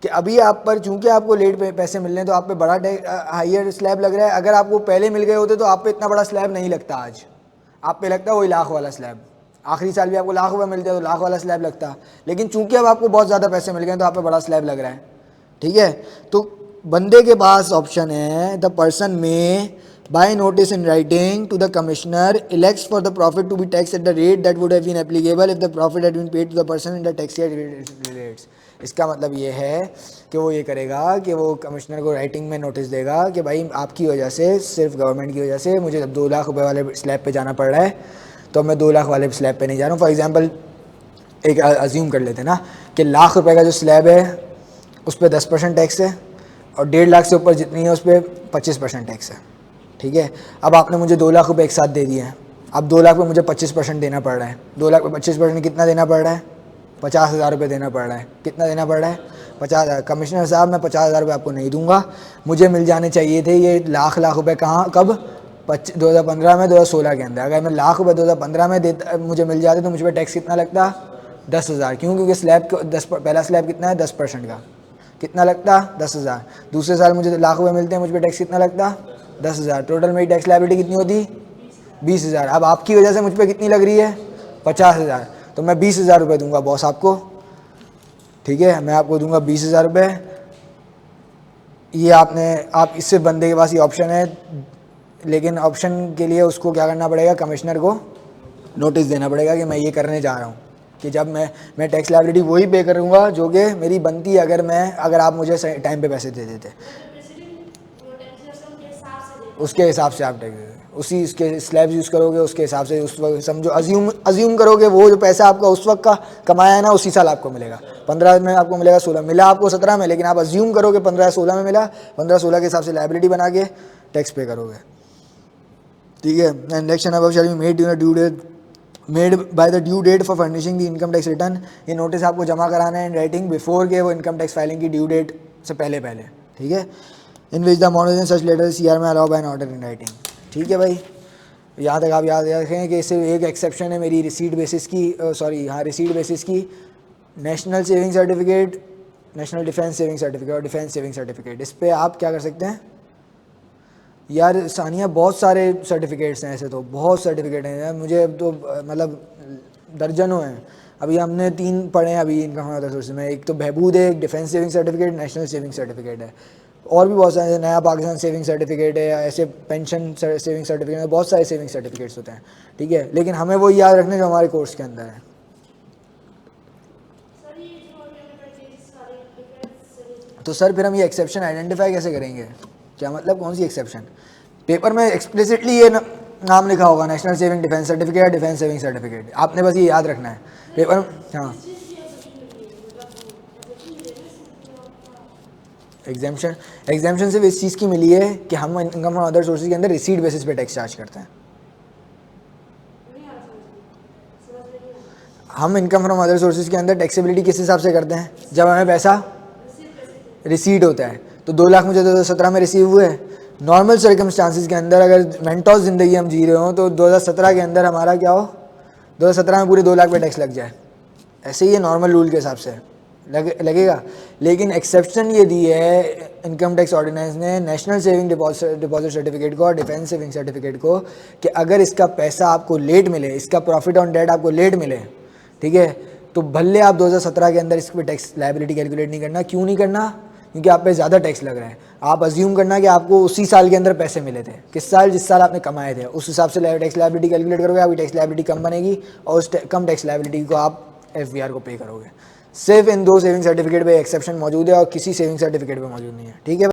कि अभी आप पर चूंकि आपको लेट पैसे मिल रहे हैं तो आप पे बड़ा हाइयर स्लैब लग रहा है। अगर आपको पहले मिल गए होते तो आप पे इतना बड़ा स्लैब नहीं लगता, आज आप पे लगता वही लाख वाला स्लैब। आखिरी साल भी आपको लाख रुपये मिलते तो लाख वाला स्लैब लगता, लेकिन चूंकि अब आपको बहुत ज़्यादा पैसे मिल गए तो आप पे बड़ा स्लैब लग रहा है, ठीक है। तो बंदे के पास ऑप्शन है, द पर्सन में by notice in writing to the commissioner elects for the profit to be taxed at the rate that would have been applicable if the profit had been paid to the person in the tax year relates. इसका मतलब ये है कि वो ये करेगा कि वो कमिश्नर को राइटिंग में नोटिस देगा कि भाई आपकी वजह से, सिर्फ गवर्नमेंट की वजह से मुझे 2 लाख रुपए वाले स्लैब पे जाना पड़ रहा है, तो मैं 2 लाख वाले स्लैब पे नहीं जा रहा हूँ। फॉर एग्जांपल एक अज्यूम कर लेते हैं ना कि लाख रुपए का जो स्लैब है उस पर 10% टैक्स है और 1.5 लाख से ऊपर जितनी है उस पर 25% टैक्स है, ठीक है। अब आपने मुझे 2 लाख रुपए एक साथ दे दिए हैं, अब 2 लाख पे मुझे 25% देना पड़ रहा है। 2 लाख पे 25% कितना देना पड़ रहा है? 50,000 रुपये देना पड़ रहा है। कितना देना पड़ रहा है? 50,000। कमिश्नर साहब मैं 50,000 रुपये आपको नहीं दूंगा, मुझे मिल जाने चाहिए थे ये लाख रुपये। कहाँ? कब? 2015 में, 2016 के अंदर। अगर मैं लाख रुपये 2015 में देता मुझे मिल जाते तो मुझ पर टैक्स कितना लगता? 10,000। क्यों? क्योंकि स्लैब को पहला स्लैब कितना है? 10% का। कितना लगता? 10,000। दूसरे साल मुझे लाख रुपये मिलते हैं, मुझ पर टैक्स कितना लगता? 10,000। टोटल मेरी टैक्स लायबिलिटी कितनी होती? 20,000। अब आपकी वजह से मुझ पर कितनी लग रही है? 50,000। तो मैं 20,000 रुपये दूंगा बॉस आपको, ठीक है, मैं आपको दूंगा 20,000 रुपये। ये आप इससे बंदे के पास ये ऑप्शन है, लेकिन ऑप्शन के लिए उसको क्या करना पड़ेगा? कमिश्नर को नोटिस देना पड़ेगा कि मैं ये करने जा रहा हूँ, कि जब मैं टैक्स लायबिलिटी वही पे करूँगा जो कि मेरी बनती है, अगर आप मुझे टाइम पे पैसे दे देते। उसके हिसाब से आप टैक्स उसी उसके स्लैब्स यूज़ करोगे, उसके हिसाब से उस वक्त समझो अज्यूम करोगे वो जो पैसा आपका उस वक्त का कमाया है ना उसी साल आपको मिलेगा। 15 में आपको मिलेगा 16, मिला आपको 17 में, लेकिन आप अज्यूम करोगे 15-16 में मिला, 15-16 के हिसाब से लायबिलिटी बना के टैक्स पे करोगे। ठीक है। And next above shall be made due date made by the due date for furnishing the income tax return. ये नोटिस आपको जमा कराना है इन राइटिंग बिफोर के वो इनकम टैक्स फाइलिंग की ड्यू डेट से पहले। ठीक है। In which the amount such letter C R में allow by an order in writing. ठीक है भाई, यहाँ तक आप याद रखें कि इससे एक एक्सेप्शन है मेरी रिसीट बेसिस की, सॉरी हाँ रिसीट बेसिस की, national saving certificate, national defence saving certificate और डिफेंस सेविंग सर्टिफिकेट। इस पर आप क्या कर सकते हैं यार सानिया, बहुत सारे सर्टिफिकेट्स हैं, ऐसे तो बहुत सर्टिफिकेट हैं यार, मुझे तो मतलब दर्जनों हैं। अभी हमने 3 पढ़े हैं अभी इनकम अदर सोर्सेज में, एक तो बहबूद है, एक defence saving certificate, national saving certificate है, और भी बहुत सारे, नया पाकिस्तान सेविंग सर्टिफिकेट है, ऐसे पेंशन सेविंग सर्टिफिकेट है, बहुत सारे सेविंग सर्टिफिकेट्स होते हैं। ठीक है, लेकिन हमें वो याद रखने जो हमारे कोर्स के अंदर है। तो सर फिर हम ये एक्सेप्शन आइडेंटिफाई कैसे करेंगे, क्या मतलब कौन सी एक्सेप्शन? पेपर में एक्सप्लिसिटली ये नाम लिखा होगा, national saving defence certificate, defence saving certificate, आपने बस ये याद रखना है पेपर में। हाँ एग्जाम्पशन सिर्फ इस चीज़ की मिली है कि हम इनकम फ्रॉम अदर सोर्सेज के अंदर रिसीट बेसिस पे टैक्स चार्ज करते हैं। हम इनकम फ्रॉम अदर सोर्सेज के अंदर टैक्सेबिलिटी किस हिसाब से करते हैं, जब हमें पैसा रिसीट होता है। तो 2 लाख मुझे 2017 में रिसीव हुए, नॉर्मल सर्कमस्टांसिस के अंदर अगर मेंटोस ज़िंदगी हम जी रहे हो तो 2017 के अंदर हमारा क्या हो, 2017 में पूरे 2 लाख पे टैक्स लग जाए, ऐसे ही है नॉर्मल रूल के हिसाब से लगेगा। लेकिन एक्सेप्शन ये दी है इनकम टैक्स ऑर्डिनेंस ने नेशनल सेविंग डिपॉजिट सर्टिफिकेट को और डिफेंस सेविंग सर्टिफिकेट को, कि अगर इसका पैसा आपको लेट मिले, इसका प्रॉफिट ऑन डेट आपको लेट मिले, ठीक है, तो भले आप 2017 के अंदर इस पर टैक्स लायबिलिटी कैलकुलेट नहीं करना। क्यों नहीं करना? क्योंकि आप पे ज़्यादा टैक्स लग रहा है। आप अज्यूम करना कि आपको उसी साल के अंदर पैसे मिले थे, किस साल, जिस साल आपने कमाए थे, उस हिसाब से टैक्स लायबिलिटी कैलकुलेट करोगे, आपकी टैक्स लायबिलिटी कम बनेगी और उस कम टैक्स लायबिलिटी को आप FBR को पे करोगे। सिर्फ इन 2 सेविंग सर्टिफिकेट पे एक्सेप्शन मौजूद है और किसी सेविंग सर्टिफिकेट पे मौजूद नहीं है। ठीक है।